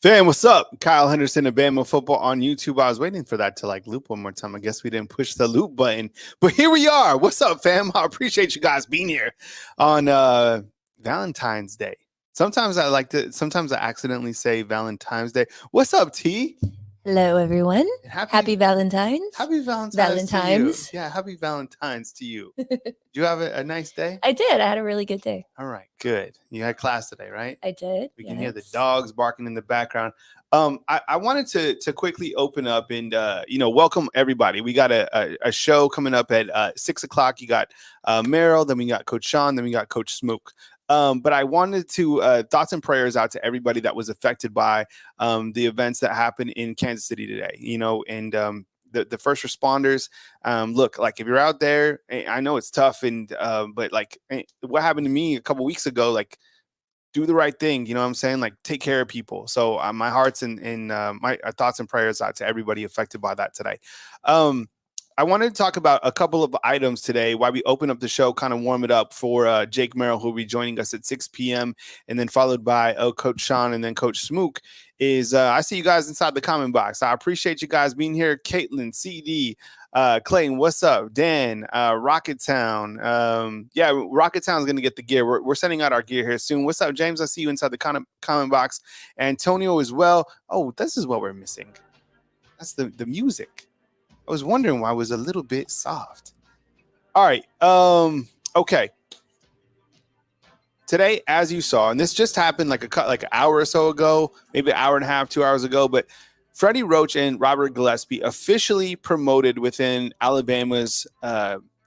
Fam, what's up? Kyle Henderson of Bama Football on YouTube. I was waiting for that to loop one more time. I guess we didn't push the loop button, but here we are. What's up, fam? I appreciate you guys being here on Valentine's Day. Sometimes I accidentally say Valentine's Day. What's up, T? Hello, everyone. Happy Valentine's. Happy Valentine's. Valentine's. To you. Yeah, happy Valentine's to you. Did you have a nice day? I did. I had a really good day. All right, good. You had class today, right? I did. We can hear the dogs barking in the background. I wanted to quickly open up and welcome everybody. We got a show coming up at 6 o'clock. You got Merrill, then we got Coach Sean, then we got Coach Smook. But I wanted to thoughts and prayers out to everybody that was affected by the events that happened in Kansas City today, and the first responders. Look, if you're out there, I know it's tough, but what happened to me a couple weeks ago, do the right thing. You know what I'm saying? Take care of people. So my hearts and my thoughts and prayers out to everybody affected by that today. I wanted to talk about a couple of items today while we open up the show, kind of warm it up for Jake Merrill, who will be joining us at 6 p.m. and then followed by Coach Sean and then Coach Smook. I see you guys inside the comment box. I appreciate you guys being here. Caitlin, CD, Clayton, what's up? Dan, Rocketown. Rocketown is going to get the gear. We're sending out our gear here soon. What's up, James? I see you inside the comment box. Antonio as well. Oh, this is what we're missing. That's the music. I was wondering why it was a little bit soft. All right. Okay. Today, as you saw, and this just happened like an hour or so ago, maybe an hour and a half, 2 hours ago, but Freddie Roach and Robert Gillespie officially promoted within Alabama's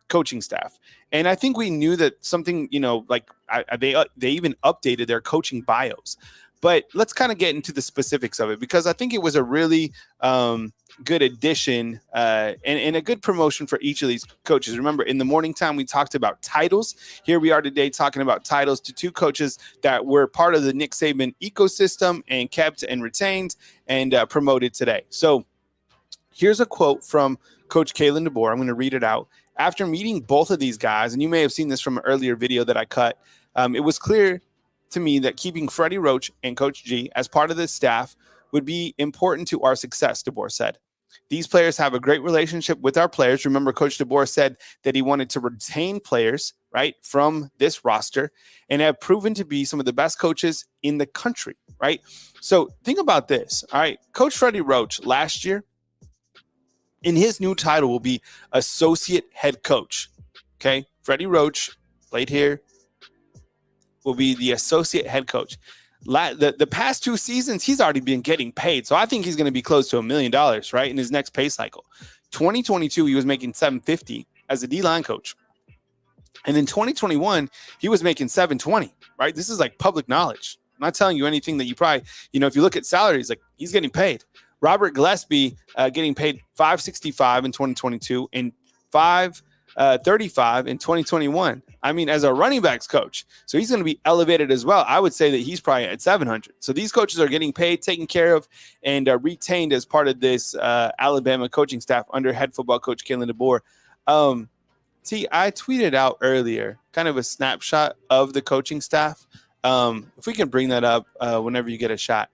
coaching staff. And I think we knew that something, they even updated their coaching bios. But let's kind of get into the specifics of it, because I think it was a really good addition and a good promotion for each of these coaches. Remember, in the morning time, we talked about titles. Here we are today talking about titles to two coaches that were part of the Nick Saban ecosystem and kept and retained and promoted today. So here's a quote from Coach Kalen DeBoer. I'm going to read it out. After meeting both of these guys, and you may have seen this from an earlier video that I cut, it was clear to me that keeping Freddie Roach and Coach G as part of the staff would be important to our success, DeBoer said. These players have a great relationship with our players. Remember, Coach DeBoer said that he wanted to retain players, right, from this roster, and have proven to be some of the best coaches in the country, right? So think about this, all right? Coach Freddie Roach last year, in his new title, will be associate head coach, okay? Freddie Roach played here, will be the associate head coach. The past 2 seasons, he's already been getting paid. So I think he's going to be close to $1 million, right, in his next pay cycle. 2022, he was making $750 as a D-line coach. And in 2021, he was making $720, right? This is public knowledge. I'm not telling you anything that you probably, if you look at salaries, he's getting paid. Robert Gillespie getting paid $565 in 2022 and $535 in 2021. I mean, as a running backs coach. So he's going to be elevated as well. I would say that he's probably at 700. So these coaches are getting paid, taken care of, and retained as part of this Alabama coaching staff under head football coach Kalen DeBoer. I tweeted out earlier kind of a snapshot of the coaching staff. If we can bring that up whenever you get a shot.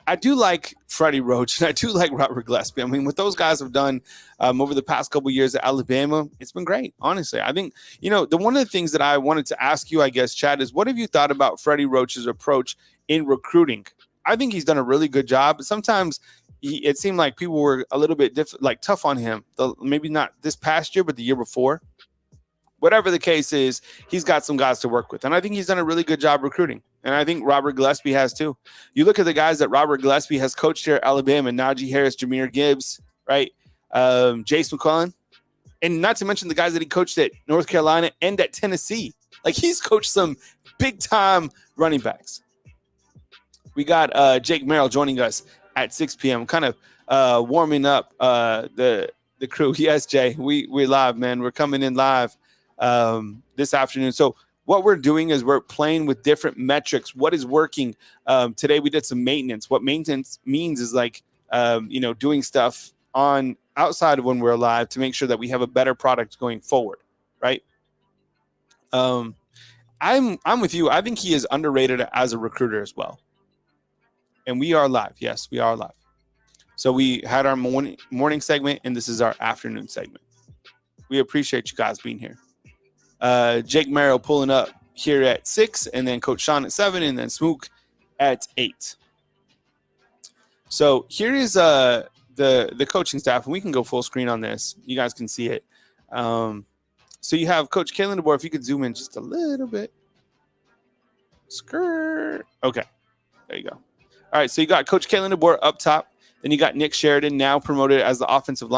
I do like Freddie Roach, and I do like Robert Gillespie. I mean, what those guys have done over the past couple of years at Alabama, it's been great, honestly. I think, one of the things that I wanted to ask you, I guess, Chad, is what have you thought about Freddie Roach's approach in recruiting? I think he's done a really good job. Sometimes it seemed like people were a little bit tough on him, maybe not this past year, but the year before. Whatever the case is, he's got some guys to work with. And I think he's done a really good job recruiting. And I think Robert Gillespie has too. You look at the guys that Robert Gillespie has coached here at Alabama: Najee Harris, Jahmyr Gibbs, right? Jace McClellan. And not to mention the guys that he coached at North Carolina and at Tennessee. He's coached some big-time running backs. We got Jake Merrill joining us at 6 p.m. kind of warming up the crew. Yes, Jay, we're live, man. We're coming in live this afternoon. So what we're doing is we're playing with different metrics. What is working? Today we did some maintenance. What maintenance means is doing stuff on outside of when we're live to make sure that we have a better product going forward, right? I'm with you. I think he is underrated as a recruiter as well. And we are live. Yes, we are live. So we had our morning segment, and this is our afternoon segment. We appreciate you guys being here. Jake Merrill pulling up here at 6, and then Coach Sean at 7, and then Smook at 8. So here is the coaching staff, and we can go full screen on this. You guys can see it. So you have Coach Kaylin DeBoer. If you could zoom in just a little bit. Skirt. Okay, there you go. All right, so you got Coach Kaylin DeBoer up top. Then you got Nick Sheridan, now promoted as the offensive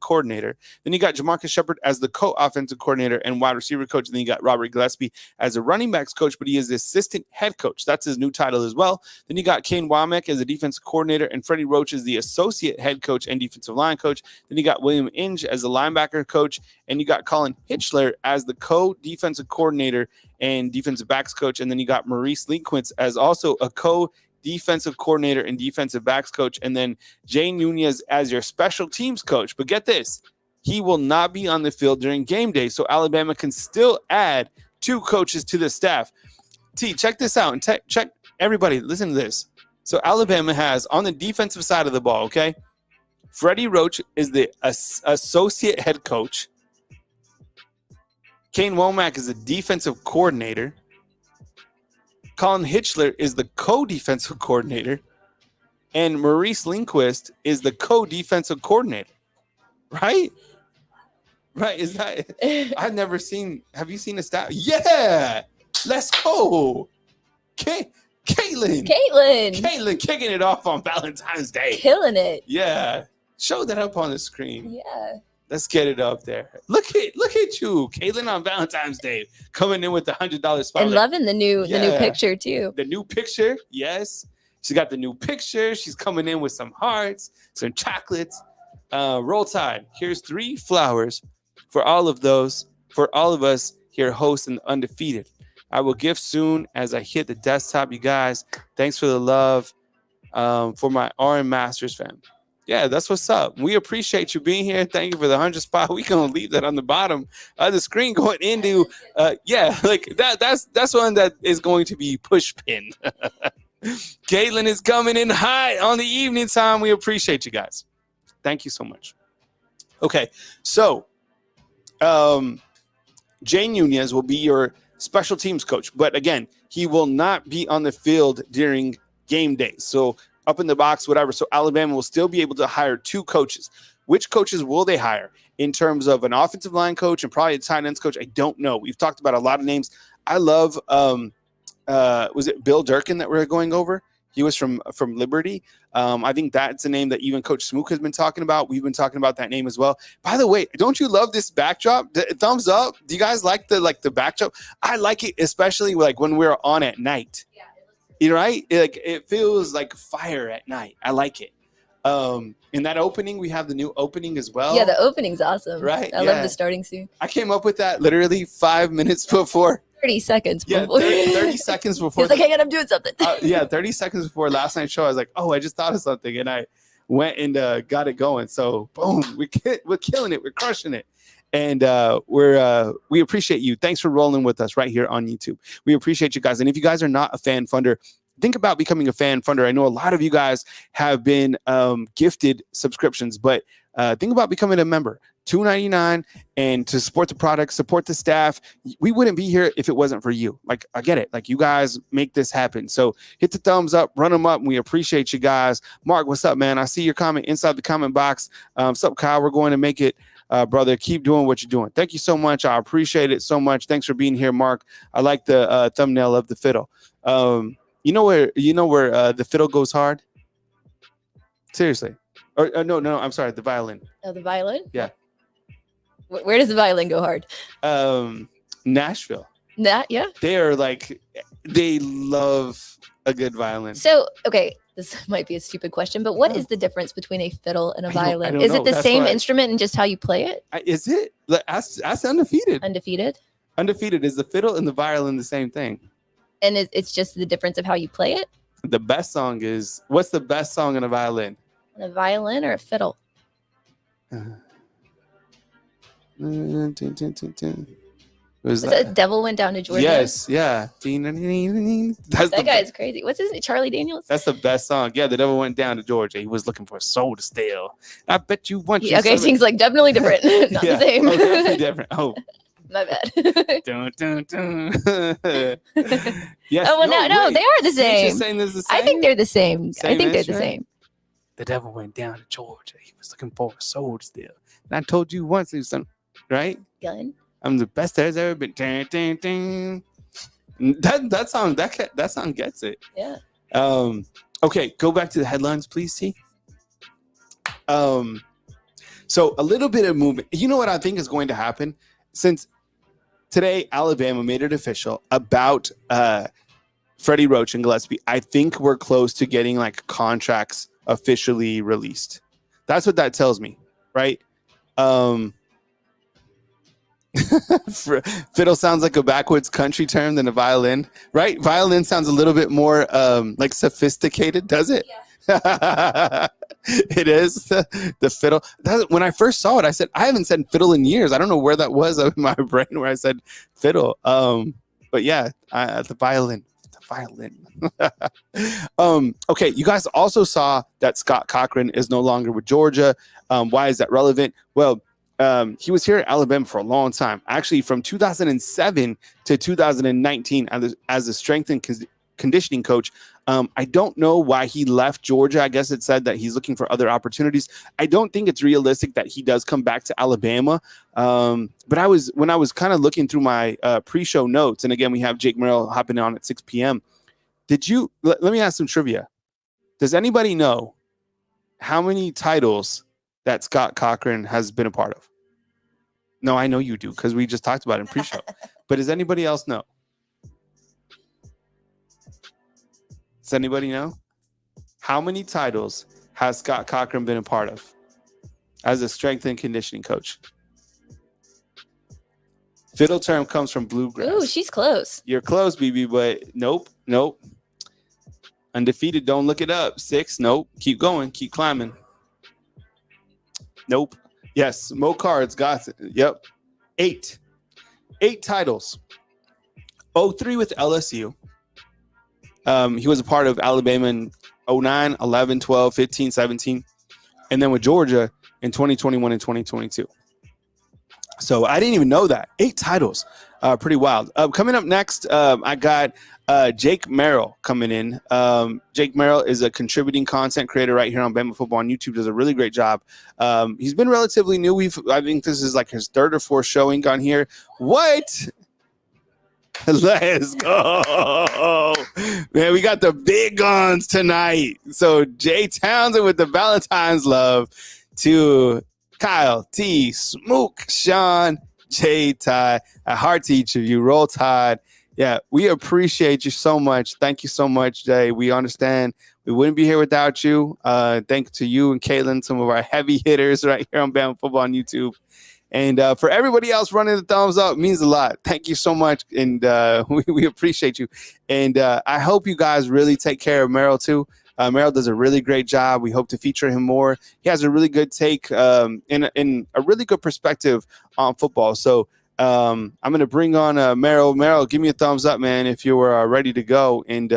coordinator. Then you got Jamarcus Shepard as the co-offensive coordinator and wide receiver coach. And then you got Robert Gillespie as a running backs coach, but he is the assistant head coach. That's his new title as well. Then you got Kane Womack as a defensive coordinator, and Freddie Roach as the associate head coach and defensive line coach. Then you got William Inge as the linebacker coach, and you got Colin Hitchler as the co-defensive coordinator and defensive backs coach. And then you got Maurice Linquist as also a defensive coordinator and defensive backs coach, and then Jay Nunez as your special teams coach. But get this, he will not be on the field during game day, so Alabama can still add 2 coaches to the staff. T, check this out, and check everybody, listen to this. So Alabama has, on the defensive side of the ball, okay, Freddie Roach is the associate head coach. Kane Womack is the defensive coordinator. Colin Hitchler is the co-defensive coordinator, and Maurice Linquist is the co-defensive coordinator. Right? Right? Is that? I've never seen. Have you seen a stat? Yeah. Let's go. Caitlin kicking it off on Valentine's Day. Killing it. Yeah. Show that up on the screen. Yeah. Let's get it up there. Look at you, Caitlin, on Valentine's Day, coming in with the $100 spotlight. And loving the new picture too. The new picture, yes. She got the new picture. She's coming in with some hearts, some chocolates. Roll Tide. Here's 3 flowers for all of us here, hosts and undefeated. I will gift soon as I hit the desktop. You guys, thanks for the love for my RM Masters fam. Yeah, that's what's up. We appreciate you being here. Thank you for the 100 spot. We're going to leave that on the bottom of the screen going into, that's one that is going to be push pin. Caitlin is coming in hot on the evening time. We appreciate you guys. Thank you so much. Okay, so Jay Nunez will be your special teams coach. But again, he will not be on the field during game days. So up in the box, whatever. So Alabama will still be able to hire 2 coaches. Which coaches will they hire in terms of an offensive line coach and probably a tight ends coach? I don't know. We've talked about a lot of names. I love, was it Bill Durkin that we're going over? He was from Liberty. I think that's a name that even Coach Smook has been talking about. We've been talking about that name as well. By the way, don't you love this backdrop? Thumbs up. Do you guys like the backdrop? I like it, especially like when we're on at night. Yeah. You're right. It feels like fire at night. I like it. In that opening, we have the new opening as well. Yeah, the opening's awesome. Right. I love the starting scene. I came up with that literally 5 minutes before. 30 seconds before. Yeah, 30 seconds before. He's like, hang on, I'm doing something. 30 seconds before last night's show, I was like, oh, I just thought of something. And I went and got it going. So, boom, we're killing it. We're crushing it. And we appreciate you. Thanks for rolling with us right here on YouTube. We appreciate you guys. And if you guys are not a fan funder, think about becoming a fan funder. I know a lot of you guys have been gifted subscriptions, but think about becoming a member. $2.99, and to support the product, support the staff. We wouldn't be here if it wasn't for you. Like, I get it. Like, you guys make this happen. So hit the thumbs up, run them up. And we appreciate you guys. Mark, what's up, man? I see your comment inside the comment box. What's up, Kyle? We're going to make it. Brother, keep doing what you're doing. Thank you so much. I appreciate it so much. Thanks for being here, Mark. I like the thumbnail of the fiddle. You know where the fiddle goes hard? Seriously. Or no, I'm sorry, the violin. Oh, the violin? Yeah. Where does the violin go hard? Nashville. Yeah. They love a good violin. So, okay, this might be a stupid question, but what is the difference between a fiddle and a violin? I don't is know. it the That's same why instrument and just how you play it? Is it? That's undefeated. Undefeated? Undefeated. Is the fiddle and the violin the same thing? And it's just the difference of how you play it? The best song is, what's the best song in a violin? A violin or a fiddle? What's Was that Devil Went Down to Georgia? Yes, yeah. That's that guy is crazy. What's his name? Charlie Daniels? That's the best song. Yeah, the Devil Went Down to Georgia. He was looking for a soul to steal. I bet you want you. Okay, things like definitely different. Not the same. Oh, definitely different. Oh. My bad. Dun, dun, dun. Yes. Oh, well, no, they are the same. Saying this the same. I think they're the same. I think they're the same. The devil went down to Georgia. He was looking for a soul to steal. And I told you once, he was something, right? Gun. I'm the best there's ever been. Dun, dun, dun. That song gets it. Yeah. Okay, go back to the headlines, please, T. So a little bit of movement. You know what I think is going to happen? Since today Alabama made it official about Freddie Roach and Gillespie, I think we're close to getting like contracts officially released. That's what that tells me, right? Fiddle sounds like a backwoods country term than a violin, right? Violin sounds a little bit more like sophisticated, does it? Yeah. It is the fiddle. When I first saw it, I said, I haven't said fiddle in years. I don't know where that was in my brain where I said fiddle. But yeah, the violin. Okay, you guys also saw that Scott Cochran is no longer with Georgia. Why is that relevant? Well, he was here at Alabama for a long time, actually from 2007 to 2019 as a strength and conditioning coach. I don't know why he left Georgia. I guess it said that he's looking for other opportunities. I don't think it's realistic that he does come back to Alabama. But when I was kind of looking through my pre-show notes, and again, we have Jake Merrill hopping on at 6 p.m. Let me ask some trivia. Does anybody know how many titles that Scott Cochran has been a part of? No, I know you do because we just talked about it in pre-show. But does anybody else know? Does anybody know? How many titles has Scott Cochran been a part of as a strength and conditioning coach? Fiddle term comes from bluegrass. Ooh, she's close. You're close, BB, but nope. Undefeated, don't look it up. 6, nope. Keep going, keep climbing. Nope. Yes, Mo Cards got it. Yep. 8 titles. 03 with LSU. He was a part of Alabama in 09, 11, 12, 15, 17, and then with Georgia in 2021 and 2022. So I didn't even know that. 8 titles. Pretty wild. Coming up next, I got Jake Merrill coming in. Jake Merrill is a contributing content creator right here on Bama Football on YouTube. Does a really great job. He's been relatively new. I think this is like his 3rd or 4th showing on here. What? Let's go. Man, we got the big guns tonight. So Jay Townsend with the Valentine's love to Kyle, T, Smook, Sean, Jay, Ty, a heart to each of you. Roll Tide. Yeah, we appreciate you so much. Thank you so much, Jay. We understand we wouldn't be here without you. Thanks to you and Caitlin, some of our heavy hitters right here on Bama Football on YouTube. And for everybody else running the thumbs up, means a lot. Thank you so much. And we appreciate you. And I hope you guys really take care of Merrill, too. Merrill does a really great job. We hope to feature him more. He has a really good take in a really good perspective on football. So I'm going to bring on Merrill. Merrill, give me a thumbs up, man, if you were ready to go. And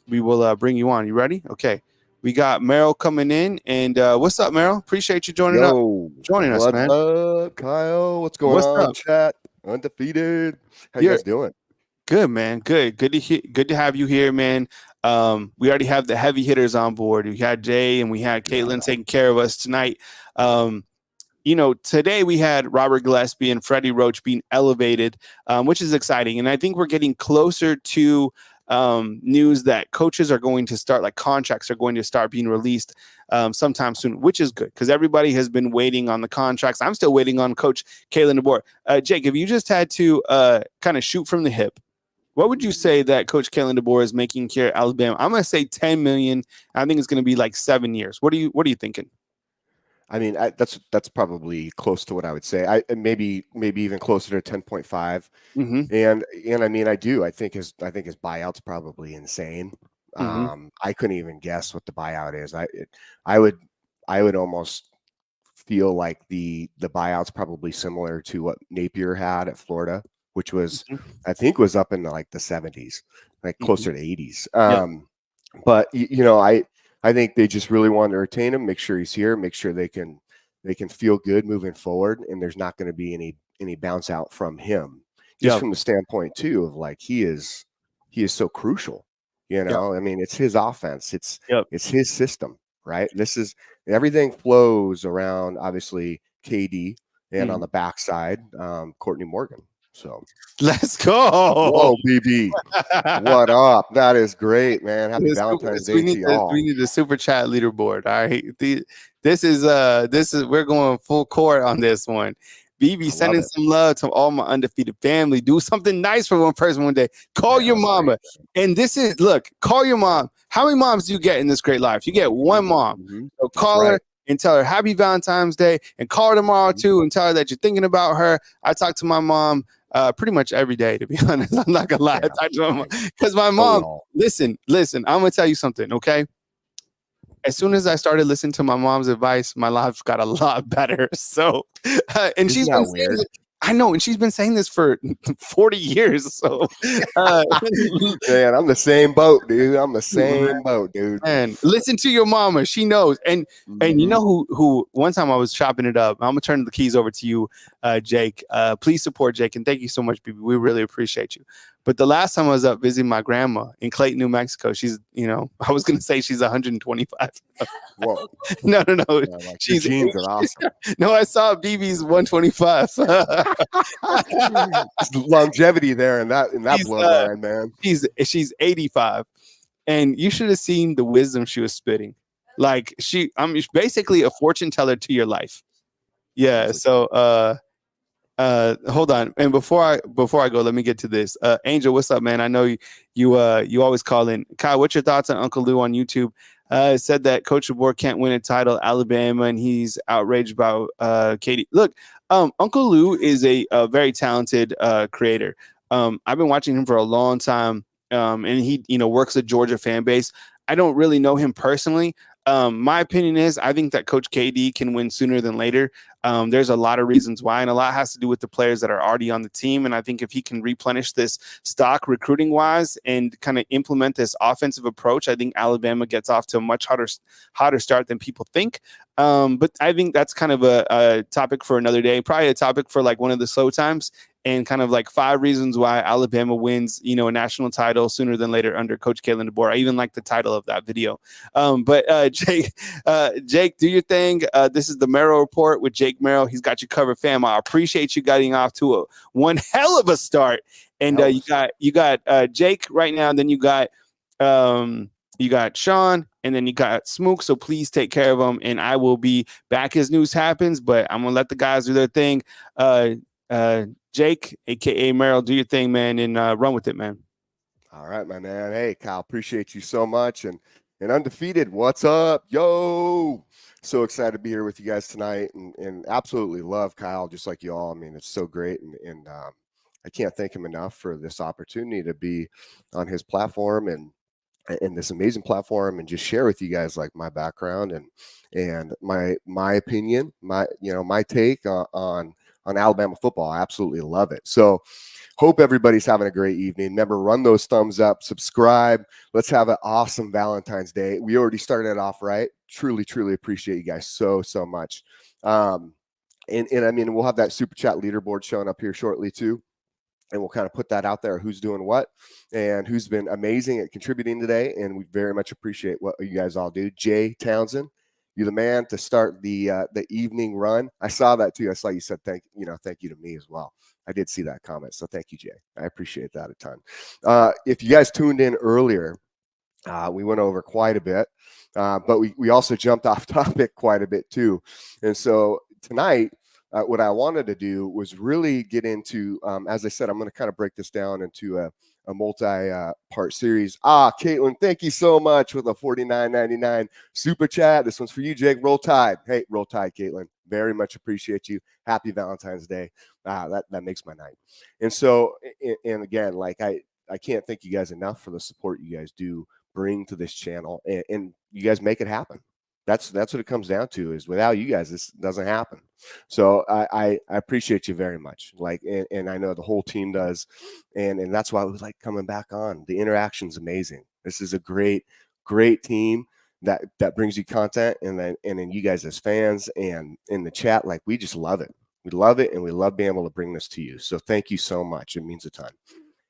we will bring you on. You ready? Okay. We got Merrill coming in, and what's up, Merrill? Appreciate you joining us, man. What's up, Kyle? What's going on, up? Chat? Undefeated. How you guys doing? Good, man. Good to have you here, man. We already have the heavy hitters on board. We had Jay and we had Caitlin taking care of us tonight. Today we had Robert Gillespie and Freddie Roach being elevated, which is exciting, and I think we're getting closer to news that coaches are going to start, like contracts are going to start being released sometime soon, which is good because everybody has been waiting on the contracts. I'm still waiting on Coach Kalen DeBoer. Jake, if you just had to kind of shoot from the hip, what would you say that Coach Kalen DeBoer is making here at Alabama? I'm going to say $10 million. I think it's going to be like 7 years. What are you thinking? I mean, that's probably close to what I would say. Maybe even closer to 10.5. Mm-hmm. And I mean, I think his buyout's probably insane. Mm-hmm. I couldn't even guess what the buyout is. I would almost feel like the buyout's probably similar to what Napier had at Florida. which was, Mhm. I think, was up in like the 70s, like Mhm. closer to 80s. Yep. But I think they just really wanted to retain him, make sure he's here, make sure they can feel good moving forward, and there's not going to be any bounce out from him, just Yep. from the standpoint too of like he is so crucial. Yep. I mean, it's his offense, it's Yep. his system, right? This is everything flows around obviously KD and on Mhm. the backside, Courtney Morgan. So Let's go. whoa, BB, what up? That is great, man. Happy Valentine's We Day to need the y'all. super chat leaderboard. All right. This is we're going full court on this one. BB I love sending it. some love to all my undefeated family. Do something nice for one person one day. Call Yeah, your that's mama. And this is call your mom. How many moms do you get in this great life? You get one mom. Mhm. So That's call her right. and tell her happy Valentine's Day, and call her tomorrow Mhm. too and tell her that you're thinking about her. I talk to my mom pretty much every day, to be honest. I'm not gonna lie. Yeah, I talk to my mom right. because my Don't we mom, all? listen, I'm gonna tell you something, okay? As soon as I started listening to my mom's advice, my life got a lot better. So, and Isn't she's that been saying weird? this, I know, and she's been saying this for 40 years. So, uh, Man, I'm the same boat, dude. I'm the same boat, dude. man, listen to your mama. She knows. And you Mhm. know who one time I was chopping it up. I'm gonna turn the keys over to you, Jake. Please support Jake, and thank you so much, BB. We really appreciate you. But the last time I was up visiting my grandma in Clayton, New Mexico, she's, I was gonna say she's 125. Whoa. No. Yeah, like your She's genes are awesome. no, I saw BB's 125. It's longevity there in that she's bloodline, man. she's 85. And you should have seen the wisdom she was spitting. Like I'm basically a fortune teller to your life. Yeah. Crazy. So hold on. And before I go, let me get to this. Angel, what's up, man? I know you always call in. Kyle, what's your thoughts on Uncle Lou on YouTube? Said that Coach DeBoer can't win a title, Alabama, and he's outraged about Katie. Look, Uncle Lou is a very talented creator. I've been watching him for a long time, and he works a Georgia fan base. I don't really know him personally. My opinion is I think that Coach KD can win sooner than later. There's a lot of reasons why, and a lot has to do with the players that are already on the team. And I think if he can replenish this stock recruiting wise and kind of implement this offensive approach, I think Alabama gets off to a much hotter start than people think. But I think that's kind of a topic for another day, probably a topic for like one of the slow times, and kind of like 5 reasons why Alabama wins, a national title sooner than later under Coach Kalen DeBoer. I even like the title of that video. But Jake, do your thing. This is the Merrill Report with Jake Merrill. He's got you covered, fam. I appreciate you getting off to one hell of a start. And you got Jake right now, and then you got Sean, and then you got Smook. So please take care of them, and I will be back as news happens. But I'm gonna let the guys do their thing. Jake, aka Merrill, do your thing, man, and run with it, man. All right, my man. Hey, Kyle, appreciate you so much. And Undefeated, what's up? Yo. So excited to be here with you guys tonight, and absolutely love Kyle, just like you all. I mean, it's so great. And I can't thank him enough for this opportunity to be on his platform and this amazing platform, and just share with you guys like my background and my opinion, my take on Alabama football. I absolutely love it. So hope everybody's having a great evening. Remember, run those thumbs up, subscribe. Let's have an awesome Valentine's Day. We already started it off right. Truly appreciate you guys so much. And I mean, we'll have that super chat leaderboard showing up here shortly too. And we'll kind of put that out there, who's doing what and who's been amazing at contributing today. And we very much appreciate what you guys all do. Jay Townsend, you're the man to start the evening run. I saw that too. I saw you said thank you to me as well. I did see that comment. So thank you, Jay. I appreciate that a ton. If you guys tuned in earlier, we went over quite a bit, but we also jumped off topic quite a bit too. And so tonight, what I wanted to do was really get into, as I said, I'm going to kind of break this down into a multi-part series. Caitlin, thank you so much for the $49.99 super chat. This one's for you, Jake. Roll Tide. Hey, Roll Tide, Caitlin. Very much appreciate you. Happy Valentine's Day. That makes my night. And so, and again, like I can't thank you guys enough for the support you guys do bring to this channel, and you guys make it happen. That's what it comes down to, is without you guys, this doesn't happen. So I appreciate you very much. Like, and I know the whole team does. And that's why I was like coming back on. The interaction's amazing. This is a great team that brings you content. And then you guys as fans and in the chat, like, we just love it. We love it. And we love being able to bring this to you. So thank you so much. It means a ton.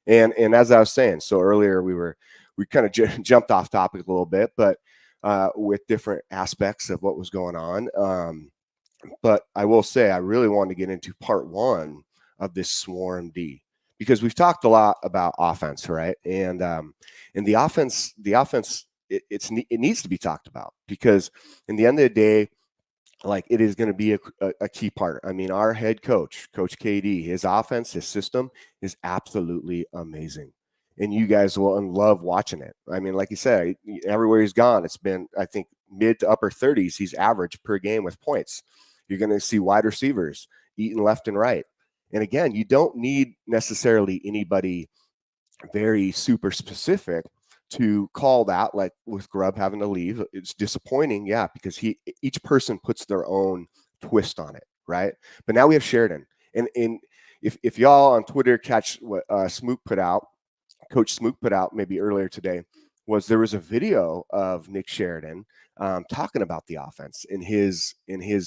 And as I was saying, so earlier we kind of jumped off topic a little bit, but with different aspects of what was going on. But I will say, I really wanted to get into part one of this Swarm D, because we've talked a lot about offense, right? And the offense, it needs to be talked about, because in the end of the day, like, it is going to be a key part. I mean, our head coach, Coach KD, his offense, his system is absolutely amazing. And you guys will love watching it. I mean, like you said, everywhere he's gone, it's been, I think, mid to upper 30s, he's averaged per game with points. You're going to see wide receivers eating left and right. And again, you don't need necessarily anybody very super specific to call that, like with Grubb having to leave. It's disappointing, yeah, because each person puts their own twist on it, right? But now we have Sheridan. And if y'all on Twitter catch what Smook put out, Coach Smook put out maybe earlier today, there was a video of Nick Sheridan talking about the offense in his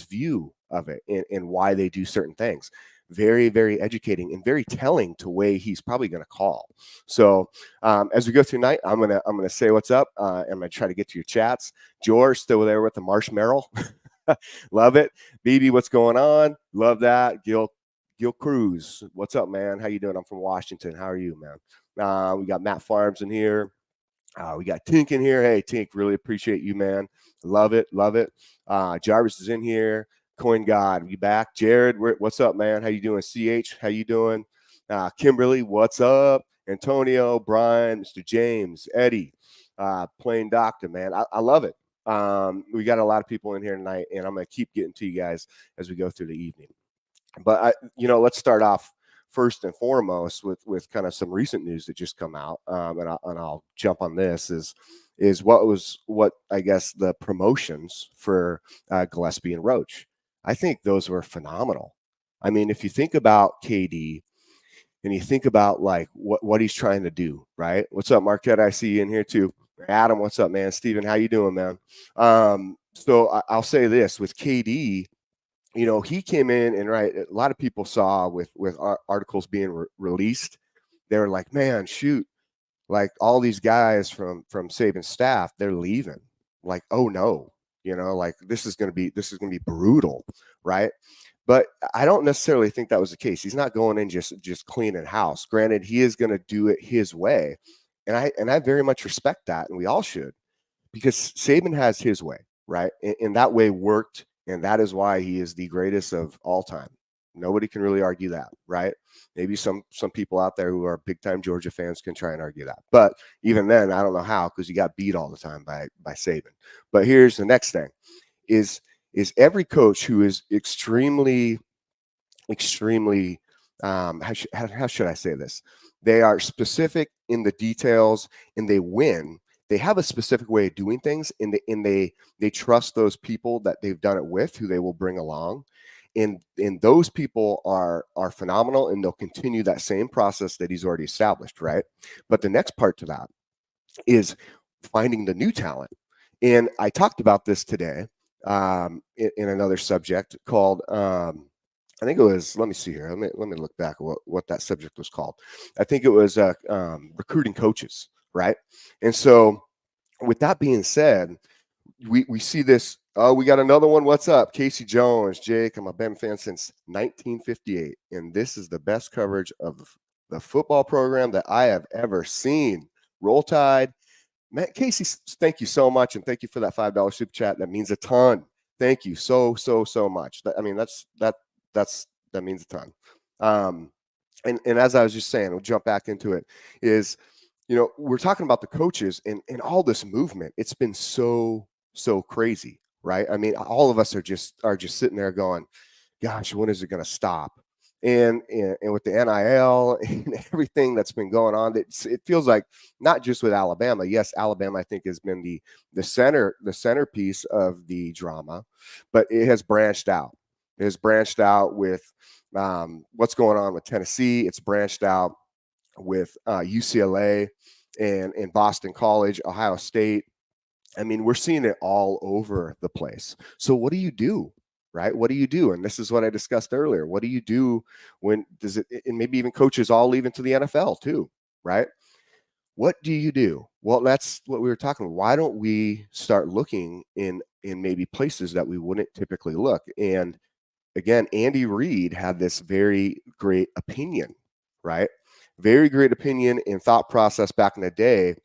view of it, and why they do certain things. Very, very educating and very telling to way he's probably going to call. So as we go through night, I'm gonna say what's up. I'm gonna try to get to your chats. George still there with the Marshmallow. Love it. BB, what's going on? Love that. Gil Cruz, what's up, man? How you doing? I'm from Washington. How are you, man? We got Matt Farms in here. We got Tink in here. Hey, Tink, really appreciate you, man. Love it. Jarvis is in here. Coin God, we back. Jared, what's up, man? How you doing? CH, how you doing? Kimberly, what's up? Antonio, Brian, Mr. James, Eddie, Plain Doctor, man. I love it. We got a lot of people in here tonight, and I'm going to keep getting to you guys as we go through the evening. But let's start off first and foremost with kind of some recent news that just come out, and I'll jump on this is what I guess the promotions for Gillespie and Roach. I think those were phenomenal. I mean, if you think about KD and you think about like what he's trying to do, right? What's up, Marquette? I see you in here too. Adam, what's up, man? Steven, how you doing, man? So I'll say this with KD. He came in and, right, a lot of people saw with articles being released, they were like, man, shoot, like all these guys from Saban's staff, they're leaving. Like, oh no, like this is going to be brutal, right? But I don't necessarily think that was the case. He's not going in just cleaning house. Granted, he is going to do it his way, and I very much respect that, and we all should, because Saban has his way, right? And that way worked. And that is why he is the greatest of all time. Nobody can really argue that, right? Maybe some people out there who are big-time Georgia fans can try and argue that. But even then, I don't know how, because he got beat all the time by Saban. But here's the next thing, is every coach who is extremely, how should I say this? They are specific in the details, and they win. They have a specific way of doing things, and they trust those people that they've done it with, who they will bring along, and those people are phenomenal, and they'll continue that same process that he's already established, right? But the next part to that is finding the new talent, and I talked about this today in another subject called. I think it was. Let me see here. Let me look back at what that subject was called. I think it was recruiting coaches. Right. And so with that being said, we see this. Oh, we got another one. What's up? Casey Jones, Jake. I'm a Bama fan since 1958. And this is the best coverage of the football program that I have ever seen. Roll Tide. Matt, Casey, thank you so much. And thank you for that $5 super chat. That means a ton. Thank you so much. That means a ton. And as I was just saying, we'll jump back into it, is we're talking about the coaches and all this movement. It's been so crazy, right? I mean, all of us are just sitting there going, gosh, when is it going to stop? and with the NIL and everything that's been going on, it feels like not just with Alabama. Yes, Alabama, I think, has been the centerpiece of the drama, but it has branched out. It has branched out with what's going on with Tennessee. It's branched out with UCLA and Boston College, Ohio State. I mean, we're seeing it all over the place. So what do you do? Right? What do you do? And this is what I discussed earlier. What do you do when does it, and maybe even coaches all leave into the NFL too, right? What do you do? Well, that's what we were talking about. Why don't we start looking in maybe places that we wouldn't typically look? And again, Andy Reid had this very great opinion, right? Very great opinion and thought process back in the day,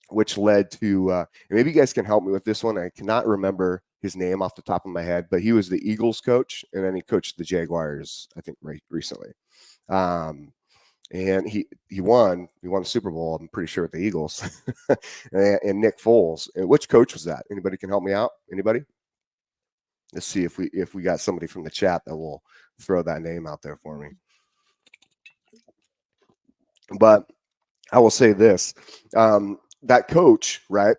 which led to, and maybe you guys can help me with this one. I cannot remember his name off the top of my head, but he was the Eagles coach, and then he coached the Jaguars, I think, recently. And he won the Super Bowl, I'm pretty sure, with the Eagles. and Nick Foles. And which coach was that? Anybody can help me out? Anybody? Let's see if we got somebody from the chat that will throw that name out there for me. But I will say this, that coach, right?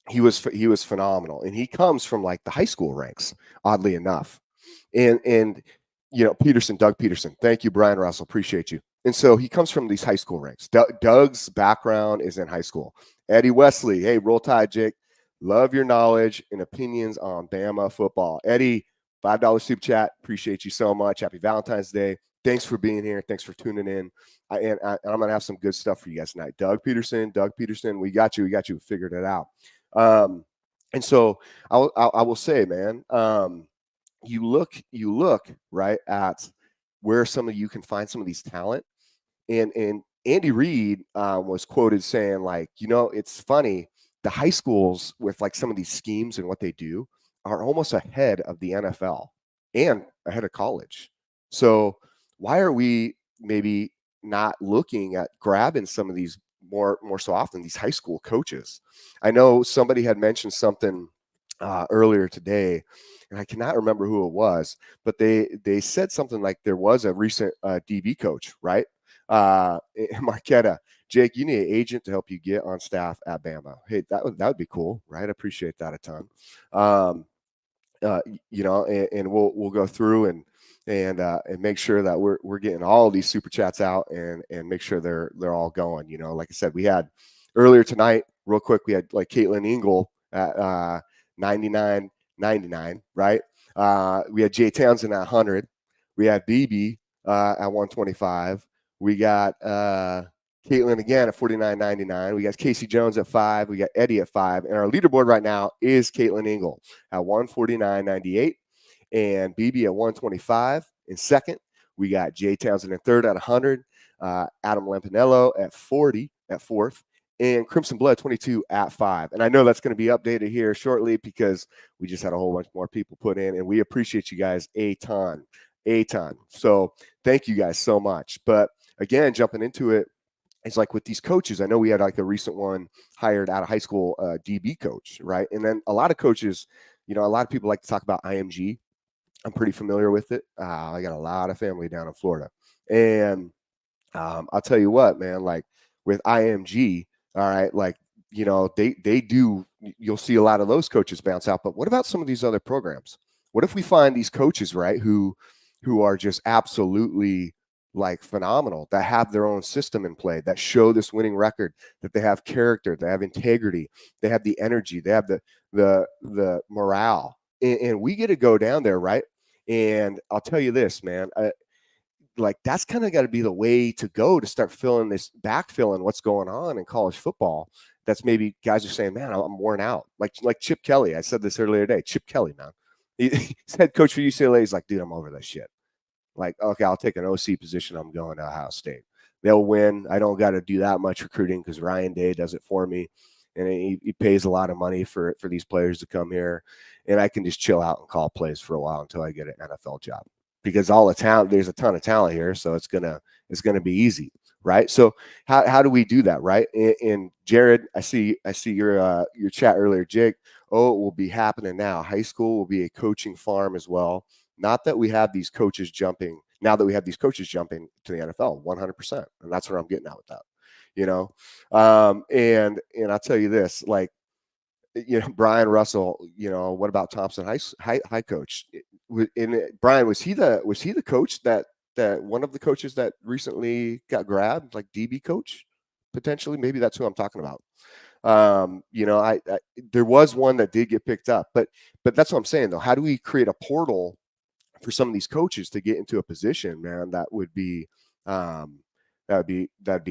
He was phenomenal, and he comes from like the high school ranks, oddly enough. And Doug Peterson, thank you, Brian Russell, appreciate you. And so he comes from these high school ranks. Doug's background is in high school. Eddie Wesley, hey, roll tide, Jake. Love your knowledge and opinions on Bama football. Eddie, $5 super chat. Appreciate you so much. Happy Valentine's Day. Thanks for being here. Thanks for tuning in. And I'm going to have some good stuff for you guys tonight. Doug Peterson, we got you. We figured it out. And so I will say, man, you look right at where some of you can find some of these talent. And Andy Reid was quoted saying, like, it's funny, the high schools with like some of these schemes and what they do are almost ahead of the NFL and ahead of college. So why are we maybe not looking at grabbing some of these more so often, these high school coaches? I know somebody had mentioned something earlier today, and I cannot remember who it was, but they said something like there was a recent DB coach, right? Marquetta, Jake, you need an agent to help you get on staff at Bama. Hey, that would be cool, right? I appreciate that a ton. And we'll go through and make sure that we're getting all these super chats out and make sure they're all going. Like I said, we had earlier tonight, real quick, we had like Caitlin Ingle at $99.99, right? We had Jay Townsend at 100. We had BB at 125. We got Caitlin again at $49.99. We got Casey Jones at 5. We got Eddie at 5. And our leaderboard right now is Caitlin Ingle at $149.98 and BB at $125. In second, we got Jay Townsend in third at 100. Adam Lampanello at 40 at fourth. And Crimson Blood 22 at 5. And I know that's going to be updated here shortly because we just had a whole bunch more people put in, and we appreciate you guys a ton. So thank you guys so much. But again, jumping into it, it's like with these coaches, I know we had like a recent one hired out of high school DB coach, right? And then a lot of coaches, a lot of people like to talk about IMG. I'm pretty familiar with it. I got a lot of family down in Florida. And I'll tell you what, man, like with IMG, all right, like, they do, you'll see a lot of those coaches bounce out. But what about some of these other programs? What if we find these coaches, right, who are just absolutely like phenomenal, that have their own system in play, that show this winning record, that they have character, they have integrity, they have the energy, they have the morale, and we get to go down there, right? And I'll tell you this, man, like that's kind of got to be the way to go to start backfilling what's going on in college football. That's maybe guys are saying, man, I'm worn out. Like Chip Kelly. I said this earlier today. Chip Kelly, man. He's head coach for UCLA. He's like, dude, I'm over that shit. Like, okay, I'll take an OC position. I'm going to Ohio State. They'll win. I don't got to do that much recruiting because Ryan Day does it for me. And he pays a lot of money for these players to come here. And I can just chill out and call plays for a while until I get an NFL job. Because all the talent, there's a ton of talent here, so it's gonna be easy, right? So how do we do that, right? And Jared, I see your chat earlier, Jake. Oh, it will be happening now. High school will be a coaching farm as well. Not that we have these coaches jumping now that we have these coaches jumping to the NFL 100%. And that's where I'm getting at with that, you know? And I'll tell you this, like, you know, Brian Russell, you know, what about Thompson high coach? Brian, was he the coach that one of the coaches that recently got grabbed, like DB coach, potentially? Maybe that's who I'm talking about. You know, I there was one that did get picked up, but that's what I'm saying though. How do we create a portal for some of these coaches to get into a position, man? That'd be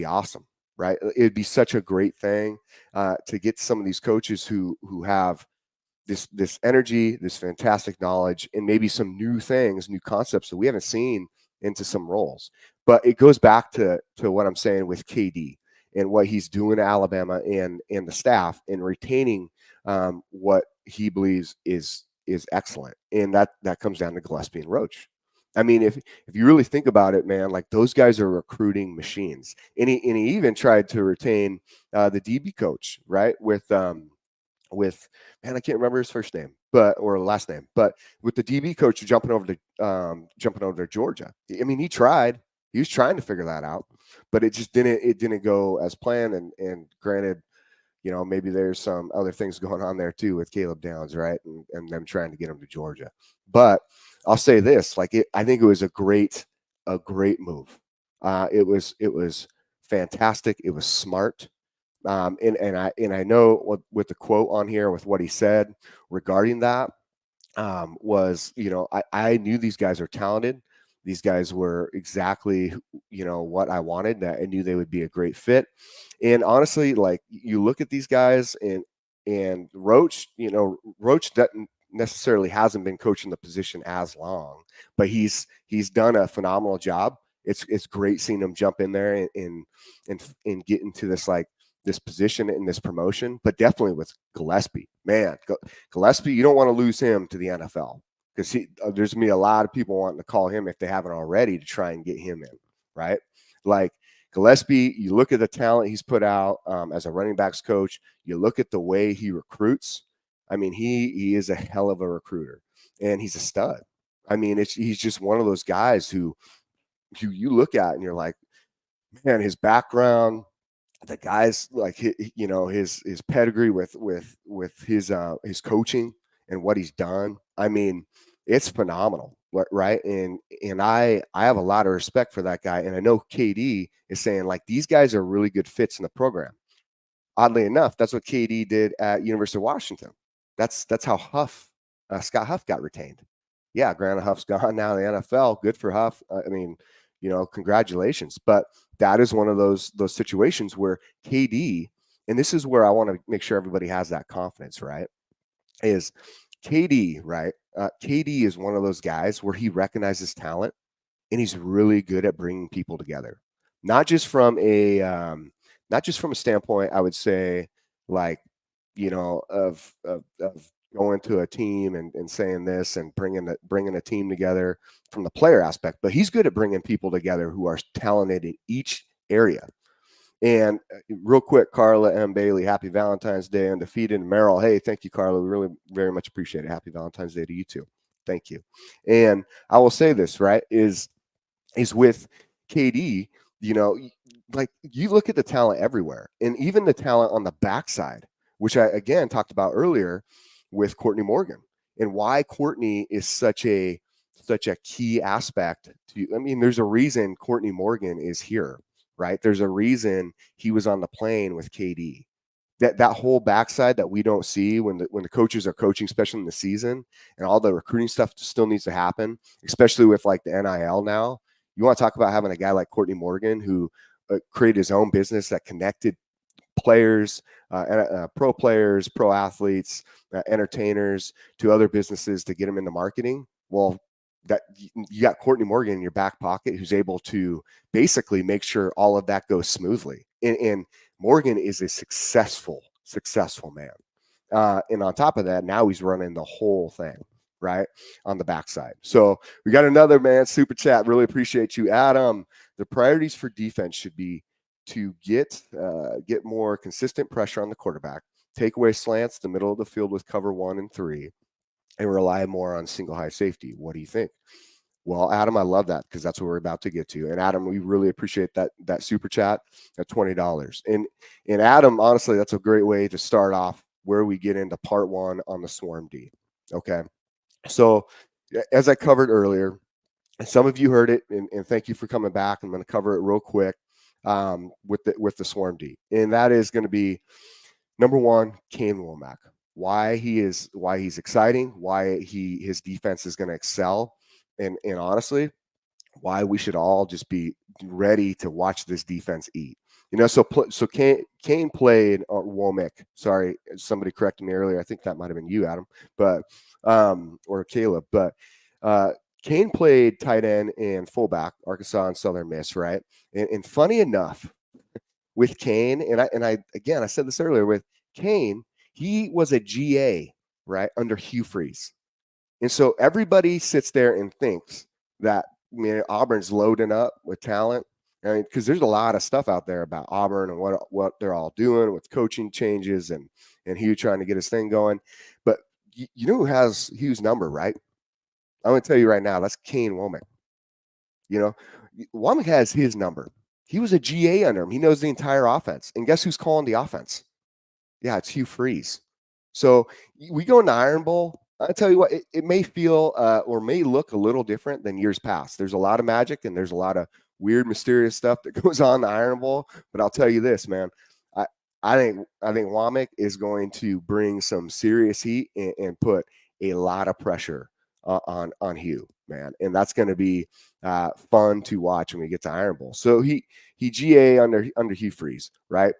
awesome, right? It'd be such a great thing to get some of these coaches who have this energy, this fantastic knowledge, and maybe some new things, new concepts that we haven't seen into some roles. But it goes back to what I'm saying with KD and what he's doing at Alabama and the staff and retaining what he believes is excellent. And that comes down to Gillespie and Roach. I mean, if you really think about it, man, like those guys are recruiting machines. And he even tried to retain the DB coach, right? With man, I can't remember his first name, or last name, but with the DB coach jumping over to Georgia. I mean, he was trying to figure that out, but it just didn't go as planned. And granted, you know, maybe there's some other things going on there too with Caleb Downs, right? And them trying to get him to Georgia. But I'll say this, like I think it was a great move. It was fantastic. It was smart. And I know with the quote on here with what he said regarding that was, you know, I knew these guys are talented. These guys were exactly, you know, what I wanted. That I knew they would be a great fit. And honestly, like you look at these guys and Roach, you know, Roach doesn't necessarily hasn't been coaching the position as long, but he's done a phenomenal job. It's great seeing him jump in there and get into this position in this promotion, but definitely with Gillespie, man, Gillespie, you don't want to lose him to the NFL because there's gonna be a lot of people wanting to call him if they haven't already to try and get him in, right? Like Gillespie, you look at the talent he's put out as a running backs coach. You look at the way he recruits. I mean, he is a hell of a recruiter, and he's a stud. I mean, he's just one of those guys who you look at and you're like, man, his background, the guys like you know his pedigree with his coaching and what he's done. I mean, it's phenomenal, right? And I have a lot of respect for that guy, and I know KD is saying like these guys are really good fits in the program. Oddly enough, that's what KD did at University of Washington. That's how Scott Huff got retained. Yeah, granted, Huff's gone now in the NFL. Good for Huff. I mean, you know, congratulations. But that is one of those situations where KD, and this is where I want to make sure everybody has that confidence, right? Is KD, right? KD is one of those guys where he recognizes talent and he's really good at bringing people together. Not just from a standpoint, I would say, like, you know, of going to a team and saying this and bringing a team together from the player aspect, but he's good at bringing people together who are talented in each area. And real quick, Carla M. Bailey, happy Valentine's Day, undefeated. And Merrill, hey, thank you, Carla. We really very much appreciate it. Happy Valentine's Day to you too. Thank you. And I will say this, right, is with KD, you know, like you look at the talent everywhere, and even the talent on the backside, which I again talked about earlier with Courtney Morgan, and why Courtney is such a key aspect to. I mean, there's a reason Courtney Morgan is here, right? There's a reason he was on the plane with KD. That whole backside that we don't see when the coaches are coaching, especially in the season, and all the recruiting stuff still needs to happen, especially with like the NIL now. You want to talk about having a guy like Courtney Morgan who created his own business that connected players, pro players, pro athletes, entertainers to other businesses to get them into marketing. Well, that you got Courtney Morgan in your back pocket who's able to basically make sure all of that goes smoothly. And Morgan is a successful man. And on top of that, now he's running the whole thing right on the backside. So we got another man super chat. Really appreciate you, Adam. The priorities for defense should be to get more consistent pressure on the quarterback, take away slants the middle of the field with cover 1 and 3, and rely more on single high safety. What do you think? Well, Adam, I love that because that's what we're about to get to. And Adam, we really appreciate that super chat at $20. And Adam, honestly, that's a great way to start off where we get into part one on the Swarm D. Okay. So as I covered earlier, some of you heard it, and thank you for coming back. I'm going to cover it real quick with the Swarm D. And that is going to be number one, Kane Womack. Why he's exciting, why his defense is going to excel. And honestly, why we should all just be ready to watch this defense eat. So Kane played Womack. Sorry, somebody corrected me earlier. I think that might have been you, Adam, but or Caleb. But Kane played tight end and fullback, Arkansas and Southern Miss, right? And funny enough, with Kane, and I said this earlier, with Kane, he was a GA, right, under Hugh Freeze. And so everybody sits there and thinks that Auburn's loading up with talent. I mean, because there's a lot of stuff out there about Auburn and what they're all doing with coaching changes and Hugh trying to get his thing going. But you know who has Hugh's number, right? I'm going to tell you right now, that's Kane Womack. Womack has his number. He was a GA under him. He knows the entire offense. And guess who's calling the offense? Yeah, it's Hugh Freeze. So we go into Iron Bowl. I tell you what, it may feel or may look a little different than years past. There's a lot of magic and there's a lot of weird, mysterious stuff that goes on in the Iron Bowl. But I'll tell you this, man. I think Womack is going to bring some serious heat and put a lot of pressure on Hugh, man. And that's going to be fun to watch when we get to Iron Bowl. So he GA under Hugh Freeze, right?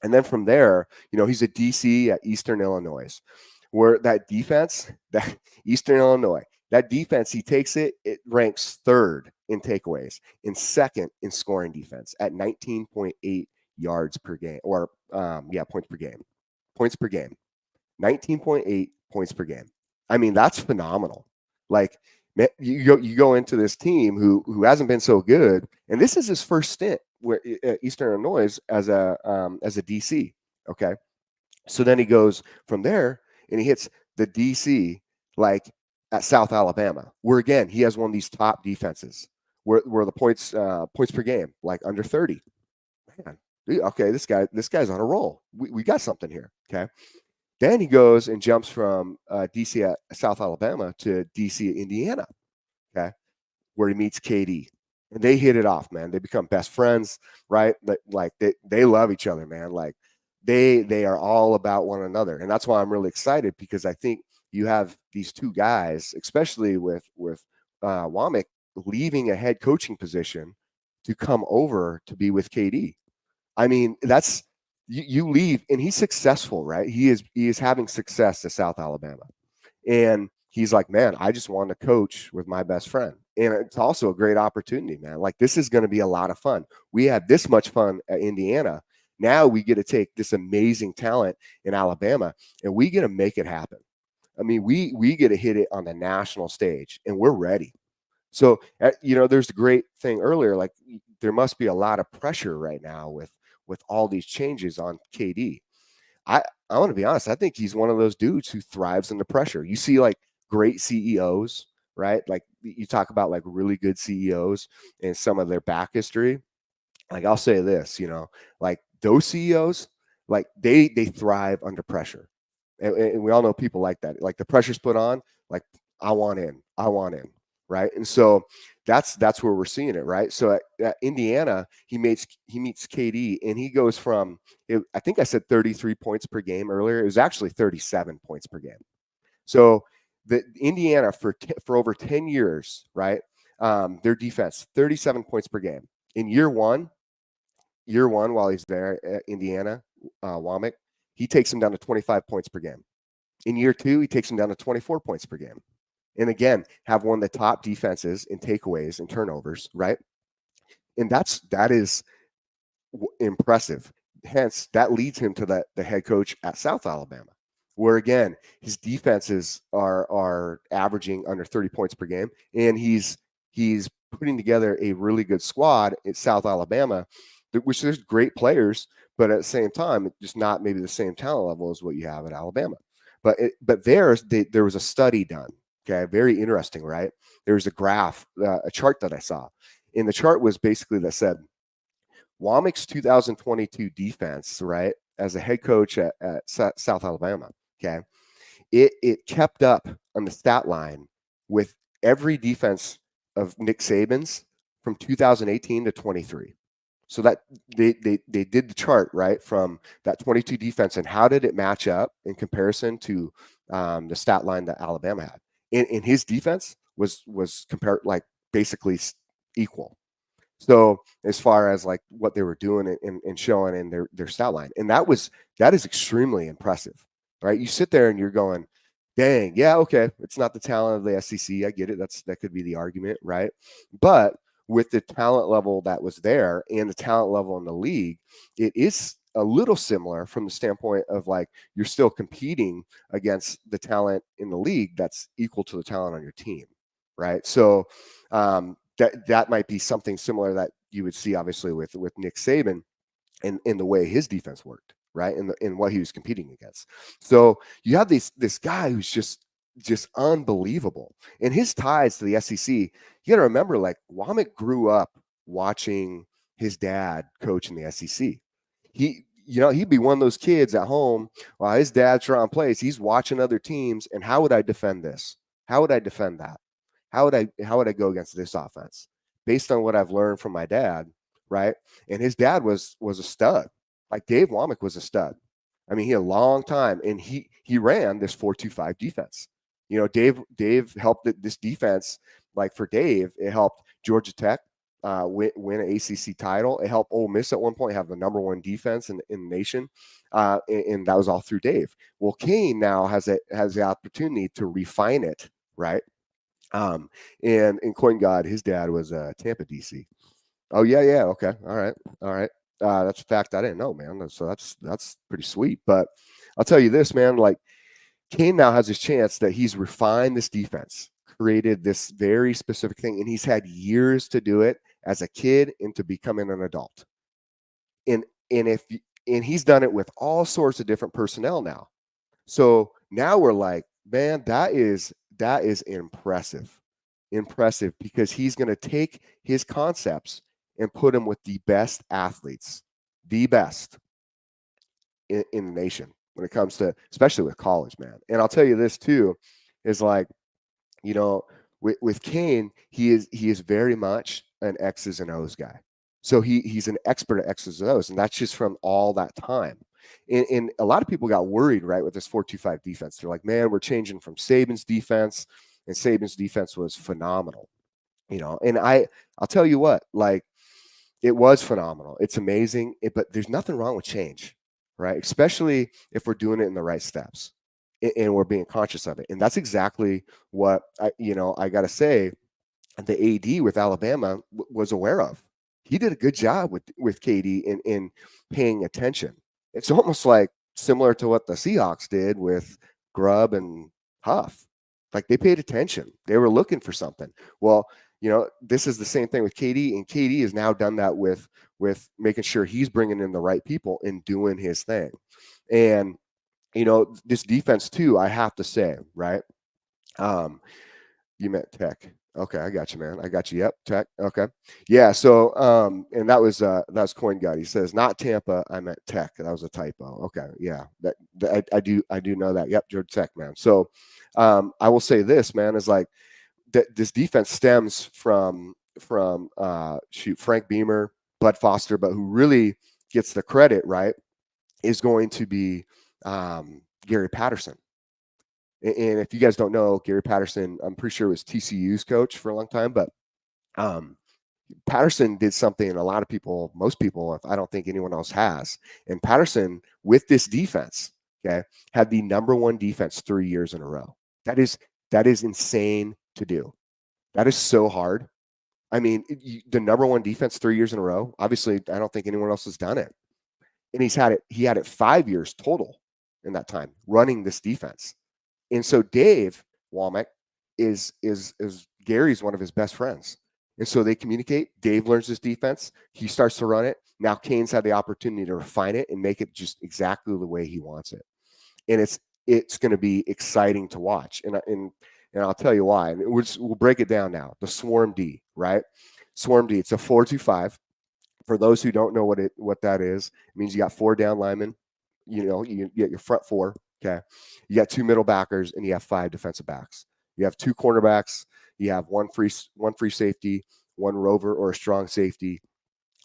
And then from there, he's a DC at Eastern Illinois, where that defense, that Eastern Illinois, that defense, he takes it ranks third in takeaways and second in scoring defense at 19.8 yards per game, or points per game. Points per game. 19.8 points per game. I mean, that's phenomenal. Like, you go into this team who hasn't been so good, and this is his first stint at Eastern Illinois as a DC. Okay, so then he goes from there and he hits the DC like at South Alabama, where again he has one of these top defenses where the points per game like under 30. Man, okay, this guy's on a roll. We got something here. Okay. Then he goes and jumps from DC at South Alabama to DC at Indiana, okay, where he meets KD. And they hit it off, man. They become best friends, right? Like they love each other, man. Like they are all about one another. And that's why I'm really excited, because I think you have these two guys, especially with Womack leaving a head coaching position to come over to be with KD. I mean, that's you leave, and he's successful, right? He is having success at South Alabama, and he's like, man, I just want to coach with my best friend, and it's also a great opportunity, man. Like, this is going to be a lot of fun. We had this much fun at Indiana. Now we get to take this amazing talent in Alabama, and we get to make it happen. I mean, we get to hit it on the national stage, and we're ready. So, there's the great thing earlier, like there must be a lot of pressure right now with all these changes on KD. I want to be honest. I think he's one of those dudes who thrives under pressure. You see like great CEOs, right? Like you talk about like really good CEOs and some of their back history. Like I'll say this, like those CEOs, like they thrive under pressure. And we all know people like that. Like the pressure's put on, like I want in. Right. And so that's where we're seeing it. Right. So at Indiana, he meets KD, and he goes from, I think I said 33 points per game earlier. It was actually 37 points per game. So the Indiana for over 10 years, right. Their defense, 37 points per game. In year one, while he's there at Indiana, Womack, he takes him down to 25 points per game. In year two, he takes him down to 24 points per game. And again, have one of the top defenses in takeaways and turnovers, right? And that is impressive. Hence, that leads him to the head coach at South Alabama, where again, his defenses are averaging under 30 points per game, and he's putting together a really good squad at South Alabama, which there's great players, but at the same time, it's just not maybe the same talent level as what you have at Alabama. But there was a study done. Okay, very interesting, right? There's a graph, a chart that I saw, and the chart was basically that said Womack's 2022 defense, right, as a head coach at South Alabama. Okay, it kept up on the stat line with every defense of Nick Saban's from 2018 to 23. So that they did the chart, right, from that 22 defense, and how did it match up in comparison to the stat line that Alabama had? And his defense was compared like basically equal. So as far as like what they were doing and showing in their stat line, and that is extremely impressive, right? You sit there and you're going, dang, yeah, okay, it's not the talent of the SEC. I get it. That could be the argument, right? But with the talent level that was there and the talent level in the league, it is a little similar from the standpoint of like you're still competing against the talent in the league that's equal to the talent on your team, right? So that might be something similar that you would see obviously with Nick Saban and in the way his defense worked, right? In what he was competing against. So you have this guy who's just unbelievable. And his ties to the SEC, you got to remember, like Womack grew up watching his dad coach in the SEC. He'd be one of those kids at home while his dad's around plays. He's watching other teams, and how would I defend this? How would I defend that? How would I go against this offense based on what I've learned from my dad, right? And his dad was a stud. Like Dave Womack was a stud. I mean, he had a long time, and he ran this 4-2-5 defense. You know, Dave helped this defense. Like for Dave, it helped Georgia Tech win an ACC title. It helped Ole Miss at one point have the #1 defense in the nation, and that was all through Dave. Well, Kane now has the opportunity to refine it, right? And in Coin God, his dad was Tampa DC. Oh yeah, okay, all right. That's a fact I didn't know, man. So that's pretty sweet. But I'll tell you this, man. Like Kane now has his chance that he's refined this defense, created this very specific thing, and he's had years to do it as a kid into becoming an adult. And he's done it with all sorts of different personnel now. So now we're like, man, that is impressive because he's going to take his concepts and put them with the best athletes, the best in the nation when it comes to, especially with college, man. And I'll tell you this too, is like, you know, with Kane, he is very much an X's and O's guy. So he's an expert at X's and O's, and that's just from all that time. And a lot of people got worried, right, with this 4-2-5 defense. They're like, man, we're changing from Saban's defense, and Saban's defense was phenomenal, you know. And I'll tell you what, like, it was phenomenal. It's amazing, but there's nothing wrong with change, right? Especially if we're doing it in the right steps and we're being conscious of it. And that's exactly what I got to say, the AD with Alabama was aware of. He did a good job with KD in paying attention. It's almost like similar to what the Seahawks did with Grubb and Huff. Like they paid attention. They were looking for something. Well, you know, this is the same thing with KD, and KD has now done that with making sure he's bringing in the right people and doing his thing. And, you know, this defense too, I have to say, right? You meant Tech. Okay, I got you, man. I got you. Yep, Tech. Okay. Yeah, so and that's Coin God. He says not Tampa, I meant Tech. That was a typo. Okay, yeah. That I do know that. Yep, Georgia Tech, man. So I will say this, man, is like this defense stems from Frank Beamer, Bud Foster, but who really gets the credit, right, is going to be Gary Patterson. And if you guys don't know, Gary Patterson, I'm pretty sure was TCU's coach for a long time, but Patterson did something most people, I don't think anyone else has. And Patterson, with this defense, okay, had the #1 defense 3 years in a row. That is insane to do. That is so hard. I mean, the #1 defense 3 years in a row. Obviously, I don't think anyone else has done it. And he had it 5 years total in that time running this defense. And so Dave Womack is Gary's one of his best friends. And so they communicate. Dave learns this defense. He starts to run it. Now Kane's had the opportunity to refine it and make it just exactly the way he wants it. And it's going to be exciting to watch. And and I'll tell you why. And we'll break it down now. The swarm D, right? Swarm D, it's a 4-2-5. For those who don't know what that is, it means you got 4 down linemen. You get your front 4. Okay, you got 2 middle backers, and you have 5 defensive backs. You have 2 cornerbacks. You have one free safety, 1 rover or a strong safety,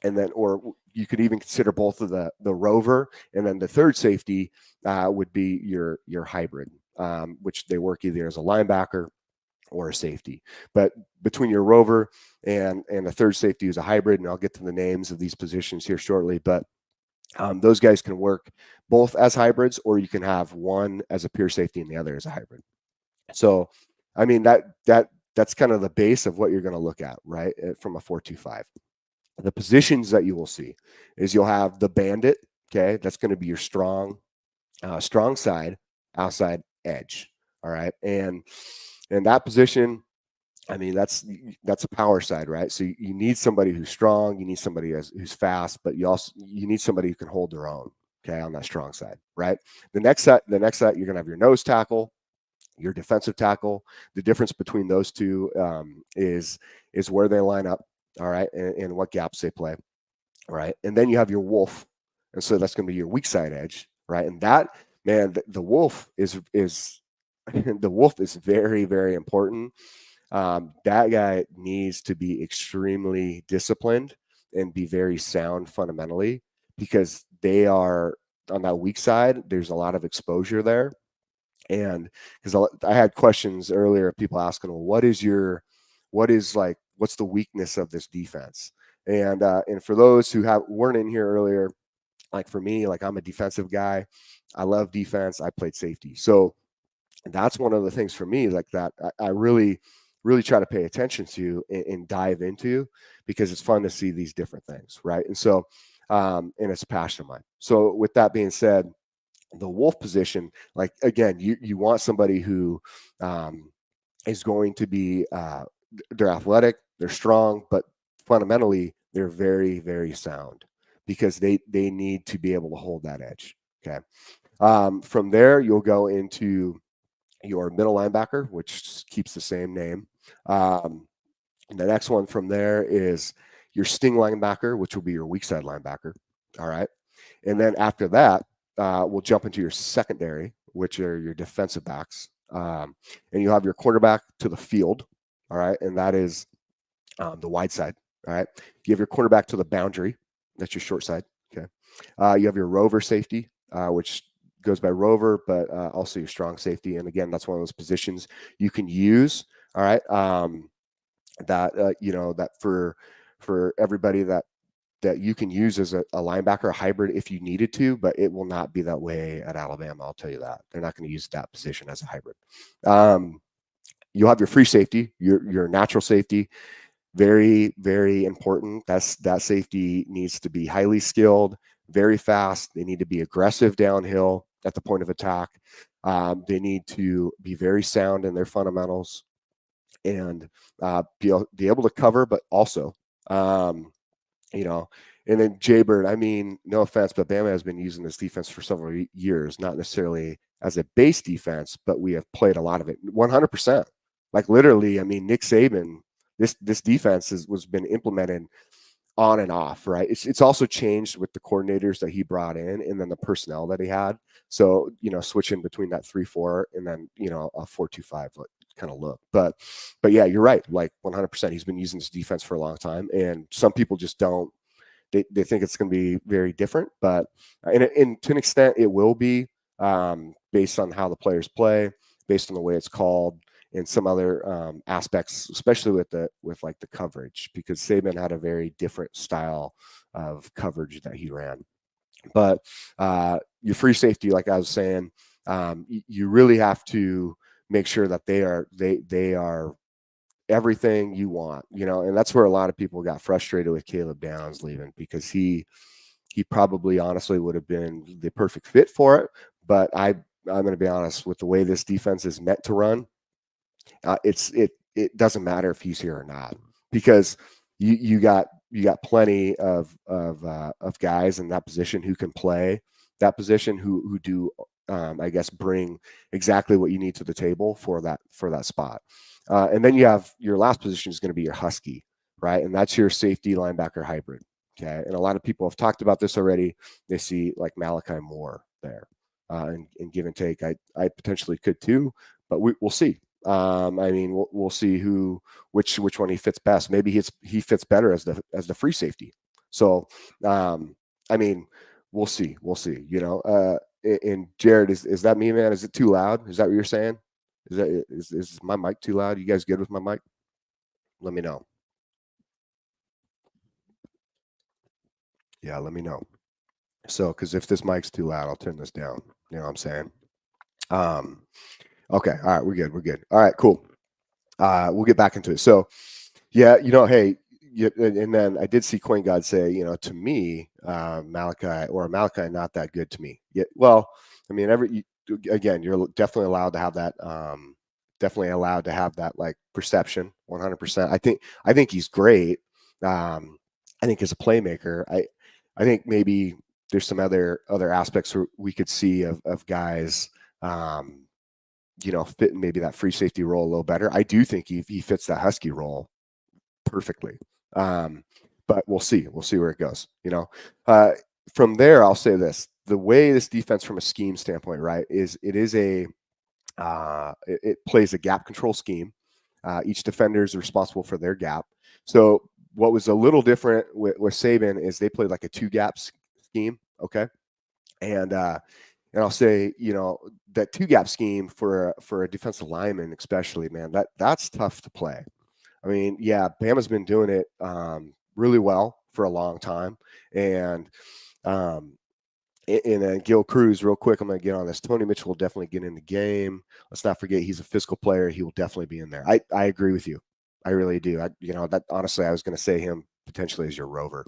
and then, or you could even consider both of the rover, and then the third safety would be your hybrid, which they work either as a linebacker or a safety. But between your rover and the third safety is a hybrid, and I'll get to the names of these positions here shortly. But those guys can work both as hybrids, or you can have one as a pure safety and the other as a hybrid. So, I mean, that's kind of the base of what you're going to look at, right? From a 4-2-5. The positions that you will see is you'll have the bandit. Okay, that's going to be your strong side, outside edge. All right, and that position, I mean, that's a power side, right? So you need somebody who's strong, you need somebody who's fast, but you need somebody who can hold their own, okay, on that strong side, right? The next set, you're gonna have your nose tackle, your defensive tackle. The difference between those two is where they line up, all right, and what gaps they play, all right? And then you have your wolf, and so that's gonna be your weak side edge, right? And that, man, the wolf is the wolf is very, very important. That guy needs to be extremely disciplined and be very sound fundamentally, because they are on that weak side. There's a lot of exposure there. And because I had questions earlier, people asking, well, what's the weakness of this defense? And for those who weren't in here earlier, like for me, like I'm a defensive guy. I love defense. I played safety. So that's one of the things for me, like that I really try to pay attention to and dive into, because it's fun to see these different things, right? And so, and it's a passion of mine. So with that being said, the wolf position, like again, you want somebody who is going to be, they're athletic, they're strong, but fundamentally they're very, very sound, because they need to be able to hold that edge. Okay. From there, you'll go into your middle linebacker, which keeps the same name. The next one from there is your sting linebacker, which will be your weak side linebacker. All right. And then after that, we'll jump into your secondary, which are your defensive backs. And you'll have your quarterback to the field. All right. And that is the wide side. All right. You have your cornerback to the boundary. That's your short side. Okay. You have your rover safety, which goes by rover, but also your strong safety. And again, that's one of those positions you can use. All right. That for everybody that you can use as a linebacker, a hybrid, if you needed to, but it will not be that way at Alabama. I'll tell you that. They're not going to use that position as a hybrid. You'll have your free safety, your natural safety. Very, very important. That safety needs to be highly skilled, very fast. They need to be aggressive downhill at the point of attack. They need to be very sound in their fundamentals and be able to cover, but also, and then Jaybird, I mean, no offense, but Bama has been using this defense for several years, not necessarily as a base defense, but we have played a lot of it 100%. Like literally, I mean, Nick Saban, this defense was been implemented on and off, right? It's also changed with the coordinators that he brought in, and then the personnel that he had. So, switching between that 3-4 and then, a 4-2-5 kind of look. But yeah, you're right. Like 100%, he's been using this defense for a long time, and some people just don't. They think it's going to be very different, but and to an extent, it will be based on how the players play, based on the way it's called, and some other aspects, especially with the coverage, because Saban had a very different style of coverage that he ran. But your free safety, like I was saying, you really have to make sure that they are everything you want, and that's where a lot of people got frustrated with Caleb Downs leaving, because he probably honestly would have been the perfect fit for it. But I'm going to be honest, with the way this defense is meant to run, it doesn't matter if he's here or not, because you got plenty of guys in that position who can play that position, who do I guess, bring exactly what you need to the table for that spot. And then you have your last position is going to be your husky, right? And that's your safety linebacker hybrid. Okay. And a lot of people have talked about this already. They see like Malachi Moore there, and give and take. I potentially could too, but we'll see. I mean, we'll see which one he fits best. Maybe he fits better as the free safety. So, I mean, we'll see. You know, and Jared, is that me, man? Is it too loud? Is that what you're saying? Is my mic too loud? You guys good with my mic? Let me know. Yeah, let me know. So, because if this mic's too loud, I'll turn this down. You know what I'm saying? Okay. All right. We're good. All right. Cool. We'll get back into it. So, yeah, you know, hey, and then I did see Coin God say, you know, to me, Malachi not that good to me. Yeah. Well, I mean, again, you're definitely allowed to have that. Like perception, 100%. I think he's great. I think as a playmaker, I think maybe there's some other aspects we could see of guys, you know, fitting maybe that free safety role a little better. I do think he fits that husky role perfectly. But we'll see where it goes. You know, from there, I'll say this: the way this defense, from a scheme standpoint, right, it plays a gap control scheme. Each defender is responsible for their gap. So what was a little different with Saban is they played like a 2-gap scheme. Okay. And I'll say, you know, that 2-gap scheme for a defensive lineman, especially, man, that's tough to play. I mean, yeah, Bama's been doing it really well for a long time. And then Gil Cruz, real quick, I'm going to get on this. Tony Mitchell will definitely get in the game. Let's not forget he's a physical player. He will definitely be in there. I agree with you. I really do. You know, that honestly, I was going to say him potentially as your rover.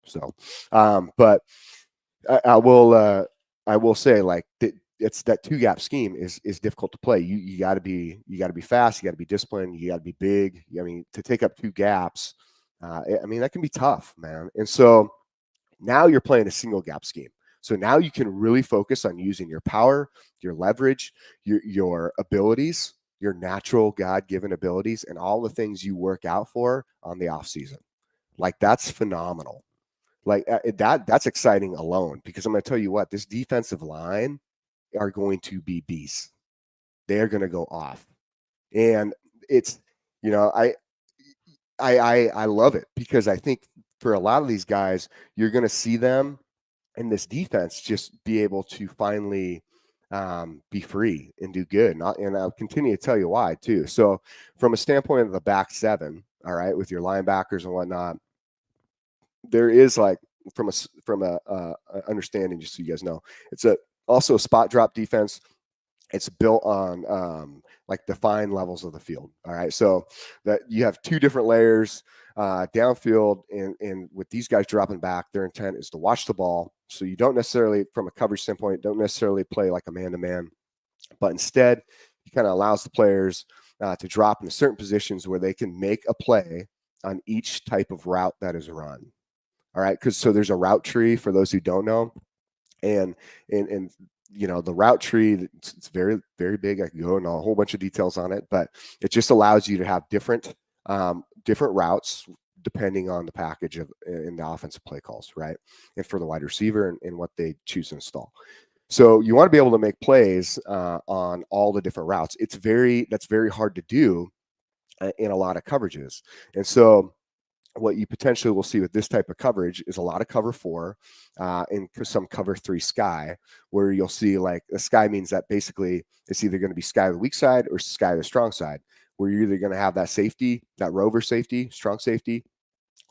So, but I will say, like, it's that 2-gap scheme is difficult to play. You got to be fast. You got to be disciplined. You got to be big. I mean, to take up 2 gaps, I mean, that can be tough, man. And so now you're playing a single gap scheme. So now you can really focus on using your power, your leverage, your abilities, your natural God-given abilities, and all the things you work out for on the off season. Like, that's phenomenal. Like, that's exciting alone, because I'm going to tell you what, this defensive line are going to be beasts. They are going to go off. And it's, you know, I love it, because I think for a lot of these guys, you're going to see them in this defense just be able to finally be free and do good. And I'll continue to tell you why too. So from a standpoint of the back 7, all right, with your linebackers and whatnot, there is, like, from a understanding, just so you guys know, it's also a spot drop defense. It's built on like defined levels of the field. All right. So that you have 2 different layers downfield, and with these guys dropping back, their intent is to watch the ball. So you don't necessarily, from a coverage standpoint, don't necessarily play like a man-to-man, but instead he kind of allows the players to drop into certain positions where they can make a play on each type of route that is run. All right. So there's a route tree for those who don't know. And you know, the route tree, it's very, very big. I can go into a whole bunch of details on it, but it just allows you to have different routes depending on the package in the offensive play calls, right? And for the wide receiver and what they choose to install. So you want to be able to make plays on all the different routes. That's very hard to do in a lot of coverages. And so what you potentially will see with this type of coverage is a lot of cover 4 and some cover 3 sky, where you'll see, like, a sky means that basically it's either going to be sky the weak side or sky the strong side, where you're either going to have that safety, that rover safety, strong safety,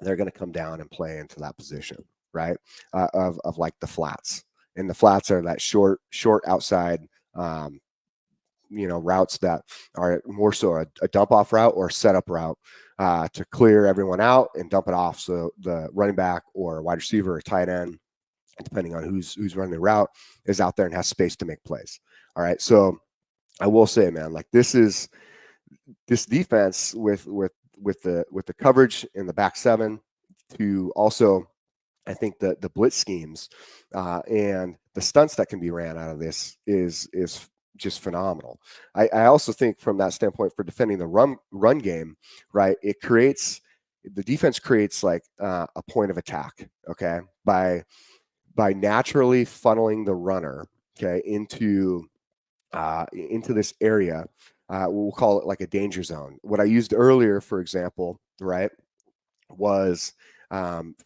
they're going to come down and play into that position, right? Of like the flats, and the flats are that short outside, you know, routes that are more so a dump off route or setup route to clear everyone out and dump it off. So the running back or wide receiver or tight end, depending on who's running the route, is out there and has space to make plays. All right. So I will say, man, like, this defense with the coverage in the back 7 to also I think the blitz schemes and the stunts that can be ran out of this is just phenomenal. I also think from that standpoint for defending the run game, right? The defense creates like a point of attack, okay, by naturally funneling the runner, okay, into this area. We'll call it like a danger zone. What I used earlier, for example, right, was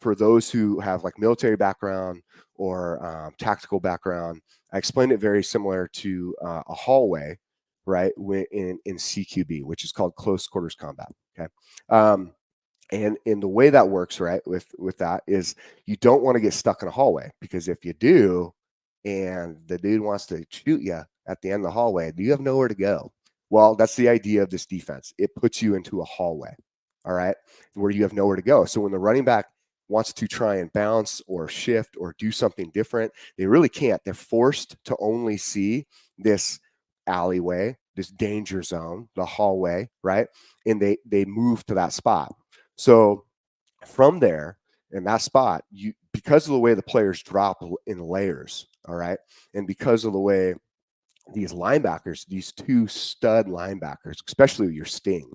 for those who have like military background or tactical background. I explained it very similar to a hallway, right, in CQB, which is called close quarters combat. Okay. And the way that works, right, with that is you don't want to get stuck in a hallway, because if you do, and the dude wants to shoot you at the end of the hallway, you have nowhere to go. Well, that's the idea of this defense. It puts you into a hallway, all right, where you have nowhere to go. So when the running back wants to try and bounce or shift or do something different, they really can't. They're forced to only see this alleyway, this danger zone, the hallway, right? And they move to that spot. So from there, in that spot, because of the way the players drop in layers, all right, and because of the way these linebackers, these two stud linebackers, especially your sting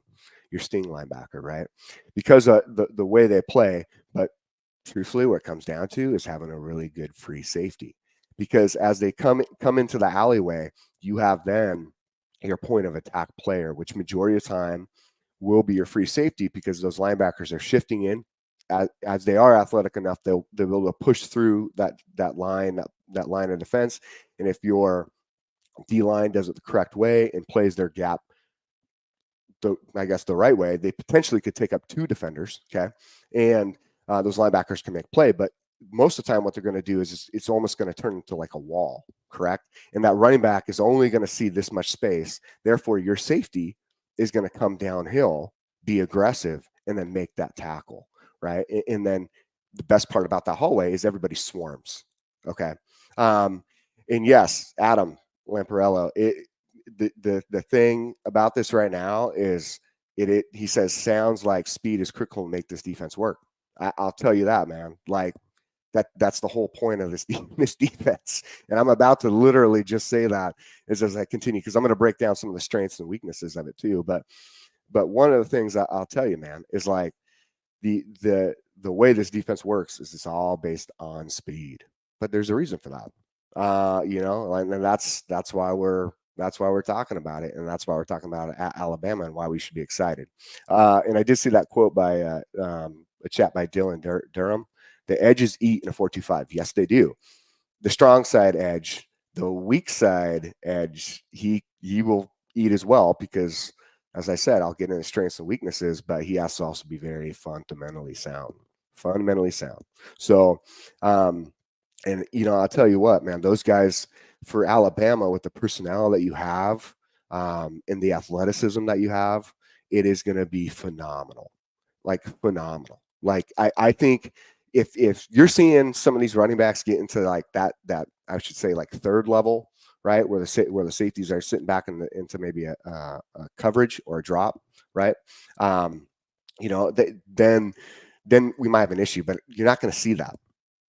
linebacker, right, because of the way they play. But truthfully, what it comes down to is having a really good free safety, because as they come into the alleyway, you have then your point of attack player, which majority of the time will be your free safety, because those linebackers are shifting in. As they are athletic enough, they'll be able to push through that line of defense. And if your D line does it the correct way and plays their gap, the right way, they potentially could take up two defenders. Okay, and those linebackers can make play, but most of the time, what they're going to do is it's almost going to turn into like a wall, correct? And that running back is only going to see this much space. Therefore, your safety is going to come downhill, be aggressive, and then make that tackle, right? And then the best part about that hallway is everybody swarms. Okay. And yes, Adam Lamparello, the thing about this right now is he says sounds like speed is critical to make this defense work. I'll tell you that, man. Like that's the whole point of this defense. And I'm about to literally just say that as I continue, because I'm going to break down some of the strengths and weaknesses of it too. But one of the things I'll tell you, man, is like the way this defense works is it's all based on speed. But there's a reason for that. And that's why we're talking about it, and that's why we're talking about it at Alabama, and why we should be excited. And I did see that quote by a chat by Dylan Durham. The edges eat in a 4-2-5. Yes, they do. The strong side edge, the weak side edge, he will eat as well, because, as I said, I'll get into strengths and weaknesses, but he has to also be very fundamentally sound. So, and I'll tell you what, man, those guys for Alabama, with the personnel that you have, and the athleticism that you have, it is going to be phenomenal. Like I think if you're seeing some of these running backs get into like that I should say like third level, right, where the safeties are sitting back into maybe a coverage or a drop, right, then we might have an issue. But you're not going to see that.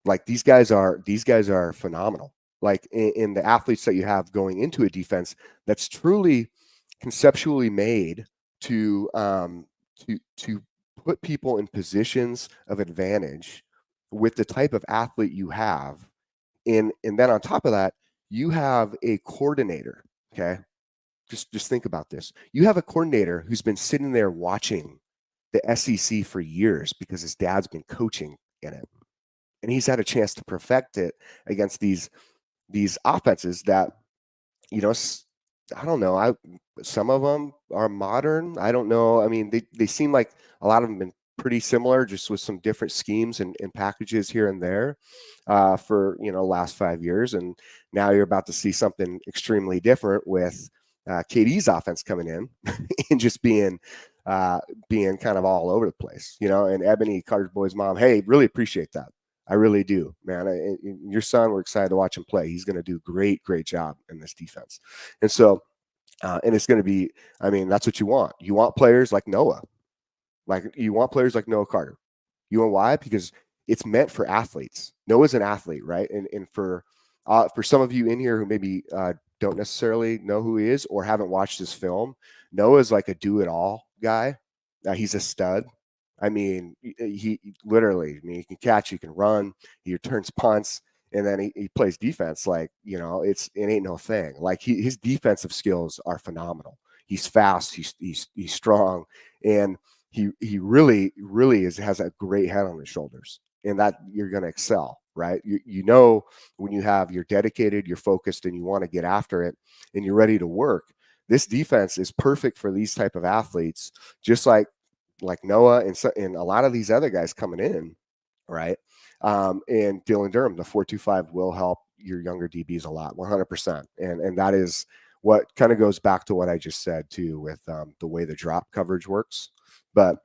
Like these guys are phenomenal. Like in the athletes that you have going into a defense that's truly conceptually made to put people in positions of advantage with the type of athlete you have. And then on top of that, you have a coordinator. Okay. Just think about this. You have a coordinator who's been sitting there watching the SEC for years because his dad's been coaching in it. And he's had a chance to perfect it against these offenses that, I don't know. Some of them are modern. I don't know. I mean, they seem like a lot of them have been pretty similar, just with some different schemes and packages here and there for, last 5 years. And now you're about to see something extremely different with KD's offense coming in and just being kind of all over the place, and Ebony, Carter's boy's mom. Hey, really appreciate that. I really do, man. Your son, we're excited to watch him play. He's going to do great job in this defense. And so, and it's going to be, I mean, that's what you want. You want players like Noah. Like you want players like Noah Carter. You know why? Because it's meant for athletes. Noah's an athlete, right? And for some of you in here who maybe don't necessarily know who he is or haven't watched his film, Noah's like a do-it-all guy. He's a stud. I mean, he literally, I mean, he can catch, he can run, he returns punts, and then he plays defense like, you know, it ain't no thing. Like his defensive skills are phenomenal. He's fast, he's strong, and he really has a great head on his shoulders, and that you're going to excel, right? You know, when you're dedicated, you're focused, and you want to get after it, and you're ready to work. This defense is perfect for these type of athletes, just like Noah and a lot of these other guys coming in, right? And Dylan Durham, the 4.25 will help your younger DBs a lot, 100%. And that is what kind of goes back to what I just said too, with the way the drop coverage works. But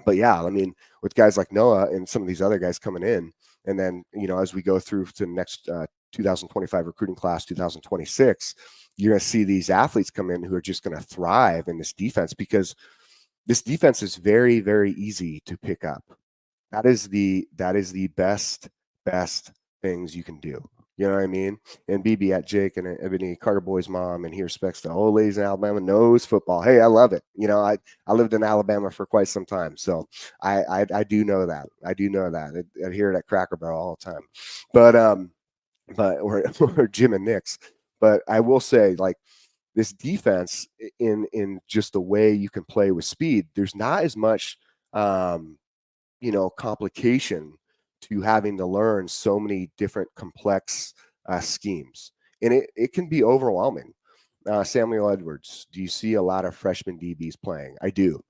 yeah, I mean, with guys like Noah and some of these other guys coming in, and then, you know, as we go through to the next 2025 recruiting class, 2026, you're going to see these athletes come in who are just going to thrive in this defense, because this defense is very, very easy to pick up. That is the best things you can do. You know what I mean? And BB at Jake and Ebony, Carter Boy's mom, and he respects the old ladies in Alabama, knows football. Hey, I love it. You know, I lived in Alabama for quite some time, so I do know that. I do know that. I hear it at Cracker Barrel all the time. But or Jim and Nick's. But I will say, like, this defense, in just the way you can play with speed, there's not as much you know, complication to having to learn so many different complex schemes, and it can be overwhelming. Samuel Edwards, do you see a lot of freshman DBs playing? I do.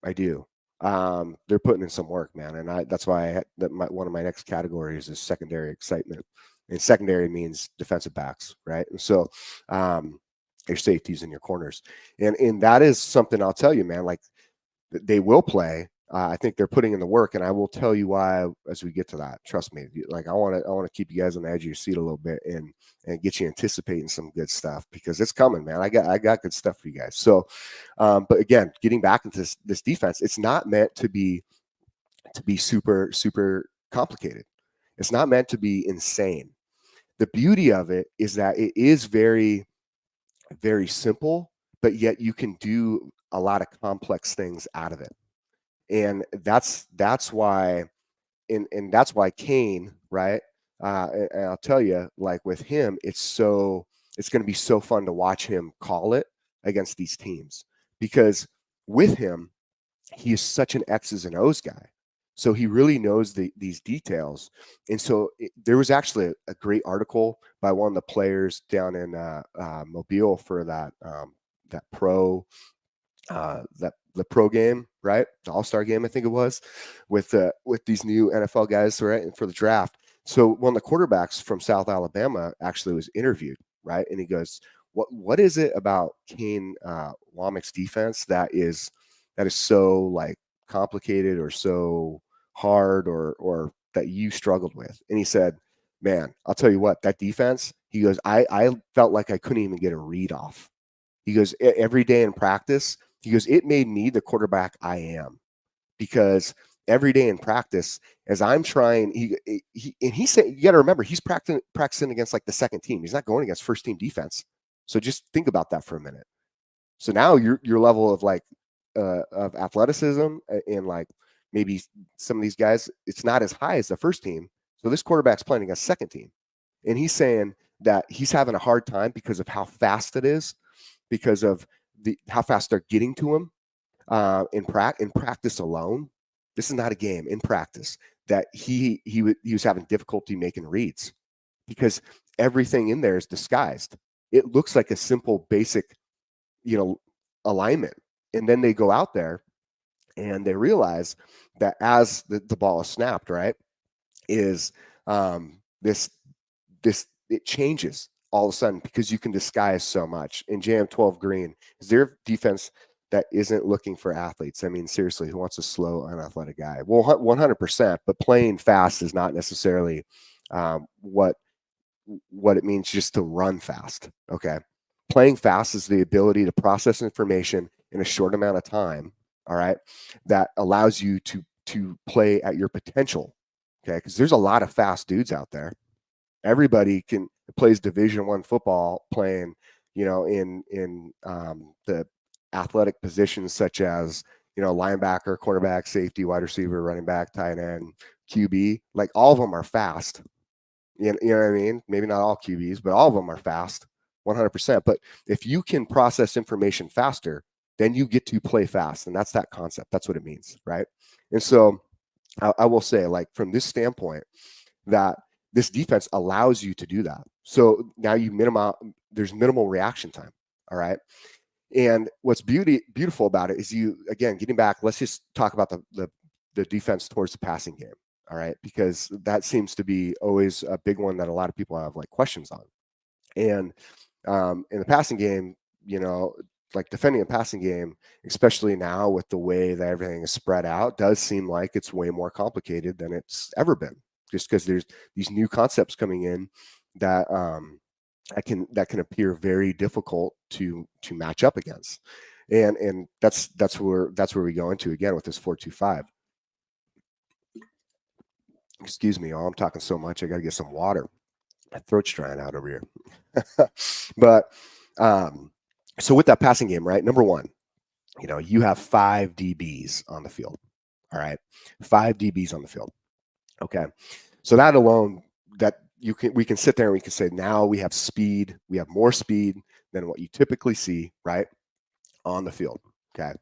They're putting in some work, man, and that's why one of my next categories is secondary excitement, and secondary means defensive backs, right? And so your safeties and your corners, and that is something I'll tell you, man. Like, they will play. I think they're putting in the work, and I will tell you why as we get to that. Trust me. Like, I want to keep you guys on the edge of your seat a little bit and get you anticipating some good stuff, because it's coming, man. I got good stuff for you guys. So, but again, getting back into this defense, it's not meant to be super complicated. It's not meant to be insane. The beauty of it is that it is very, very simple, but yet you can do a lot of complex things out of it. And that's why, and that's why Kane, right? And I'll tell you, like, with him, it's going to be so fun to watch him call it against these teams, because with him, he is such an X's and O's guy. So he really knows these details. And so there was actually a great article by one of the players down in Mobile for that pro the pro game, right? The All-Star game, I think it was, with these new NFL guys, right, and for the draft. So one of the quarterbacks from South Alabama actually was interviewed, right? And he goes, what is it about Kane Womack's defense that is so, like, complicated or so hard or that you struggled with? And he said, man, I'll tell you what, that defense, he goes, I felt like I couldn't even get a read off. He goes, every day in practice, he goes, it made me the quarterback I am, because every day in practice, as I'm trying, he said, you got to remember, he's practicing against, like, the second team. He's not going against first team defense. So just think about that for a minute. So now your level of, like, of athleticism and, like, maybe some of these guys, it's not as high as the first team. So this quarterback's playing against second team, and he's saying that he's having a hard time because of how fast it is, because of how fast they're getting to him in practice alone. This is not a game. In practice, that he was having difficulty making reads, because everything in there is disguised. It looks like a simple, basic, you know, alignment, and then they go out there and they realize that as the ball is snapped, right, is this it changes all of a sudden, because you can disguise so much. In JM12 Green, is there defense that isn't looking for athletes? I mean, seriously, who wants a slow, unathletic guy? Well, 100%, but playing fast is not necessarily what it means just to run fast, okay? Playing fast is the ability to process information in a short amount of time, all right, that allows you to play at your potential, Okay, because there's a lot of fast dudes out there. Everybody plays Division I football, playing, in the athletic positions such as, linebacker, cornerback, safety, wide receiver, running back, tight end, QB. Like all of them are fast. You know what I mean? Maybe not all QBs, but all of them are fast, 100%. But if you can process information faster, then you get to play fast, and that's that concept. That's what it means, right? And so I will say, like, from this standpoint, that this defense allows you to do that. So now there's minimal reaction time. All right. And what's beautiful about it is again, getting back, let's just talk about the defense towards the passing game. All right. Because that seems to be always a big one that a lot of people have like questions on. And in the passing game, like defending a passing game, especially now with the way that everything is spread out, does seem like it's way more complicated than it's ever been, just because there's these new concepts coming in that that can appear very difficult to match up against. And that's where we go into again with this 4-2-5. Excuse me, I'm talking so much, I got to get some water. My throat's drying out over here. But so with that passing game, right? Number one, you have 5 DBs on the field. All right, 5 DBs on the field. Okay, so that alone, we can sit there and we can say now we have speed. We have more speed than what you typically see, right, on the field. Okay,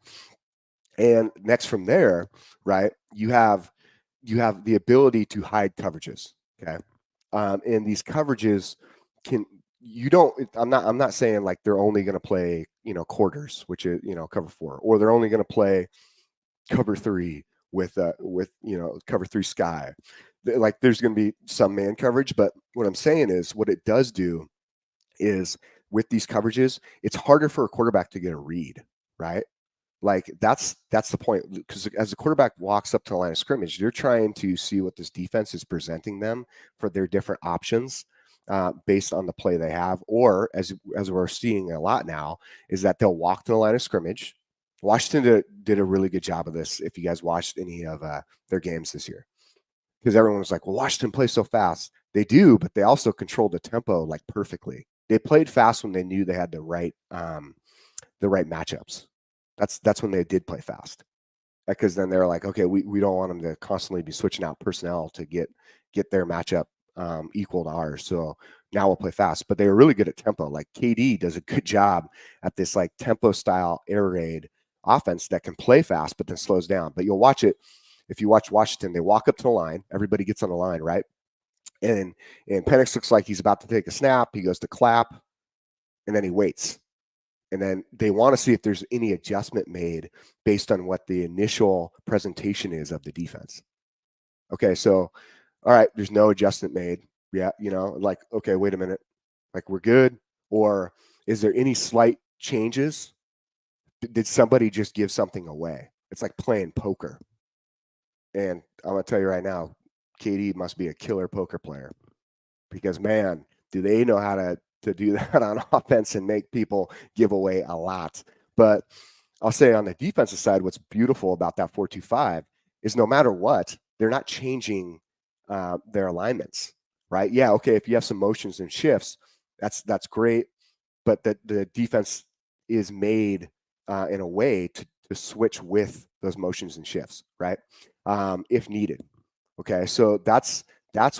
and next from there, right, you have the ability to hide coverages. Okay, and these coverages I'm not saying like they're only going to play, quarters, which is, cover 4, or they're only going to play cover 3 with cover 3 sky. Like there's going to be some man coverage, but what I'm saying is what it does do is with these coverages, it's harder for a quarterback to get a read, right? Like that's the point, because as the quarterback walks up to the line of scrimmage, they're trying to see what this defense is presenting them for their different options based on the play they have. Or as we're seeing a lot now, is that they'll walk to the line of scrimmage. Washington did a really good job of this if you guys watched any of their games this year, because everyone was like, well, Washington plays so fast. They do, but they also controlled the tempo like perfectly. They played fast when they knew they had the right matchups. That's when they did play fast, because then they're like, okay, we don't want them to constantly be switching out personnel to get their matchup equal to ours. So now we'll play fast. But they were really good at tempo. Like KD does a good job at this like tempo style air raid offense that can play fast but then slows down. But you'll watch it if you watch Washington. They walk up to the line. Everybody gets on the line, right? And Penix looks like he's about to take a snap. He goes to clap, and then he waits. And then they want to see if there's any adjustment made based on what the initial presentation is of the defense. Okay, so, all right, there's no adjustment made. Yeah, like, okay, wait a minute. Like, we're good? Or is there any slight changes? Did somebody just give something away? It's like playing poker. And I'm going to tell you right now, KD must be a killer poker player, because, man, do they know how to do that on offense and make people give away a lot. But I'll say on the defensive side, what's beautiful about that 4-2-5 is no matter what, they're not changing their alignments, right? Yeah, okay, if you have some motions and shifts, that's great, but the defense is made in a way to switch with those motions and shifts, right? If needed. Okay, so that's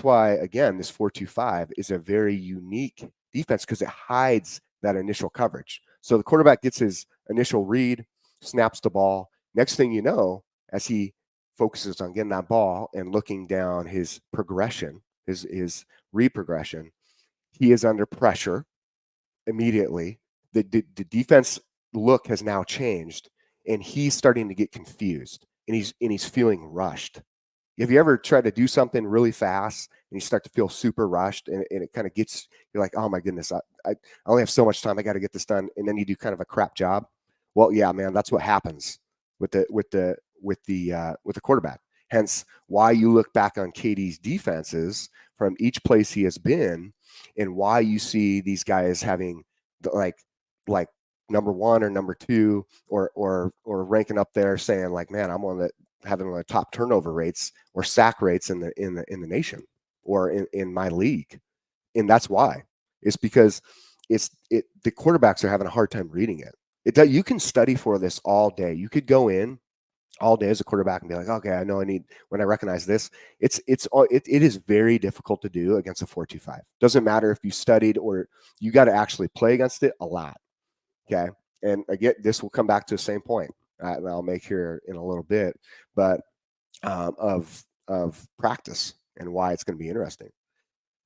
why, again, this 4-2-5 is a very unique defense, because it hides that initial coverage. So the quarterback gets his initial read, snaps the ball. Next thing you know, as he focuses on getting that ball and looking down his progression, his read progression, he is under pressure immediately. The defense look has now changed, and he's starting to get confused, and he's feeling rushed. Have you ever tried to do something really fast and you start to feel super rushed, and it kind of gets, you're like, oh my goodness, I only have so much time, I got to get this done, and then you do kind of a crap job? Well, yeah, man, that's what happens with the quarterback. Hence why you look back on KD's defenses from each place he has been, and why you see these guys having like number 1 or number 2 or ranking up there saying like, man, I'm one of having one of the top turnover rates or sack rates in the nation or in my league. And that's why. It's because the quarterbacks are having a hard time reading it. You can study for this all day. You could go in all day as a quarterback and be like, okay, I know when I recognize this. It is very difficult to do against a 4-2-5. Doesn't matter if you studied or you got to actually play against it a lot. Okay. And again, this will come back to the same point that I'll make here in a little bit, but of practice and why it's going to be interesting.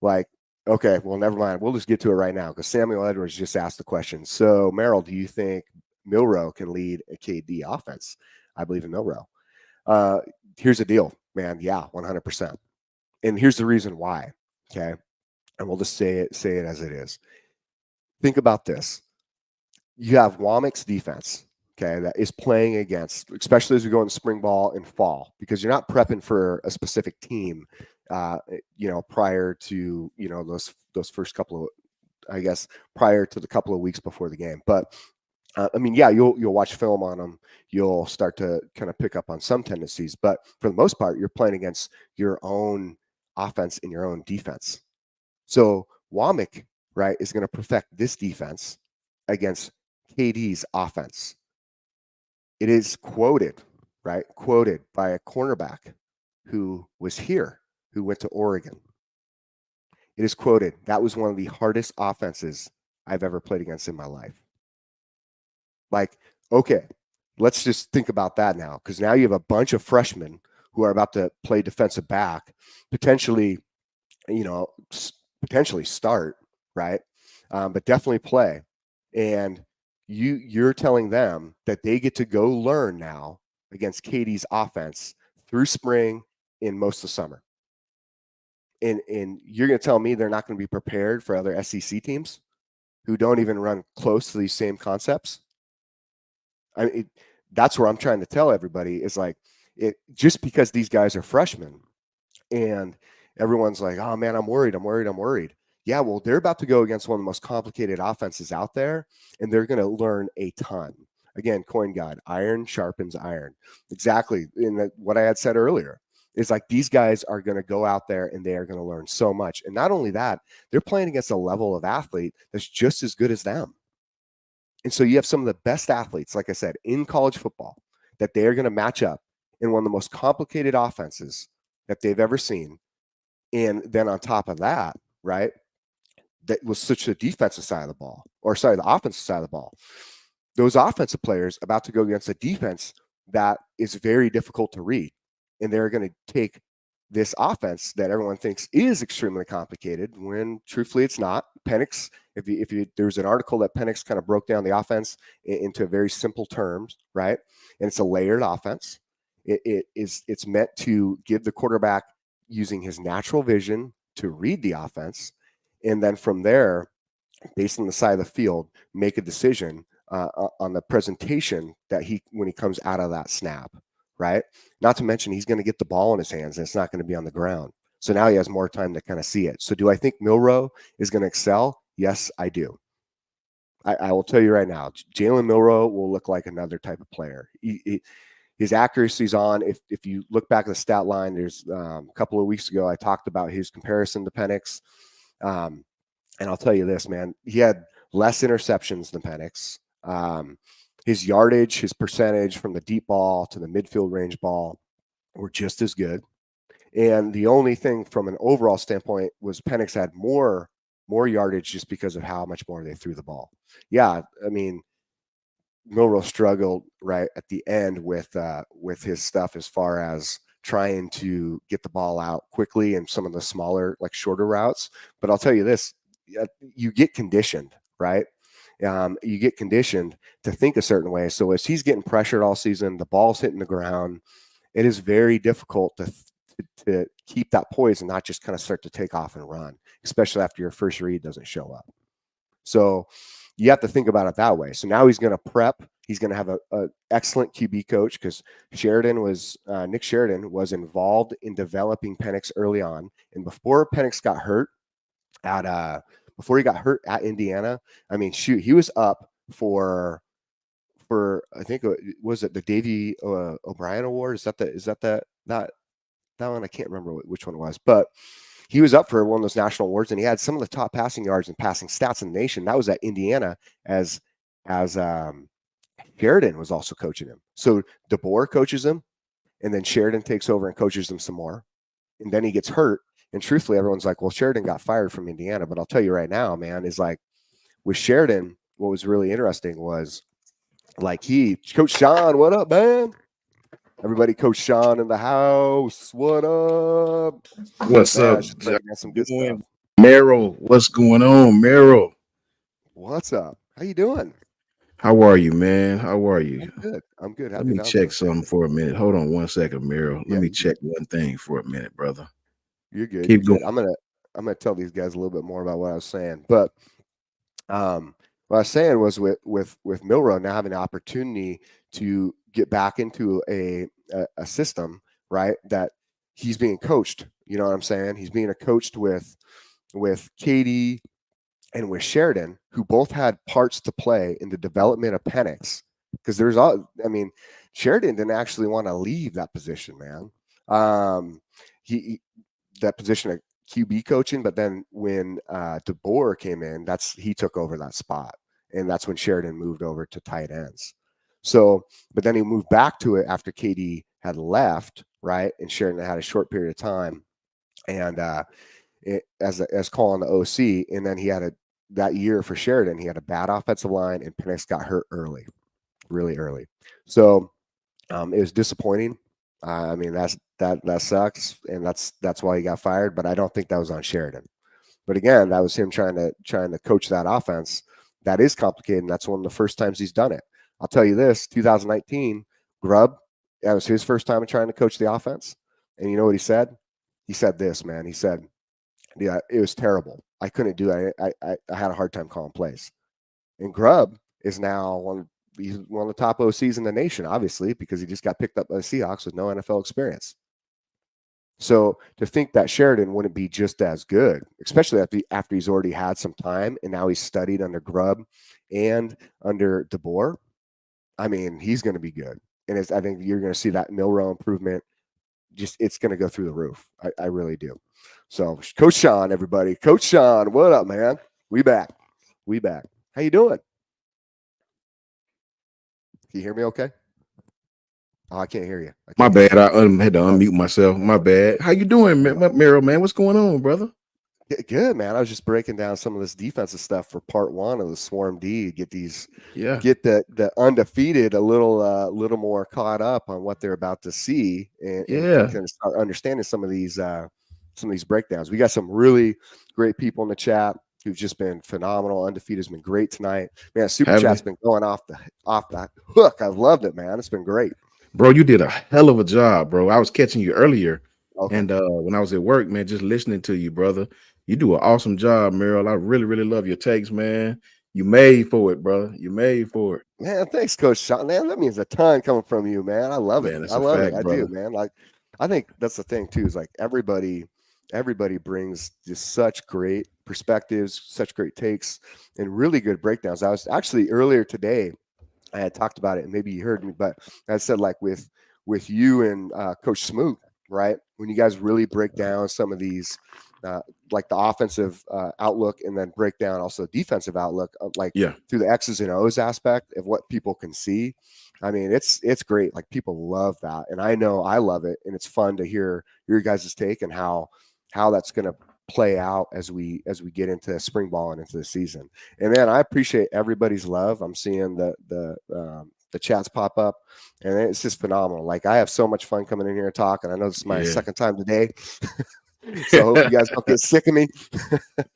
Like, okay, well, never mind. We'll just get to it right now because Samuel Edwards just asked the question. So, Merrill, do you think Milroe can lead a KD offense? I believe in Milroe. Here's the deal, man. Yeah, 100%. And here's the reason why. Okay. And we'll just say it as it is. Think about this. You have Womack's defense, okay, that is playing against, especially as we go into spring ball and fall, because you're not prepping for a specific team, prior to, those first couple of, I guess, prior to the couple of weeks before the game. But you'll watch film on them. You'll start to kind of pick up on some tendencies, but for the most part, you're playing against your own offense and your own defense. So Womack, right, is going to perfect this defense against KD's offense. It is quoted by a cornerback who was here, who went to Oregon. It is quoted, that was one of the hardest offenses I've ever played against in my life. Like, okay, let's just think about that now, because now you have a bunch of freshmen who are about to play defensive back, potentially start, right? But definitely play. And you're telling them that they get to go learn now against KD's offense through spring and most of the summer. And you're going to tell me they're not going to be prepared for other SEC teams who don't even run close to these same concepts? That's where I'm trying to tell everybody is like, just because these guys are freshmen and everyone's like, oh man, I'm worried. Yeah, well, they're about to go against one of the most complicated offenses out there, and they're going to learn a ton. Again, coin god, iron sharpens iron. Exactly. In what I had said earlier is like these guys are going to go out there and they are going to learn so much. And not only that, they're playing against a level of athlete that's just as good as them. And so you have some of the best athletes, like I said, in college football that they are going to match up in one of the most complicated offenses that they've ever seen. And then on top of that, right, that was such the defensive side of the ball, the offensive side of the ball. Those offensive players about to go against a defense that is very difficult to read. And they're going to take this offense that everyone thinks is extremely complicated when truthfully it's not. Penix, there's an article that Penix kind of broke down the offense into very simple terms, right? And it's a layered offense. It's meant to give the quarterback using his natural vision to read the offense. And then from there, based on the side of the field, make a decision on the presentation that when he comes out of that snap, right? Not to mention he's going to get the ball in his hands and it's not going to be on the ground. So now he has more time to kind of see it. So do I think Milroe is going to excel? Yes, I do. I will tell you right now, Jalen Milroe will look like another type of player. His accuracy's on. If you look back at the stat line, there's a couple of weeks ago, I talked about his comparison to Penix. And I'll tell you this, man, he had less interceptions than Penix. His yardage, his percentage from the deep ball to the midfield range ball were just as good. And the only thing from an overall standpoint was Penix had more yardage just because of how much more they threw the ball. Yeah, I mean, Milroe struggled right at the end with his stuff as far as trying to get the ball out quickly and some of the smaller, like shorter routes. But I'll tell you this, you get conditioned, right? You get conditioned to think a certain way. So as he's getting pressured all season, the ball's hitting the ground, it is very difficult to keep that poise and not just kind of start to take off and run, especially after your first read doesn't show up. So you have to think about it that way. So now he's going to prep. He's going to have an excellent QB coach because Nick Sheridan was involved in developing Penix early on. And before Penix got hurt before he got hurt at Indiana, I mean, shoot, he was up for for, I think, was it the Davey O'Brien Award? Is that one? I can't remember which one it was, but he was up for one of those national awards, and he had some of the top passing yards and passing stats in the nation. That was at Indiana, as Sheridan was also coaching him. So DeBoer coaches him, and then Sheridan takes over and coaches him some more, and then he gets hurt. And truthfully, everyone's like, well, Sheridan got fired from Indiana. But I'll tell you right now, man, is like with Sheridan, what was really interesting was like Coach Sean, what up, man? Everybody, Coach Sean in the house. What up? What's Man, up? some good stuff. Merrill, what's going on, Merrill? What's up? How you doing? How are you, man? How are you? I'm good. Let me check something for a minute. Hold on 1 second, Merrill. Let me check one thing for a minute, brother. You're good. Keep going. I'm gonna tell these guys a little bit more about what I was saying. But what I was saying was with Milroe now having the opportunity to get back into a system, right? That he's being coached. You know what I'm saying? He's being coached with Katie and with Sheridan, who both had parts to play in the development of Penix. Because Sheridan didn't actually want to leave that position, man. That position of QB coaching, but then when DeBoer came in, he took over that spot, and that's when Sheridan moved over to tight ends. So, but then he moved back to it after KD had left, right? And Sheridan had a short period of time, and as calling the OC, and then he had that year for Sheridan, he had a bad offensive line, and Penix got hurt really early. So it was disappointing. That sucks, and that's why he got fired. But I don't think that was on Sheridan. But again, that was him trying to coach that offense. That is complicated, and that's one of the first times he's done it. I'll tell you this: 2019, Grubb, that was his first time trying to coach the offense. And you know what he said? He said this, man. He said, "Yeah, it was terrible. I couldn't do it. I had a hard time calling plays." And Grubb is now he's one of the top OCs in the nation, obviously, because he just got picked up by the Seahawks with no NFL experience. So to think that Sheridan wouldn't be just as good, especially after he's already had some time and now he's studied under Grubb and under DeBoer, I mean, he's going to be good. And I think you're going to see that Milroe improvement. It's going to go through the roof. I really do. So Coach Sean, everybody. Coach Sean, what up, man? We back. How you doing? Can you hear me okay? Oh, I can't hear you. My bad. I had to unmute myself. My bad. How you doing, Merrill, man? What's going on, brother? Good, man. I was just breaking down some of this defensive stuff for part one of the Swarm D. Get the undefeated a little more caught up on what they're about to see, and kind of start understanding some of these breakdowns. We got some really great people in the chat who've just been phenomenal. Undefeated has been great tonight, man. Super Chat's been going off the hook. I've loved it, man. It's been great. Bro, you did a hell of a job, bro. I was catching you earlier. Okay. And when I was at work, man, just listening to you, brother. You do an awesome job, Merrill. I really, really love your takes, man. You made for it, bro. You made for it. Man, thanks, Coach Sean. Man, that means a ton coming from you, man. I love it. I love it. I do, man. Like, I think that's the thing, too, is like everybody brings just such great perspectives, such great takes, and really good breakdowns. I was actually earlier today, I had talked about it, and maybe you heard me, but I said like with you and Coach Smoot, right? When you guys really break down some of these, like the offensive outlook, and then break down also defensive outlook, through the X's and O's aspect of what people can see. I mean, it's great. Like people love that, and I know I love it, and it's fun to hear your guys' take and how that's going to play out as we get into spring ball and into the season. And man, I appreciate everybody's love. I'm seeing the chats pop up, and it's just phenomenal. Like I have so much fun coming in here and talking. I know this is my second time today. So I hope you guys don't get sick of me.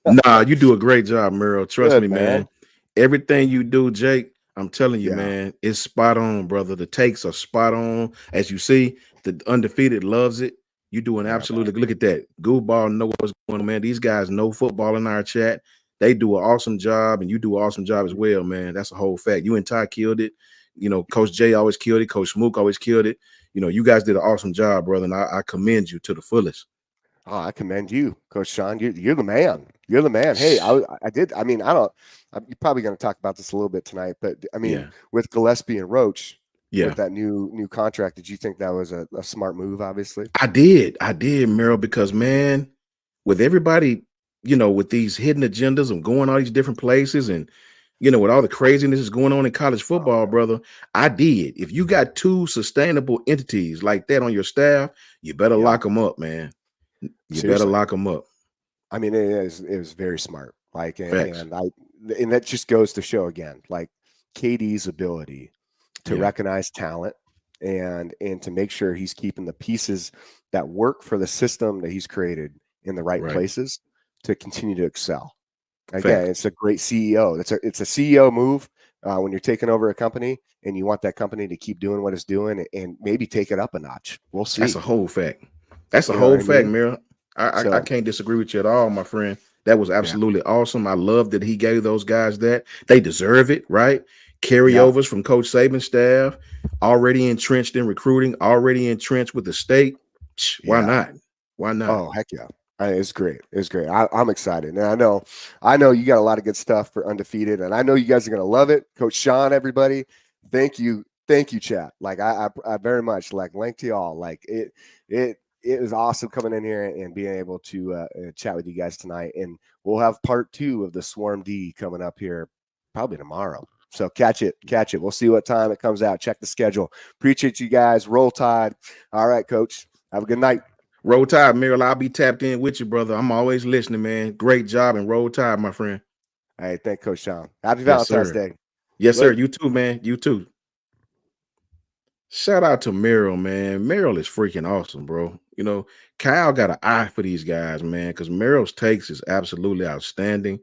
Nah, you do a great job, Merrill. Trust me, man. Everything you do, Jake, I'm telling you, man, it's spot on, brother. The takes are spot on. As you see, the undefeated loves it. You doing absolutely. Look at that. Goofball know what's going on, man. These guys know football in our chat. They do an awesome job, and you do an awesome job as well, man. That's a whole fact. You and Ty killed it. You know, Coach Jay always killed it. Coach Smook always killed it. You know, you guys did an awesome job, brother, and I commend you to the fullest. Oh, I commend you, Coach Sean. You're the man. You're the man. Hey, I did. I mean, you're probably going to talk about this a little bit tonight, but I mean, with Gillespie and Roach, with that new contract, did you think that was a smart move? Obviously, I did, Merrill, because man, with everybody, with these hidden agendas and going all these different places, and with all the craziness is going on in college football, brother, I did. If you got two sustainable entities like that on your staff, you better lock them up, man. You better lock them up. I mean, it was very smart. Like, and that just goes to show again, like KD's ability to recognize talent and to make sure he's keeping the pieces that work for the system that he's created in the right places to continue to excel. Again, it's a great CEO. It's a CEO move when you're taking over a company and you want that company to keep doing what it's doing and maybe take it up a notch. We'll see. That's a whole fact. That's a whole fact, Merrill. I can't disagree with you at all, my friend. That was absolutely awesome. I love that he gave those guys that. They deserve it, right? Carryovers from Coach Saban's staff, already entrenched in recruiting, already entrenched with the state. Why not? Why not? Oh, heck yeah. It's great. It's great. I'm excited. And I know you got a lot of good stuff for Undefeated, and I know you guys are going to love it. Coach Sean, everybody, thank you. Thank you, chat. Like I very much link to y'all. Like it was awesome coming in here and being able to chat with you guys tonight. And we'll have part 2 of the Swarm D coming up here probably tomorrow. So catch it. We'll see what time it comes out. Check the schedule. Appreciate you guys. Roll Tide. All right, Coach. Have a good night. Roll Tide, Merrill. I'll be tapped in with you, brother. I'm always listening, man. Great job, and Roll Tide, my friend. Hey, thank Coach Sean. Happy Valentine's Day. Yes, sir. You too, man. You too. Shout out to Merrill, man. Merrill is freaking awesome, bro. Kyle got an eye for these guys, man, because Merrill's takes is absolutely outstanding.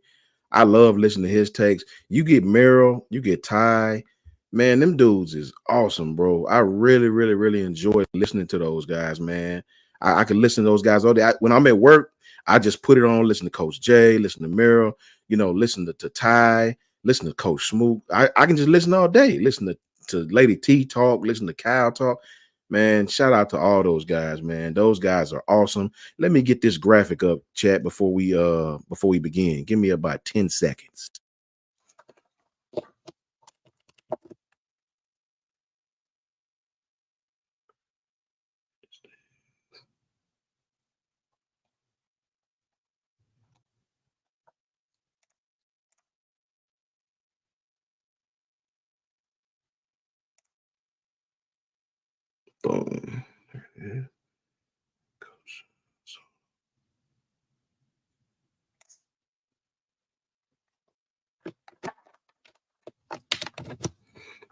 I love listening to his takes. You get Merrill, you get Ty. Man, them dudes is awesome, bro. I really, really, really enjoy listening to those guys, man. I can listen to those guys all day. When I'm at work, I just put it on, listen to Coach Jay, listen to Merrill, listen to Ty, listen to Coach Smoot. I can just listen all day, listen to Lady T talk, listen to Kyle talk. Man, shout out to all those guys, man. Those guys are awesome. Let me get this graphic up, chat, before we begin. Give me about 10 seconds. Boom.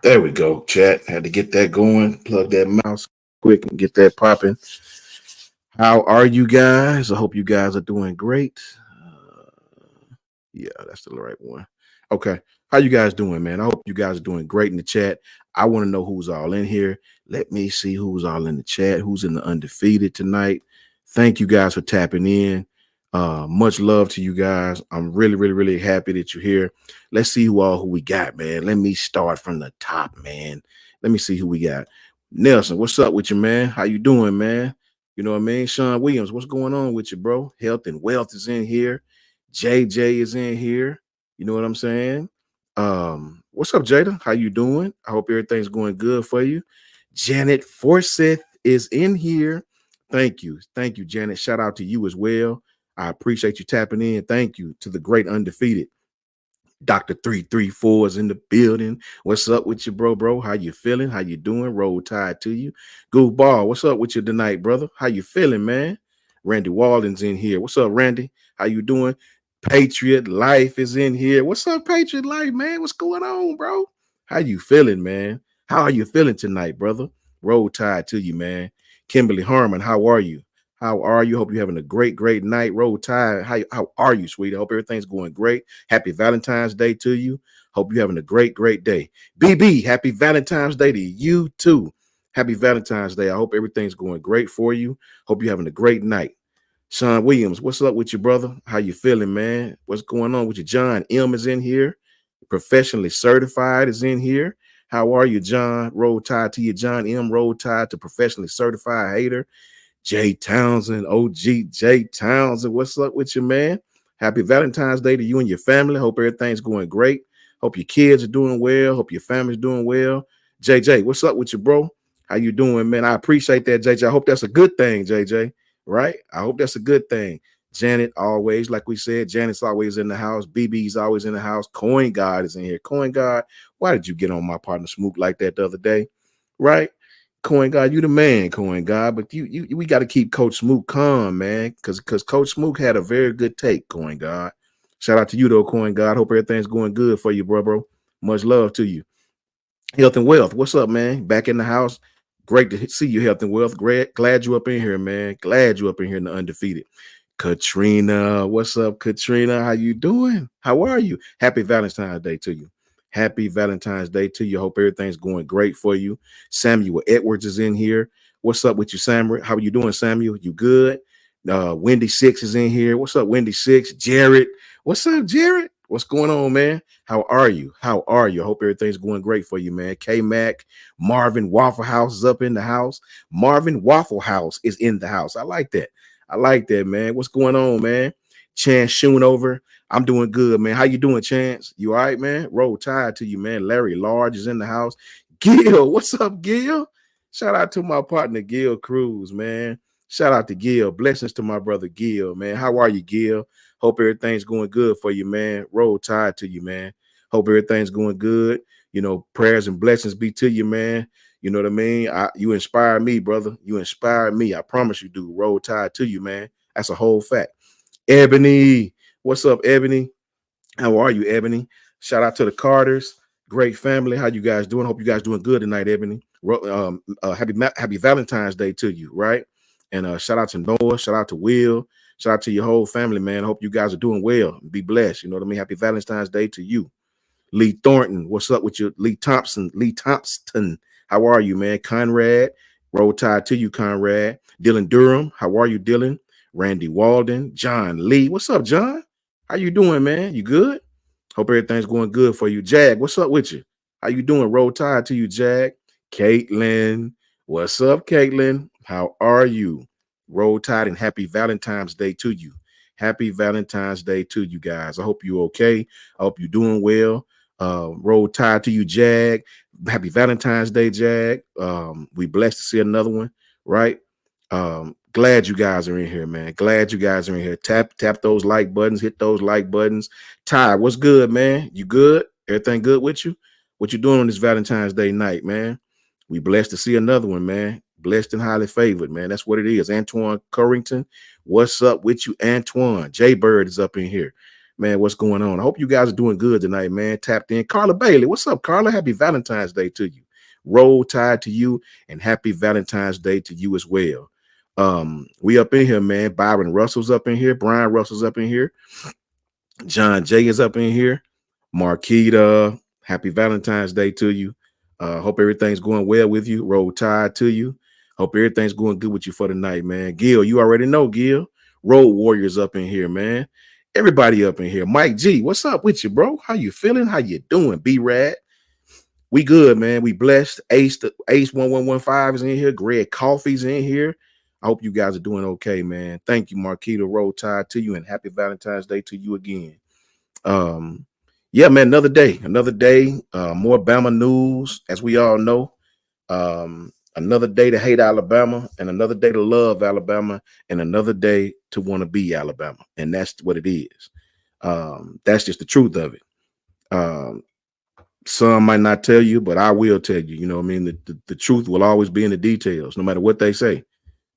There we go, chat. Had to get that going. Plug that mouse quick and get that popping. How are you guys? I hope you guys are doing great. Yeah, that's the right one. Okay. How you guys doing, man? I hope you guys are doing great in the chat. I want to know who's all in here. Let me see who's all in the chat, who's in the Undefeated tonight. Thank you guys for tapping in. Much love to you guys. I'm really, really, really happy that you're here. Let's see who we got, man. Let me start from the top, man. Let me see who we got. Nelson, what's up with you, man? How you doing, man? You know what I mean? Sean Williams, what's going on with you, bro? Health and Wealth is in here. JJ is in here. You know what I'm saying? What's up, Jada? How you doing? I hope everything's going good for you. Janet Forsyth is in here. Thank you, Janet. Shout out to you as well. I appreciate you tapping in. Thank you to the great Undefeated. Dr. 334 is in the building. What's up with you, bro? How you feeling? How you doing? Roll Tide to you. Goofball, what's up with you tonight, brother? How you feeling, man? Randy Walden's in here. What's up, Randy? How you doing? Patriot Life is in here. What's up, Patriot Life, man? What's going on, bro? How you feeling, man? How are you feeling tonight, brother? Roll Tide to you, man. Kimberly Harmon, how are you? How are you? Hope you're having a great, great night. Roll Tide. How are you, sweetie? Hope everything's going great. Happy Valentine's Day to you. Hope you're having a great, great day. BB, happy Valentine's Day to you too. Happy Valentine's Day. I hope everything's going great for you. Hope you're having a great night. Sean Williams, what's up with you, brother? How you feeling, man? What's going on with you? John M is in here. Professionally certified is in here. How are you, John? Roll Tide to you, John M. Roll Tide to professionally certified hater. Jay Townsend, OG Jay Townsend. What's up with you, man? Happy Valentine's Day to you and your family. Hope everything's going great. Hope your kids are doing well. Hope your family's doing well. JJ, what's up with you, bro? How you doing, man? I appreciate that, JJ. I hope that's a good thing, JJ. Right? I hope that's a good thing. Janet, always, like we said, Janet's always in the house. BB's always in the house. Coin God is in here. Coin God, why did you get on my partner Smook like that the other day? Right? Coin God, you the man, Coin God, but we got to keep Coach Smook calm, man, because Coach Smook had a very good take, Coin God. Shout out to you, though, Coin God. Hope everything's going good for you, bro. Much love to you. Health and Wealth, what's up, man? Back in the house. Great to see you, Health and Wealth. Glad you up in here, man. Glad you up in here in the undefeated. Katrina, what's up, Katrina? How you doing? How are you? Happy Valentine's Day to you. Happy Valentine's Day to you. Hope everything's going great for you. Samuel Edwards is in here. What's up with you, Samuel? How are you doing, Samuel? You good? Wendy Six is in here. What's up, Wendy Six? Jared. What's up, Jared? What's going on, man? How are you? How are you? I hope everything's going great for you, man. K-Mac, Marvin Waffle House is up in the house. Marvin Waffle House is in the house. I like that. I like that, man. What's going on, man? Chance Schoonover. I'm doing good, man. How you doing, Chance? You all right, man? Roll Tide to you, man. Larry Large is in the house. Gil, what's up, Gil? Shout out to my partner, Gil Cruz, man. Shout out to Gil. Blessings to my brother, Gil, man. How are you, Gil? Hope everything's going good for you, man. Roll Tide to you, man. Hope everything's going good. You know, prayers and blessings be to you, man. You know what I mean? You inspire me, brother. You inspire me. I promise you do. Roll Tide to you, man. That's a whole fact. Ebony, what's up, Ebony? How are you, Ebony? Shout out to the Carters. Great family. How you guys doing? Hope you guys doing good tonight, Ebony. Happy Valentine's Day to you, right? And shout out to Noah. Shout out to Will. Shout out to your whole family, man. Hope you guys are doing well. Be blessed. You know what I mean? Happy Valentine's Day to you. Lee Thornton, what's up with you? Lee Thompson. How are you, man? Conrad, Roll Tide to you, Conrad. Dylan Durham, how are you, Dylan? Randy Walden, John Lee. What's up, John? How you doing, man? You good? Hope everything's going good for you. Jag, what's up with you? How you doing? Roll Tide to you, Jag. Caitlin, what's up, Caitlin? How are you? Roll Tide and happy Valentine's Day to you. Happy Valentine's Day to you guys. I hope you're okay. I hope you're doing well. Roll Tide to you, Jag. Happy Valentine's Day, Jag. We blessed to see another one, right? Glad you guys are in here, man. Glad you guys are in here. Tap those like buttons, hit those like buttons. Ty, what's good, man? You good? Everything good with you? What you doing on this Valentine's Day night, man? We blessed to see another one, man. Blessed and highly favored, man. That's what it is. Antoine Currington, what's up with you, Antoine? Jay Bird is up in here. Man, what's going on? I hope you guys are doing good tonight, man. Tapped in. Carla Bailey, what's up, Carla? Happy Valentine's Day to you. Roll Tide to you, and happy Valentine's Day to you as well. We up in here, man. Byron Russell's up in here. Brian Russell's up in here. John Jay is up in here. Marquita, happy Valentine's Day to you. Hope everything's going well with you. Roll Tide to you. Hope everything's going good with you for the night, man. Gil, you already know, Gil. Road Warriors up in here, man. Everybody up in here. Mike G, what's up with you, bro? How you feeling? How you doing, B-Rad? We good, man. We blessed. Ace 1115 is in here. Greg Coffee's in here. I hope you guys are doing okay, man. Thank you, Marquita. Roll Tide to you, and happy Valentine's Day to you again. Yeah, man, another day. More Bama news, as we all know. Another day to hate Alabama, and another day to love Alabama, and another day to want to be Alabama. And that's what it is. That's just the truth of it. Some might not tell you, but I will tell you. You know what I mean? The truth will always be in the details, no matter what they say.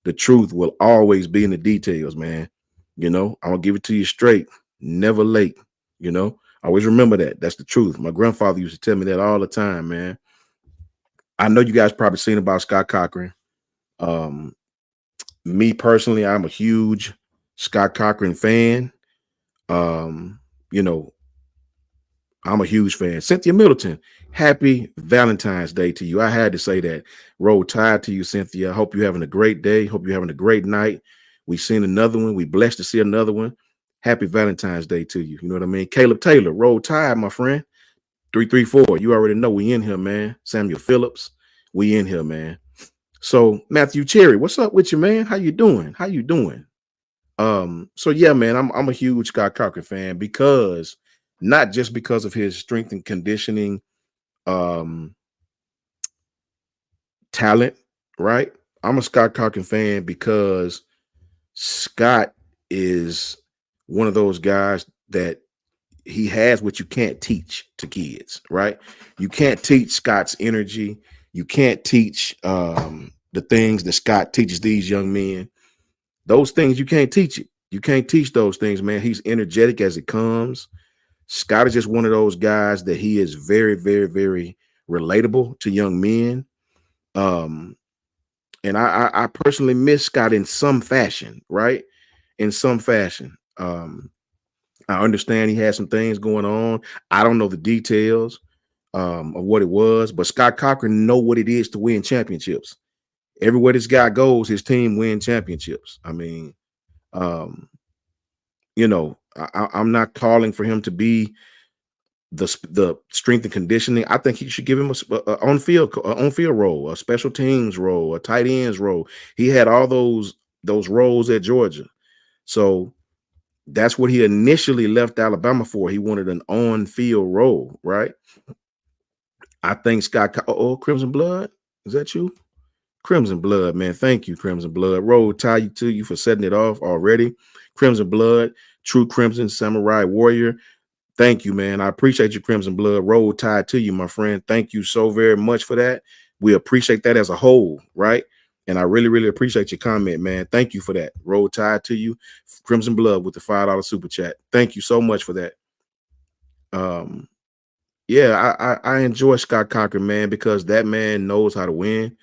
The truth will always be in the details, man. You know, I'm going to give it to you straight. Never late. You know, always remember that. That's the truth. My grandfather used to tell me that all the time, man. I know you guys probably seen about Scott Cochran. Me personally, I'm a huge Scott Cochran fan. You know, I'm a huge fan. Cynthia Middleton, happy Valentine's Day to you. I had to say that. Roll Tide to you, Cynthia. I hope you're having a great day. Hope you're having a great night. We've seen another one. We blessed to see another one. Happy Valentine's Day to you. You know what I mean? Caleb Taylor, Roll Tide, my friend. 334. You already know we in here, man. Samuel Phillips, we in here, man. So Matthew Cherry, what's up with you, man? How you doing? How you doing? So yeah, man, I'm a huge Scott Cochran fan because not just because of his strength and conditioning talent, right? I'm a Scott Cochran fan because Scott is one of those guys that he has what you can't teach to kids, right? You can't teach Scott's energy. You can't teach the things that Scott teaches these young men. Those things you can't teach it. You can't teach those things, man. He's energetic as it comes. Scott is just one of those guys that he is very, very, very relatable to young men. And I personally miss Scott in some fashion, right? In some fashion. I understand he had some things going on. I don't know the details of what it was, but Scott Cochran know what it is to win championships. Everywhere this guy goes, his team win championships. I mean, I'm not calling for him to be the strength and conditioning. I think he should give him a on field role, a special teams role, a tight ends role. He had all those roles at Georgia, so that's what he initially left Alabama for. He wanted an on field role, right? I think Scott. Oh, Crimson Blood, is that you? Crimson Blood, man. Thank you, Crimson Blood. Roll tie to you for setting it off already. Crimson Blood, True Crimson Samurai Warrior. Thank you, man. I appreciate you, Crimson Blood. Roll Tide to you, my friend. Thank you so very much for that. We appreciate that as a whole, right? And I really, really appreciate your comment, man. Thank you for that. Roll Tide to you, Crimson Blood with the $5 super chat. Thank you so much for that. Yeah, I enjoy Scott Cochran, man, because that man knows how to win.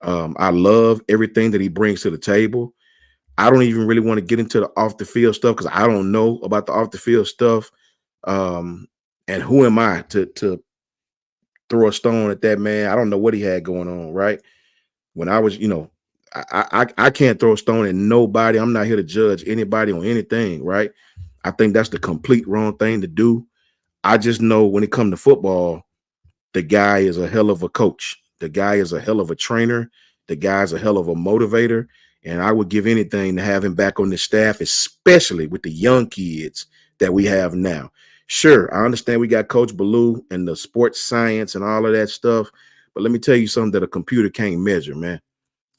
I love everything that he brings to the table. I don't even really want to get into the off the field stuff because I don't know about the off the field stuff. And who am I to throw a stone at that man? I don't know what he had going on, right? When I was, I can't throw a stone at nobody. I'm not here to judge anybody on anything, right? I think that's the complete wrong thing to do. I just know when it comes to football, the guy is a hell of a coach. The guy is a hell of a trainer. The guy's a hell of a motivator. And I would give anything to have him back on the staff, especially with the young kids that we have now. Sure, I understand we got Coach Ballou and the sports science and all of that stuff, but let me tell you something that a computer can't measure, man.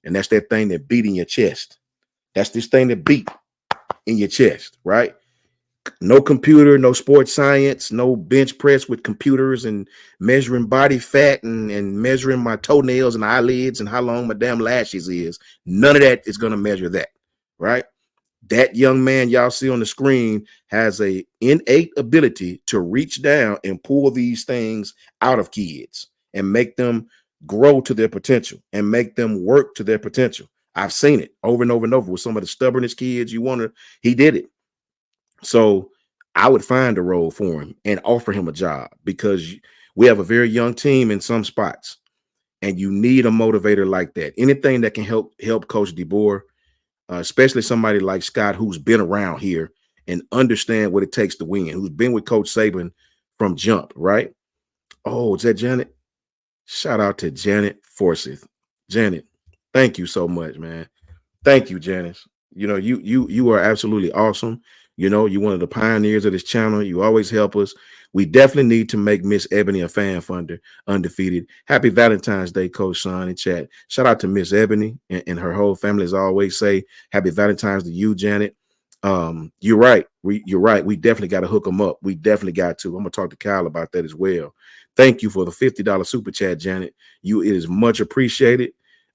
And that's that thing that beat in your chest. That's this thing that beat in your chest, right? No computer, no sports science, no bench press with computers and measuring body fat and measuring my toenails and eyelids and how long my damn lashes is. None of that is going to measure that, right? That young man y'all see on the screen has a innate ability to reach down and pull these things out of kids and make them grow to their potential and make them work to their potential. I've seen it over and over and over with some of the stubbornest kids. He did it. So I would find a role for him and offer him a job because we have a very young team in some spots, and you need a motivator like that. Anything that can help Coach DeBoer, especially somebody like Scott, who's been around here and understand what it takes to win, who's been with Coach Saban from jump, right? Oh, is that Janet? Shout out to Janet Forsyth. Janet, thank you so much, man. Thank you, Janice. You are absolutely awesome. You're one of the pioneers of this channel. You always help us. We definitely need to make Miss Ebony a fan funder, undefeated. Happy Valentine's Day, Coach Sean in chat. Shout out to Miss Ebony and her whole family. As I always say, happy Valentine's to you, Janet. You're right. You're right. We definitely got to hook them up. We definitely got to. I'm gonna talk to Kyle about that as well. Thank you for the $50 super chat, Janet. It is much appreciated.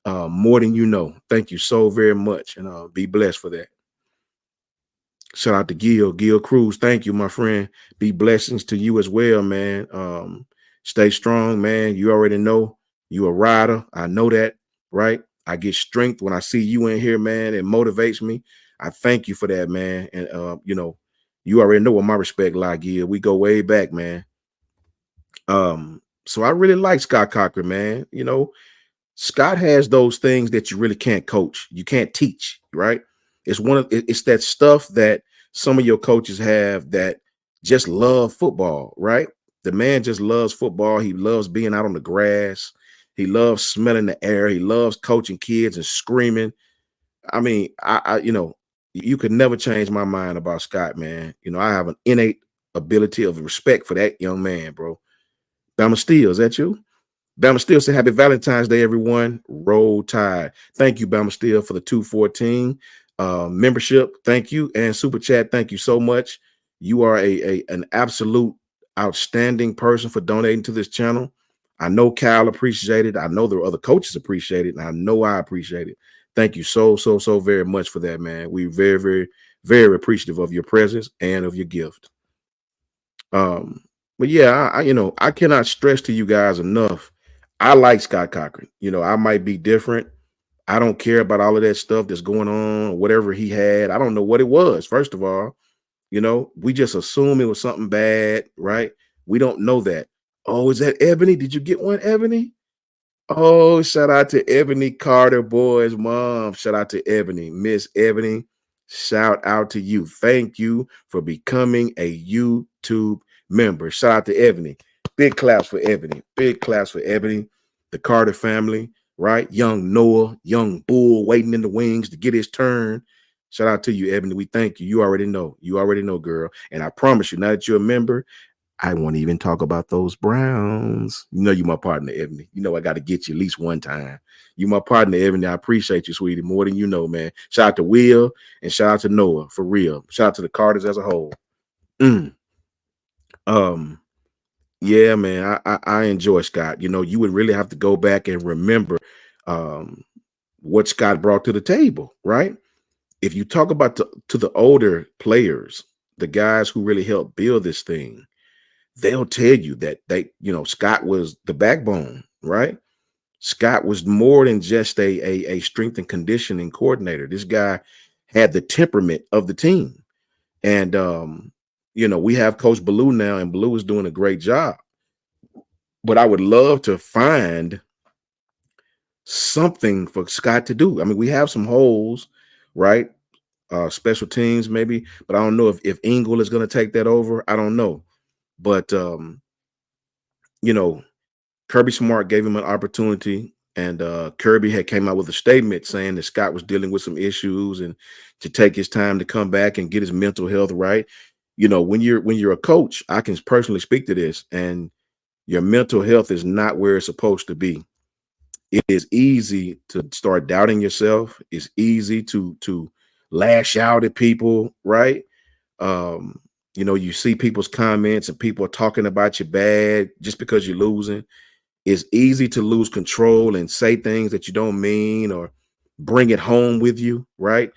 More than you know. Thank you so very much, and be blessed for that. Shout out to Gil Cruz. Thank you, my friend. Be blessings to you as well, man. Stay strong, man. You already know you a rider. I know that, right? I get strength when I see you in here, man. It motivates me. I thank you for that, man. And you already know what my respect lie, Gil. We go way back, man. So I really like Scott Cochran, man. Scott has those things that you really can't coach. You can't teach, right? It's that stuff that some of your coaches have that just love football, right? The man just loves football. He loves being out on the grass. He loves smelling the air. He loves coaching kids and screaming. I mean, you could never change my mind about Scott, man. I have an innate ability of respect for that young man, bro. Bama Steel, is that you? Bama Steel said, happy Valentine's Day, everyone. Roll Tide. Thank you, Bama Steel, for the 214 membership. Thank you. And Super Chat, thank you so much. You are an absolute outstanding person for donating to this channel. I know Kyle appreciated it. I know the other coaches appreciate it. And I know I appreciate it. Thank you so very much for that, man. We very, very, very appreciative of your presence and of your gift. But yeah, I cannot stress to you guys enough. I like Scott Cochran. I might be different. I don't care about all of that stuff that's going on, whatever he had. I don't know what it was. First of all, we just assume it was something bad, right? We don't know that. Oh, is that Ebony? Did you get one, Ebony? Oh, shout out to Ebony Carter, boys, mom. Shout out to Ebony, Miss Ebony. Shout out to you. Thank you for becoming a YouTube member. Shout out to Ebony. Big claps for Ebony. Big claps for Ebony, the Carter family, right? Young Noah, young Bull waiting in the wings to get his turn. Shout out to you, Ebony. We thank you. You already know. You already know, girl. And I promise you, now that you're a member, I won't even talk about those Browns. You my partner, Ebony. I got to get you at least one time. You my partner, Ebony. I appreciate you, sweetie, more than you know, man. Shout out to Will and shout out to Noah, for real. Shout out to the Carters as a whole. Yeah, man, I enjoy Scott. You would really have to go back and remember what Scott brought to the table, right? If you talk about to the older players, the guys who really helped build this thing, they'll tell you that Scott was the backbone, right? Scott was more than just a strength and conditioning coordinator. This guy had the temperament of the team. And, we have Coach Blue now, and Blue is doing a great job. But I would love to find something for Scott to do. I mean, we have some holes, right? Special teams maybe, but I don't know if Engel is going to take that over. I don't know. But, Kirby Smart gave him an opportunity, and Kirby had came out with a statement saying that Scott was dealing with some issues and to take his time to come back and get his mental health right. When you're a coach, I can personally speak to this, and your mental health is not where it's supposed to be. It is easy to start doubting yourself. It's easy to lash out at people, right? You see people's comments and people are talking about you bad just because you're losing. It's easy to lose control and say things that you don't mean or bring it home with you, right?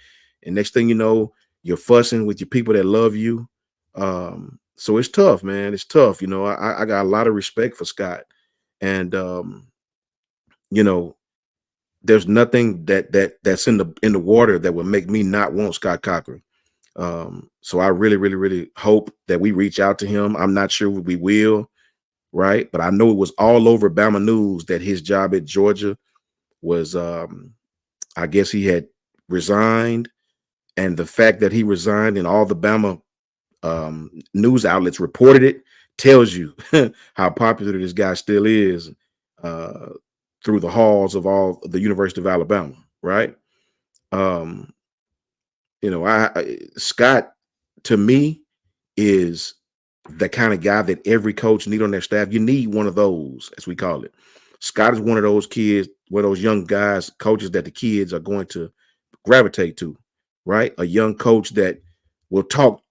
And next thing you know, you're fussing with your people that love you. So it's tough, man. It's tough. I got a lot of respect for Scott. And there's nothing that's in the water that would make me not want Scott Cochran. So I really, really, really hope that we reach out to him. I'm not sure we will, right? But I know it was all over Bama News that his job at Georgia was, I guess he had resigned. And the fact that he resigned and all the Bama news outlets reported it tells you how popular this guy still is through the halls of all the University of Alabama, right? Scott, to me, is the kind of guy that every coach need on their staff. You need one of those, as we call it. Scott is one of those kids, one of those young guys, coaches that the kids are going to gravitate to, right? A young coach that will talk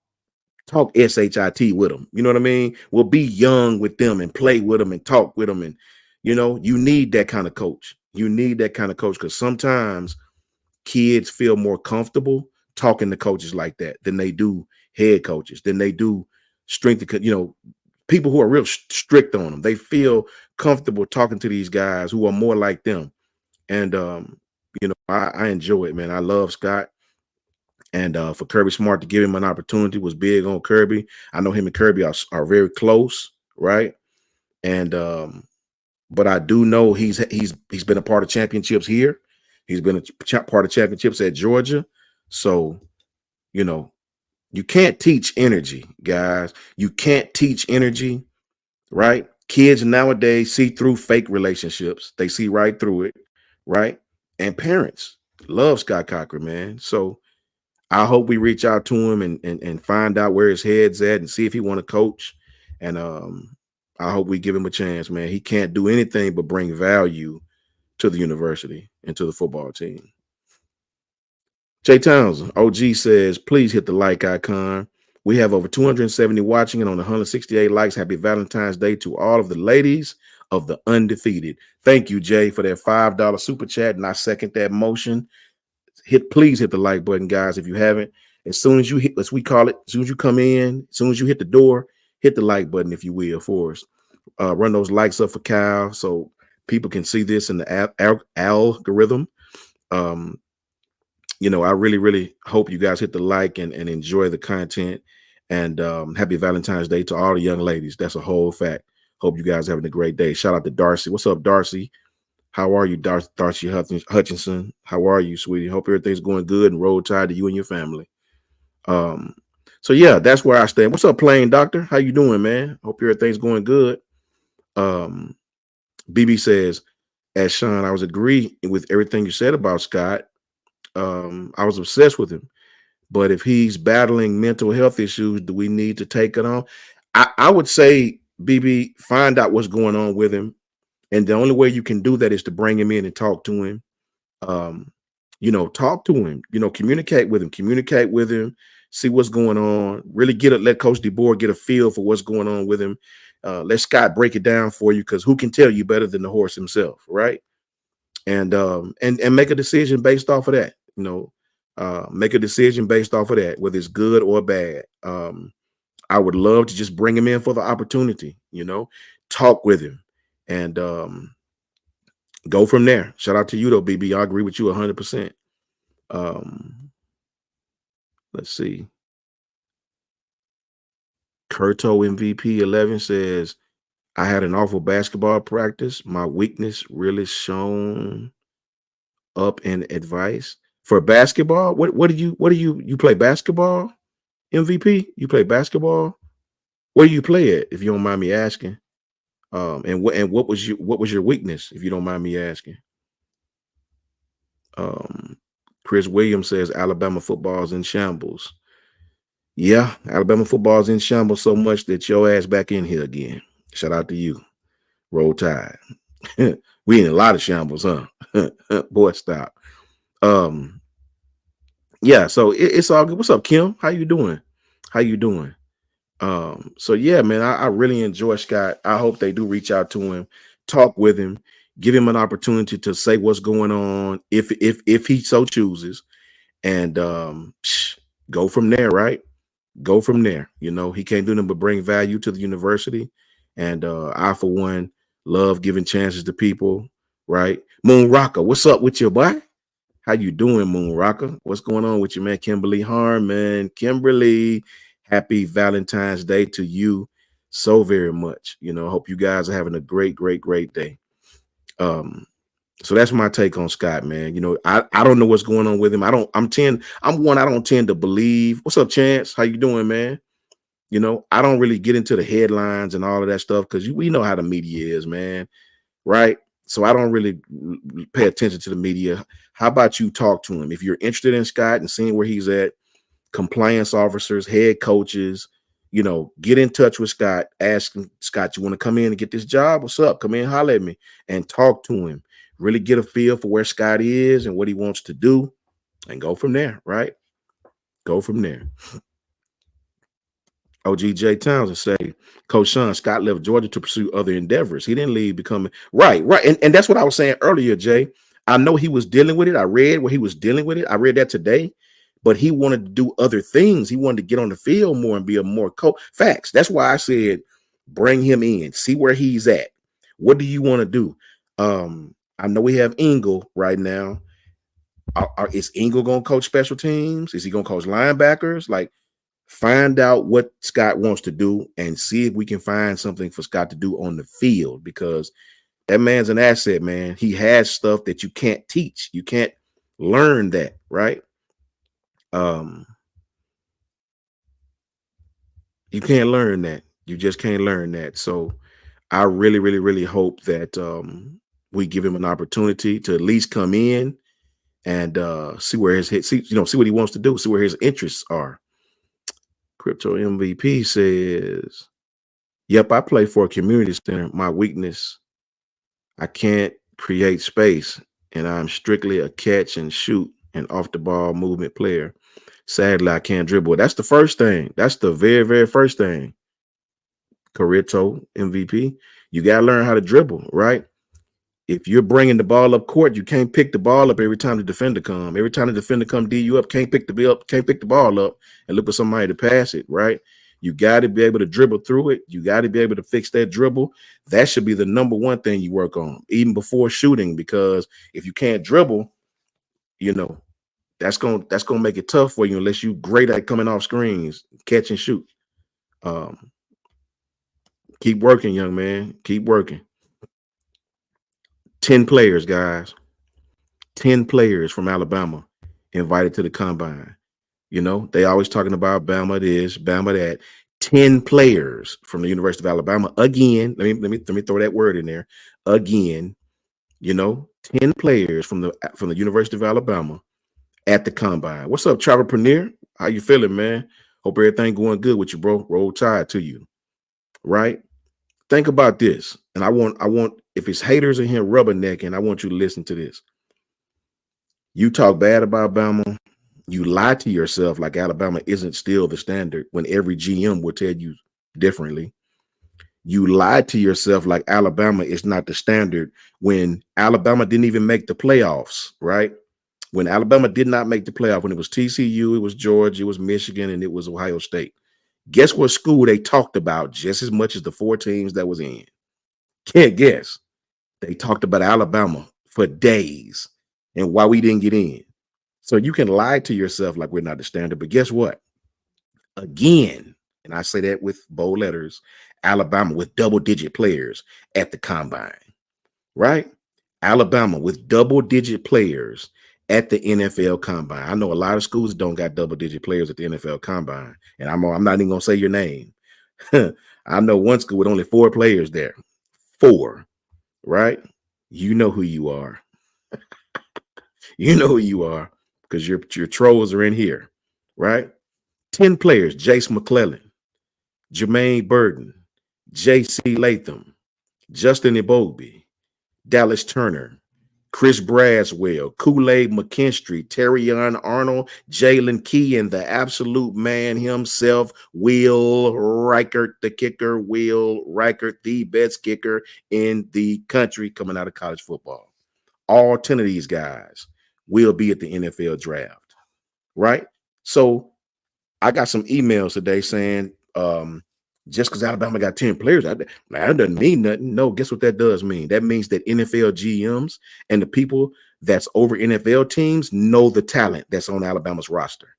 SHIT with them. You know what I mean? We'll be young with them and play with them and talk with them. And, you need that kind of coach. You need that kind of coach because sometimes kids feel more comfortable talking to coaches like that than they do head coaches, than they do strength, people who are real strict on them. They feel comfortable talking to these guys who are more like them. And, I enjoy it, man. I love Scott. And for Kirby Smart to give him an opportunity was big on Kirby. I know him and Kirby are very close, right? And but I do know he's been a part of championships here. He's been a part of championships at Georgia. So, you can't teach energy, guys. You can't teach energy, right? Kids nowadays see through fake relationships. They see right through it, right? And parents love Scott Cochran, man. So I hope we reach out to him and find out where his head's at and see if he want to coach. And I hope we give him a chance, man. He can't do anything but bring value to the university and to the football team. Jay Townsend, OG says, please hit the like icon. We have over 270 watching and on 168 likes. Happy Valentine's Day to all of the ladies of the undefeated. Thank you, Jay, for that $5 super chat. And I second that motion. Please hit the like button, guys, if you haven't. As soon as you hit, as we call it, as soon as you come in, as soon as you hit the door, hit the like button, if you will, for us. Run those likes up for Kyle so people can see this in the algorithm. You know, I really, really hope you guys hit the like and enjoy the content. And happy Valentine's Day to all the young ladies. That's a whole fact. Hope you guys are having a great day. Shout out to Darcy. What's up, Darcy? How are you, Darcy Hutchinson? How are you, sweetie? Hope everything's going good and roll tide to you and your family. So yeah, that's where I stand. What's up, Plain Doctor? How you doing, man? Hope everything's going good. BB says, as Sean, I was agreeing with everything you said about Scott. I was obsessed with him. But if he's battling mental health issues, do we need to take it on? I would say, BB, find out what's going on with him. And the only way you can do that is to bring him in and talk to him. You know, talk to him, you know, communicate with him, see what's going on, really let Coach DeBoer get a feel for what's going on with him. Let Scott break it down for you, because who can tell you better than the horse himself, right? And make a decision based off of that, you know, make a decision based off of that, whether it's good or bad. I would love to just bring him in for the opportunity, you know, talk with him and go from there. Shout out to you though, BB. I agree with you 100%. Let's see. Curto MVP 11 says, I had an awful basketball practice. My weakness really shown up in advice for basketball. What do you play basketball? MVP? You play basketball? Where do you play at, if you don't mind me asking? And what was your weakness, if you don't mind me asking? Chris Williams says Alabama football's in shambles. Yeah, Alabama football's in shambles so much that your ass back in here again. Shout out to you. Roll Tide. We in a lot of shambles, huh? Boy, stop. Yeah, so it's all good. What's up, Kim? How you doing? So yeah, man, I really enjoy Scott. I hope they do reach out to him, talk with him, give him an opportunity to say what's going on if he so chooses, and go from there, right? Go from there. You know, he can't do nothing but bring value to the university. And I, for one, love giving chances to people, right? Moon Rocker, what's up with you, boy? How you doing, Moon Rocker? What's going on with you, man? Kimberly Harmon. Kimberly, happy Valentine's Day to you so very much. You know, hope you guys are having a great, great, great day. So that's my take on Scott, man. You know, I don't know what's going on with him. I don't tend to believe. What's up, Chance? How you doing, man? You know, I don't really get into the headlines and all of that stuff because we know how the media is, man. Right? So I don't really pay attention to the media. How about you talk to him? If you're interested in Scott and seeing where he's at, compliance officers, head coaches, you know, get in touch with Scott. Ask him, Scott, you want to come in and get this job? What's up? Come in, holler at me and talk to him. Really get a feel for where Scott is and what he wants to do and go from there, right? Go from there. OGJ Townsend say, Coach Sean, Scott left Georgia to pursue other endeavors. He didn't leave becoming right. And that's what I was saying earlier, Jay. I know he was dealing with it. I read where he was dealing with it. I read that today, but he wanted to do other things. He wanted to get on the field more and be a more coach. Facts. That's why I said, bring him in, see where he's at. What do you want to do? I know we have Engel right now. Is Engel going to coach special teams? Is he going to coach linebackers? Like, find out what Scott wants to do and see if we can find something for Scott to do on the field, because that man's an asset, man. He has stuff that you can't teach. You can't learn that, right? You can't learn that. You just can't learn that. So I really, really, really hope that we give him an opportunity to at least come in and see where his hit, see what he wants to do, see where his interests are. Crypto MVP says, "Yep, I play for a community center. My weakness, I can't create space, and I'm strictly a catch and shoot and off the ball movement player. Sadly, I can't dribble." That's the first thing. That's the very, very first thing. Carito MVP, you got to learn how to dribble, right? If you're bringing the ball up court, you can't pick the ball up every time the defender come. Every time the defender come D you up, can't pick the ball up and look for somebody to pass it, right? You got to be able to dribble through it. You got to be able to fix that dribble. That should be the number one thing you work on, even before shooting, because if you can't dribble, that's gonna make it tough for you unless you great at coming off screens, catch and shoot. Keep working, young man. Keep working. 10 players, guys. 10 players from Alabama invited to the combine. They always talking about Bama this, Bama that. 10 players from the University of Alabama. Again, let me throw that word in there. Again, 10 players from the University of Alabama at the combine. What's up, Trevor Premier? How you feeling, man? Hope everything going good with you, bro. Roll Tide to you. Right? Think about this. And I want, if it's haters in here rubbernecking, I want you to listen to this. You talk bad about Bama. You lie to yourself like Alabama isn't still the standard when every GM will tell you differently. You lied to yourself like Alabama is not the standard when Alabama didn't even make the playoffs, right? When Alabama did not make the playoff, when it was TCU, it was Georgia, it was Michigan, and it was Ohio State. Guess what school they talked about just as much as the 4 teams that was in? Can't guess. They talked about Alabama for days and why we didn't get in. So you can lie to yourself like we're not the standard, but guess what? Again, and I say that with bold letters, Alabama with double-digit players at the combine, right? Alabama with double-digit players at the NFL combine. I know a lot of schools don't got double-digit players at the NFL combine, and I'm not even gonna say your name. I know one school with only 4 players there. 4, right? You know who you are. You know who you are because your trolls are in here, right? 10 players: Jace McClellan, Jermaine Burton, J.C. Latham, Justin Ibobi, Dallas Turner, Chris Braswell, Kool-Aid McKinstry, Terrion Arnold, Jalen Key, and the absolute man himself, Will Reichert, the kicker. Will Reichert, the best kicker in the country coming out of college football. All 10 of these guys will be at the NFL draft, right? So I got some emails today saying just because Alabama got 10 players, that doesn't mean nothing. No, guess what that does mean? That means that NFL GMs and the people that's over NFL teams know the talent that's on Alabama's roster,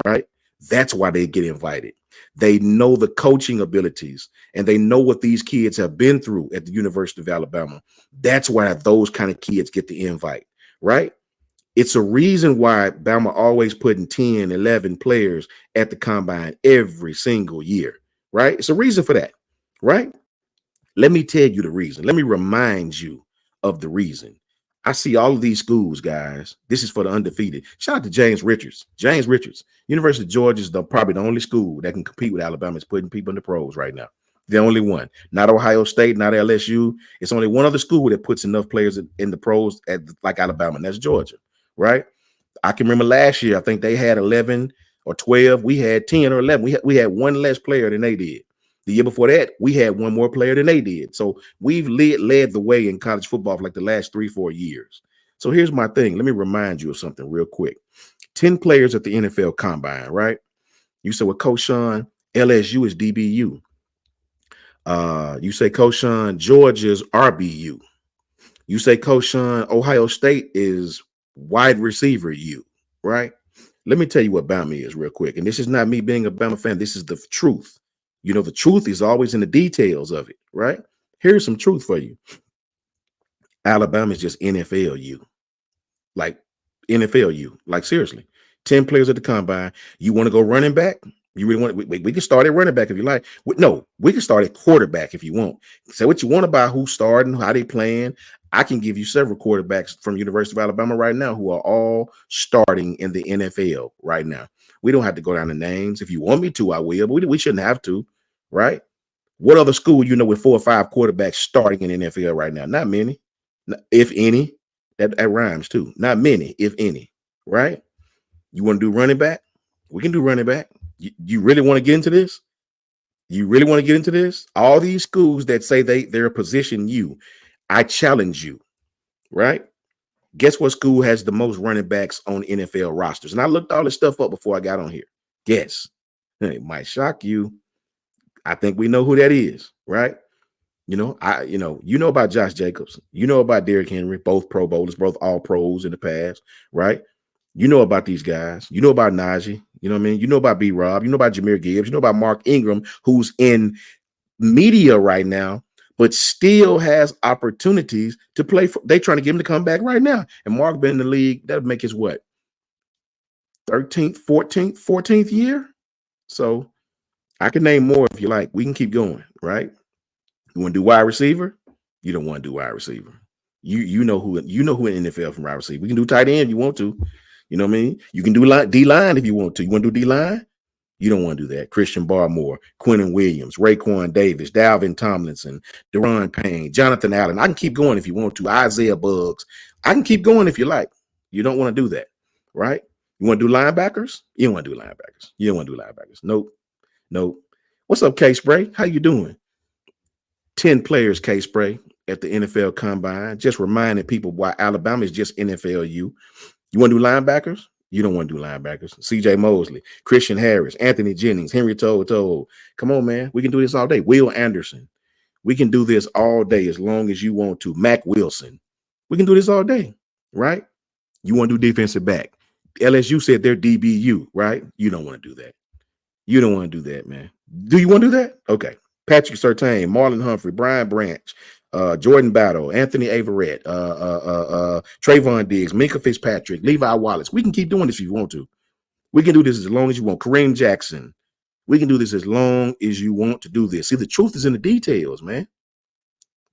right? That's why they get invited. They know the coaching abilities and they know what these kids have been through at the University of Alabama. That's why those kind of kids get the invite, right? It's a reason why Bama always putting 10, 11 players at the combine every single year, right? It's a reason for that, right? Let me tell you the reason. Let me remind you of the reason. I see all of these schools, guys. This is for the undefeated. Shout out to James Richards. James Richards. University of Georgia is probably the only school that can compete with Alabama. It's putting people in the pros right now. The only one. Not Ohio State, not LSU. It's only one other school that puts enough players in the pros like Alabama, and that's Georgia. Right? I can remember last year, I think they had 11 or 12. We had 10 or 11. We had one less player than they did. The year before that, we had one more player than they did. So we've led the way in college football for like the last 3-4 years. So here's my thing. Let me remind you of something real quick. 10 players at the NFL combine, right? You said, well, Coach Sean, LSU is DBU. You say, Coach Sean, Georgia's RBU. You say, Coach Sean, Ohio State is wide receiver U, right? Let me tell you what Bama is real quick. And this is not me being a Bama fan. This is the truth. The truth is always in the details of it, right? Here's some truth for you. Alabama is just NFL U. Like NFL U. Like seriously. 10 players at the combine. You want to go running back? You really want we can start at running back if you like. No, we can start at quarterback if you want. Say what you want about who's starting, how they playing. I can give you several quarterbacks from University of Alabama right now who are all starting in the NFL right now. We don't have to go down the names. If you want me to, I will, but we shouldn't have to, right? What other school you know with 4 or 5 quarterbacks starting in the NFL right now? Not many, if any. That rhymes too. Not many, if any, right? You want to do running back? We can do running back. You really want to get into this? You really want to get into this? All these schools that say they're position you, I challenge you, right? Guess what school has the most running backs on NFL rosters? And I looked all this stuff up before I got on here. Guess. It might shock you. I think we know who that is, right? You know about Josh Jacobs. You know about Derrick Henry, both Pro Bowlers, both all pros in the past, right? You know about these guys. You know about Najee. You know what I mean? You know about B-Rob. You know about Jahmyr Gibbs. You know about Mark Ingram, who's in media right now, but still has opportunities to play. They trying to get him to come back right now. And Mark been in the league. That would make his what? 13th, 14th year? So I can name more if you like. We can keep going, right? You want to do wide receiver? You don't want to do wide receiver. You know who in NFL from wide receiver. We can do tight end if you want to. You know what I mean? You can do D-line if you want to. You want to do D-line? You don't want to do that. Christian Barmore, Quentin Williams, Raekwon Davis, Dalvin Tomlinson, Deron Payne, Jonathan Allen. I can keep going if you want to. Isaiah Buggs. I can keep going if you like. You don't want to do that, right? You want to do linebackers? You don't want to do linebackers. You don't want to do linebackers. Nope. What's up, K-Spray? How you doing? 10 players, K-Spray, at the NFL Combine. Just reminding people why Alabama is just NFLU. You want to do linebackers? You don't want to do linebackers. C.J. Mosley, Christian Harris, Anthony Jennings, Henry Toto. Come on, man. We can do this all day. Will Anderson. We can do this all day as long as you want to. Mac Wilson. We can do this all day, right? You want to do defensive back. LSU said they're DBU, right? You don't want to do that. You don't want to do that, man. Do you want to do that? Okay. Patrick Surtain, Marlon Humphrey, Brian Branch, Jordan Battle, Anthony Averett, Trayvon Diggs, Minka Fitzpatrick, Levi Wallace. We can keep doing this if you want to. We can do this as long as you want. Kareem Jackson. We can do this as long as you want to do this. See, the truth is in the details, man.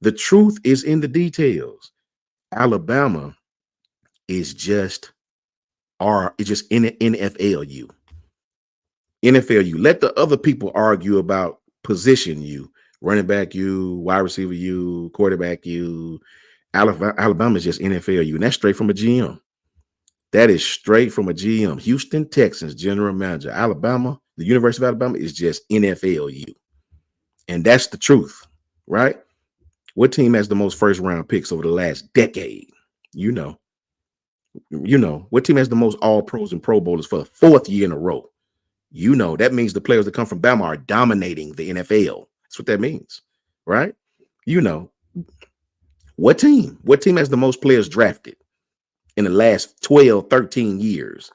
The truth is in the details. Alabama is just NFLU. NFLU. Let the other people argue about position you. Running back you, wide receiver you, quarterback you. Alabama is just NFL you, and that's straight from a GM. That is straight from a GM. Houston Texans general manager. Alabama, the University of Alabama is just NFL you, and that's the truth, right? What team has the most first-round picks over the last decade? You know. What team has the most All-Pros and Pro Bowlers for the 4th year in a row? You know. That means the players that come from Bama are dominating the NFL. That's what that means, right? You know, what team has the most players drafted in the last 12, 13 years?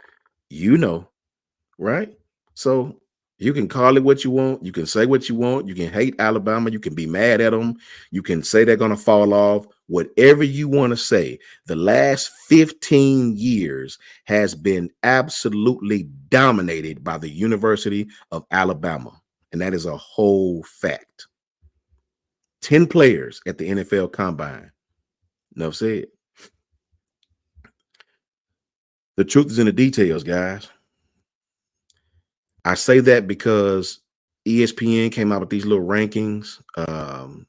You know, right? So you can call it what you want. You can say what you want. You can hate Alabama. You can be mad at them. You can say they're going to fall off. Whatever you want to say, the last 15 years has been absolutely dominated by the University of Alabama. And that is a whole fact. 10 players at the NFL Combine. Enough said. The truth is in the details, guys. I say that because ESPN came out with these little rankings. And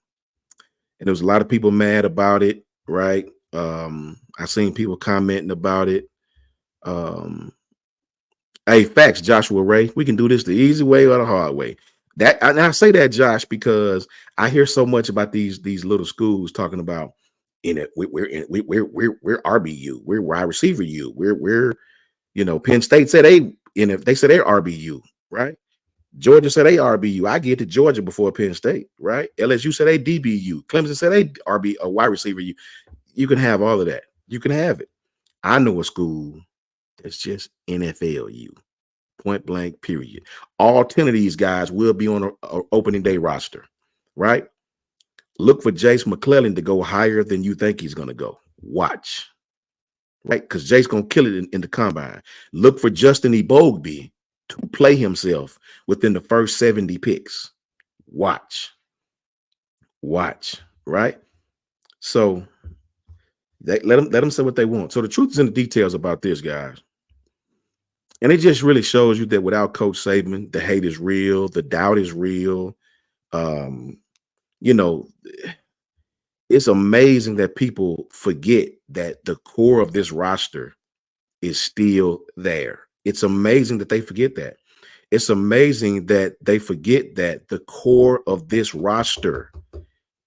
there was a lot of people mad about it, right? I seen people commenting about it. Hey, facts, Joshua Ray. We can do this the easy way or the hard way. And I say that, Josh, because I hear so much about these little schools talking about we're RBU, we're wide receiver U, we're Penn State said they said they're RBU, right? Georgia said they RBU. I get to Georgia before Penn State, right? LSU said they DBU. Clemson said they wide receiver U. You can have all of that. You can have it. I know a school that's just NFLU. Point blank, period. All 10 of these guys will be on an opening day roster, right? Look for Jace McClellan to go higher than you think he's going to go. Watch, right? Because Jace going to kill it in the combine. Look for Justin Ebogbe to play himself within the first 70 picks. Watch, right? So let them say what they want. So the truth is in the details about this, guys. And it just really shows you that without Coach Saban, the hate is real, the doubt is real. You know, it's amazing that people forget that the core of this roster is still there. It's amazing that they forget that. It's amazing that they forget that the core of this roster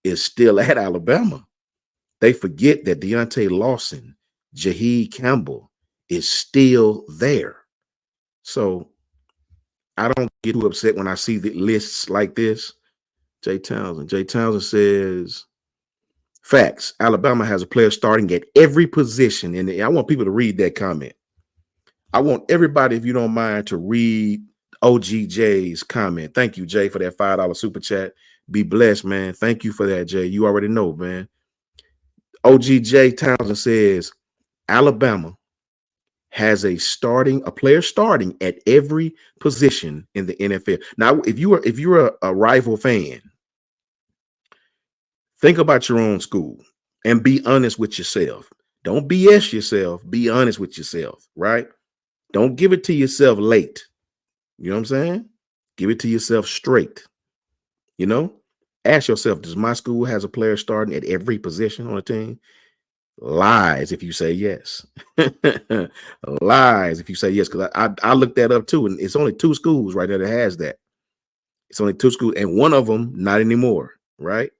is still at Alabama. They forget that Deontay Lawson, Jaheed Campbell is still there. So I don't get too upset when I see the lists like this. Jay Townsend says, facts. Alabama has a player starting at every position. And I want people to read that comment. I want everybody, if you don't mind, to read OGJ's comment. Thank you, Jay, for that $5 super chat. Be blessed, man. Thank you for that, Jay. You already know, man. OGJ Townsend says, Alabama has a player starting at every position in the NFL. Now, if you're a rival fan, think about your own school and be honest with yourself. Don't BS yourself. Be honest with yourself, right? Don't give it to yourself late. You know what I'm saying? Give it to yourself straight. You know, ask yourself, does my school has a player starting at every position on the team? Lies if you say yes. Lies if you say yes, because I looked that up too, and it's only 2 schools right there that has that. It's only 2 schools, and one of them not anymore, right?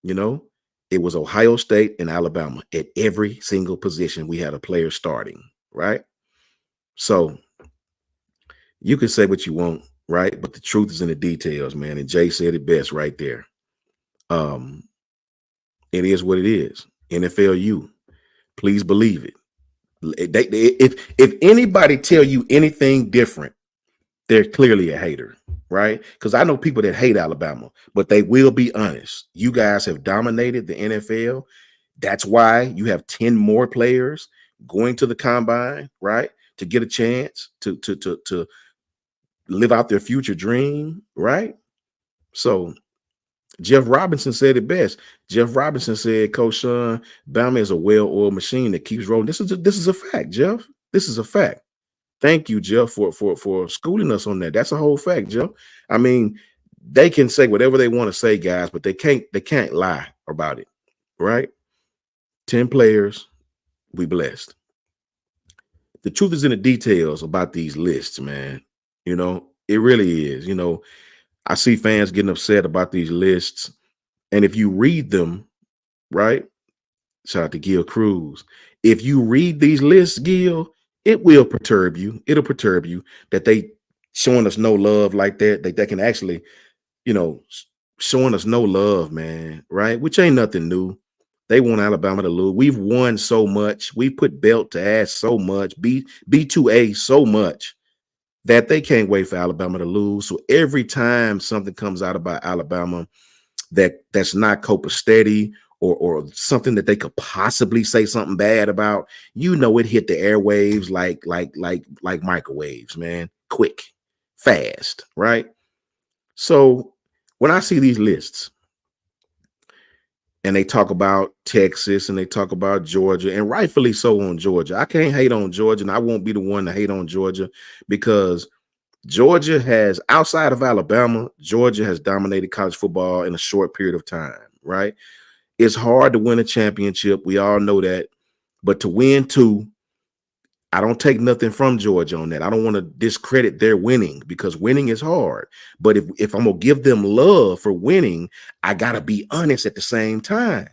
You know, it was Ohio State and Alabama. At every single position, we had a player starting, right? So you can say what you want, right? But the truth is in the details, man. And Jay said it best right there. It is what it is. NFLU, please believe it. If anybody tell you anything different, they're clearly a hater, right? Because I know people that hate Alabama, but they will be honest. You guys have dominated the NFL. That's why you have 10 more players going to the combine, right? To get a chance to live out their future dream, right? So Jeff Robinson said it best. Jeff Robinson said, Coach Sean, Bama is a well-oiled machine that keeps rolling. This is a fact, Jeff. This is a fact. Thank you, Jeff, for schooling us on that. That's a whole fact, Jeff. I mean, they can say whatever they want to say, guys, but they can't lie about it, right? 10 players, we blessed. The truth is in the details about these lists, man. You know, it really is. You know, I see fans getting upset about these lists. And if you read them, right? Shout out to Gil Cruz. If you read these lists, Gil, it will perturb you. It'll perturb you that they showing us no love like that. They can actually, you know, showing us no love, man, right? Which ain't nothing new. They want Alabama to lose. We've won so much. We put belt to ass so much, B2A so much that they can't wait for Alabama to lose. So every time something comes out about Alabama that's not copacetic or something that they could possibly say something bad about, you know, it hit the airwaves like microwaves, man. Quick, fast, right? So when I see these lists and they talk about Texas and they talk about Georgia, and rightfully so on Georgia, I can't hate on Georgia, and I won't be the one to hate on Georgia, because Georgia has, outside of Alabama, Georgia has dominated college football in a short period of time, right? It's hard to win a championship. We all know that. But to win 2, I don't take nothing from Georgia on that. I don't want to discredit their winning, because winning is hard. But if I'm going to give them love for winning, I got to be honest at the same time.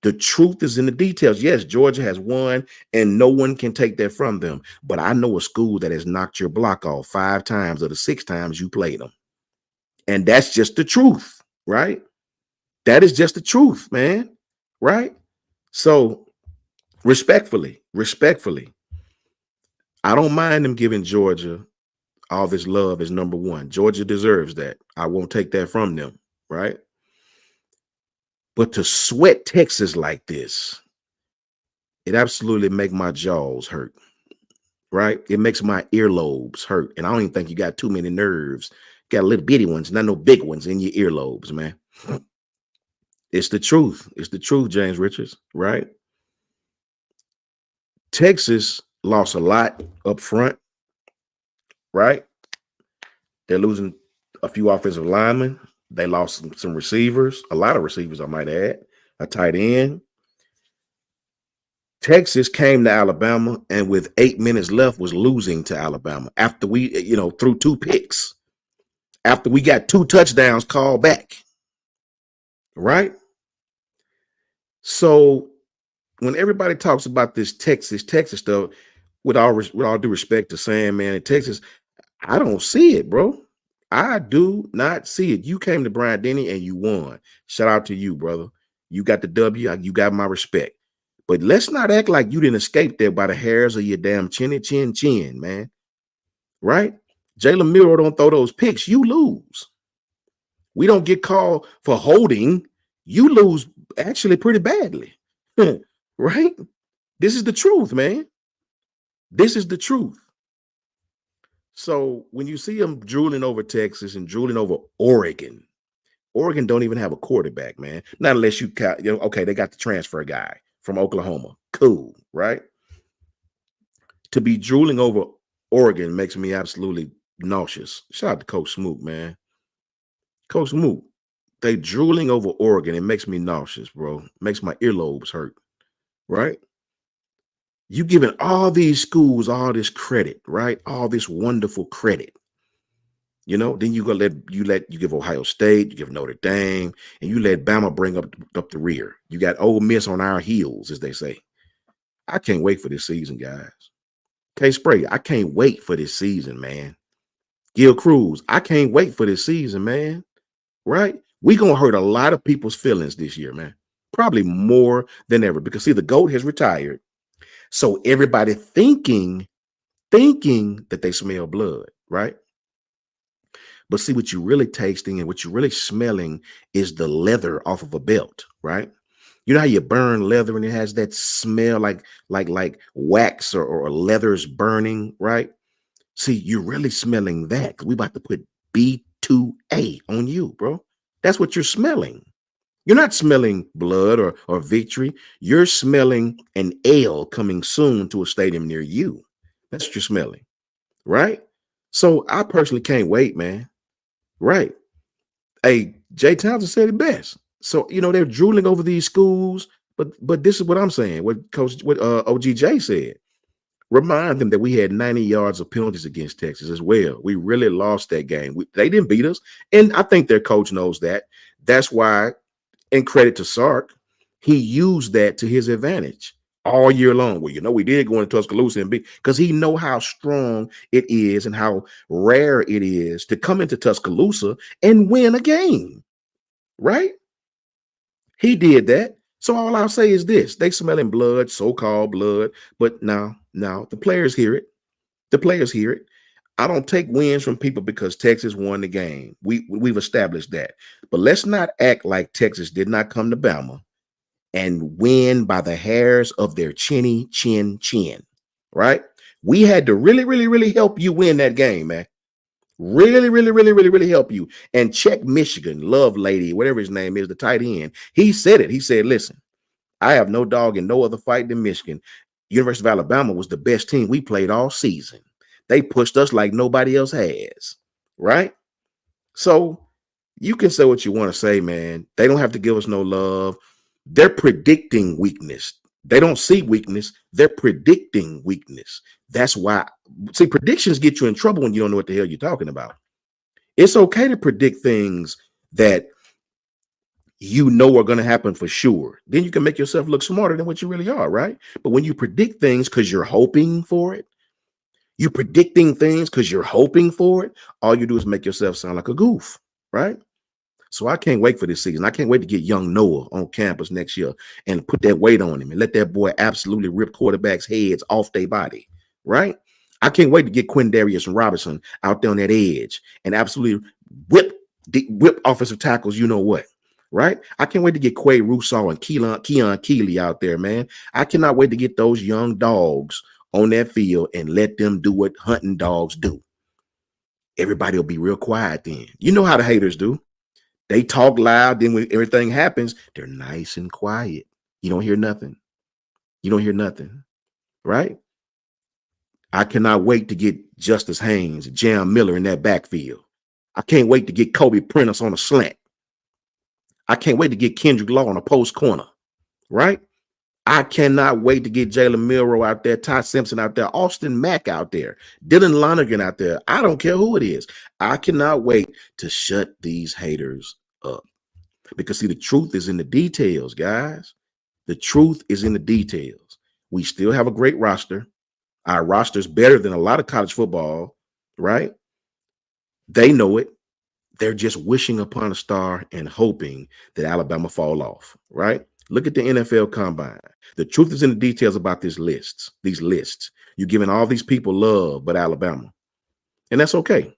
The truth is in the details. Yes, Georgia has won, and no one can take that from them. But I know a school that has knocked your block off 5 times of the 6 times you played them. And that's just the truth, right? That is just the truth, man, right? So respectfully, I don't mind them giving Georgia all this love as number 1. Georgia deserves that. I won't take that from them, right? But to sweat Texas like this, it absolutely make my jaws hurt, right? It makes my earlobes hurt. And I don't even think you got too many nerves. You got little bitty ones, not no big ones in your earlobes, man. It's the truth. It's the truth, James Richards, right? Texas lost a lot up front, right? They're losing a few offensive linemen. They lost some receivers, a lot of receivers, I might add, a tight end. Texas came to Alabama and with 8 minutes left was losing to Alabama after we, threw 2 picks, after we got 2 touchdowns called back, right? So when everybody talks about this Texas stuff, with all due respect to Sam, man, in Texas, I don't see it, bro. I do not see it. You came to Bryant-Denny and you won. Shout out to you, brother. You got the W. You got my respect. But let's not act like you didn't escape there by the hairs of your damn chin, man. Right? Jalen Milroe don't throw those picks. You lose. We don't get called for holding. You lose actually pretty badly. Right? This is the truth, man. This is the truth. So when you see them drooling over Texas and drooling over Oregon don't even have a quarterback, man. Not unless you count, okay, they got the transfer guy from Oklahoma. Cool, right? To be drooling over Oregon makes me absolutely nauseous. Shout out to Coach Smoot, man. Coach Smoot, they drooling over Oregon. It makes me nauseous, bro. Makes my earlobes hurt, right? You giving all these schools all this credit, right? All this wonderful credit. Then you give Ohio State, you give Notre Dame, and you let Bama bring up the rear. You got Ole Miss on our heels, as they say. I can't wait for this season, guys. K-Spray, I can't wait for this season, man. Gil Cruz, I can't wait for this season, man. Right? We're going to hurt a lot of people's feelings this year, man. Probably more than ever. Because, see, the GOAT has retired. So everybody thinking that they smell blood, right? But see, what you're really tasting and what you're really smelling is the leather off of a belt, right? You know how you burn leather and it has that smell like wax or leather's burning, right? See, you're really smelling that. We about to put B2A on you, bro. That's what you're smelling. You're not smelling blood or victory. You're smelling an L coming soon to a stadium near you. That's what you're smelling, right? So I personally can't wait, man. Right. Hey, Jay Townsend said it best. So, they're drooling over these schools, but this is what I'm saying, what OGJ said. Remind them that we had 90 yards of penalties against Texas as well. We really lost that game. They didn't beat us. And I think their coach knows that. That's why, and credit to Sark, he used that to his advantage all year long. Well, we did go into Tuscaloosa and beat, because he know how strong it is and how rare it is to come into Tuscaloosa and win a game, right? He did that. So all I'll say is this: they smelling blood, so-called blood, but now the players hear it. The players hear it. I don't take wins from people because Texas won the game. We've established that. But let's not act like Texas did not come to Bama and win by the hairs of their chin, right? We had to really, really, really help you win that game, man. Really, really, really, really, really help you. And check Michigan, Love Lady, whatever his name is, the tight end. He said it. He said, listen, I have no dog in no other fight than Michigan. University of Alabama was the best team we played all season. They pushed us like nobody else has, right? So you can say what you want to say, man. They don't have to give us no love. They're predicting weakness. They don't see weakness. They're predicting weakness. That's why, see, predictions get you in trouble when you don't know what the hell you're talking about. It's okay to predict things that you know are going to happen for sure. Then you can make yourself look smarter than what you really are, right? But when you predict things because you're hoping for it, you're predicting things because you're hoping for it, all you do is make yourself sound like a goof, right? So I can't wait for this season. I can't wait to get young Noah on campus next year and put that weight on him and let that boy absolutely rip quarterbacks' heads off their body, right? I can't wait to get Quindarius and Robinson out there on that edge and absolutely whip offensive tackles, you know what, right? I can't wait to get Quay Rousseau and Keon Keeley out there, man. I cannot wait to get those young dogs on that field and let them do what hunting dogs do. Everybody will be real quiet then. You know how the haters do. They talk loud, then when everything happens, they're nice and quiet. You don't hear nothing. You don't hear nothing, right? I cannot wait to get Justice Haynes, Jam Miller in that backfield. I can't wait to get Kobe Prentice on a slant. I can't wait to get Kendrick Law on a post corner, right? I cannot wait to get Jalen Milroe out there, Ty Simpson out there, Austin Mack out there, Dylan Lonergan out there. I don't care who it is. I cannot wait to shut these haters up. Because see, the truth is in the details, guys. The truth is in the details. We still have a great roster. Our roster is better than a lot of college football, right? They know it. They're just wishing upon a star and hoping that Alabama fall off, right? Look at the NFL Combine. The truth is in the details about these lists. You're giving all these people love but Alabama. And that's okay.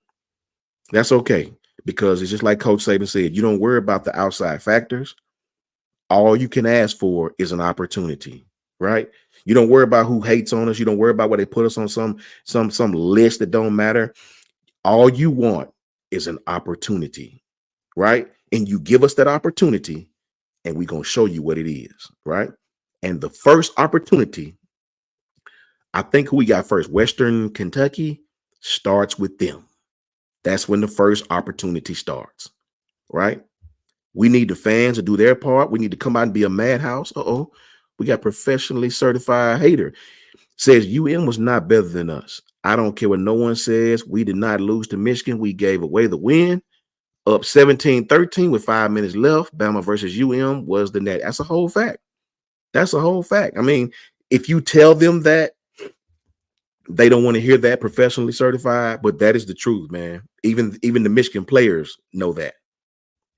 That's okay. Because it's just like Coach Saban said, you don't worry about the outside factors. All you can ask for is an opportunity, right? You don't worry about who hates on us. You don't worry about where they put us on some list that don't matter. All you want is an opportunity, right? And you give us that opportunity and we're going to show you what it is, right? And the first opportunity, I think who we got first, Western Kentucky, starts with them. That's when the first opportunity starts, right? We need the fans to do their part. We need to come out and be a madhouse. We got professionally certified hater. Says UM was not better than us. I don't care what no one says. We did not lose to Michigan. We gave away the win. Up 17-13 with 5 minutes left. Bama versus UM was the net. That's a whole fact. That's a whole fact. I mean, if you tell them that, they don't want to hear that professionally certified, but that is the truth, man. Even the Michigan players know that,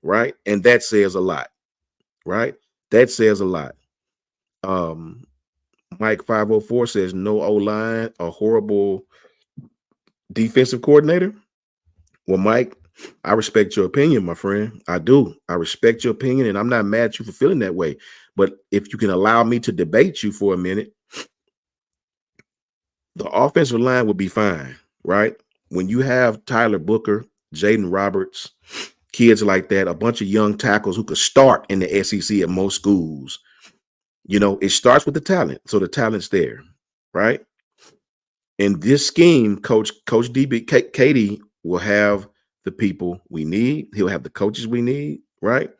right? And that says a lot, right? That says a lot. Mike 504 says no O-line, a horrible defensive coordinator. Well, Mike, I respect your opinion, my friend. I do. I respect your opinion, and I'm not mad at you for feeling that way. But if you can allow me to debate you for a minute, the offensive line would be fine, right? When you have Tyler Booker, Jaden Roberts, kids like that, a bunch of young tackles who could start in the SEC at most schools, you know, it starts with the talent. So the talent's there, right? In this scheme, Coach DB Katie will have the people we need. He'll have the coaches we need, right?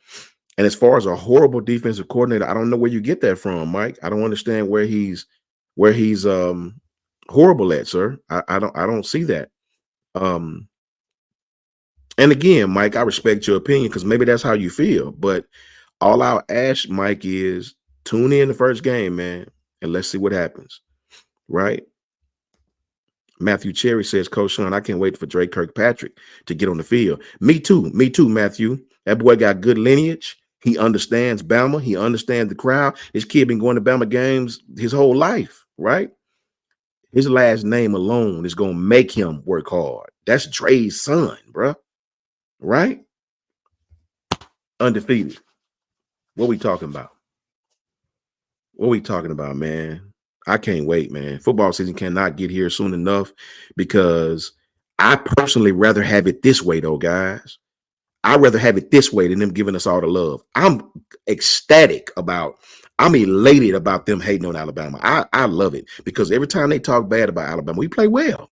And as far as a horrible defensive coordinator, I don't know where you get that from, Mike. I don't understand where he's horrible at, sir. I don't see that. And again, Mike, I respect your opinion because maybe that's how you feel. But all I'll ask, Mike, is tune in the first game, man, and let's see what happens, right? Matthew Cherry says, Coach Sean, I can't wait for Drake Kirkpatrick to get on the field. Me too, Matthew. That boy got good lineage. He understands Bama. He understands the crowd. This kid been going to Bama games his whole life, right? His last name alone is going to make him work hard. That's Dre's son, bro. Right? Undefeated. What we talking about? What we talking about, man? I can't wait, man. Football season cannot get here soon enough because I personally rather have it this way, though, guys. I'd rather have it this way than them giving us all the love. I'm elated about them hating on Alabama. I love it because every time they talk bad about Alabama, we play well.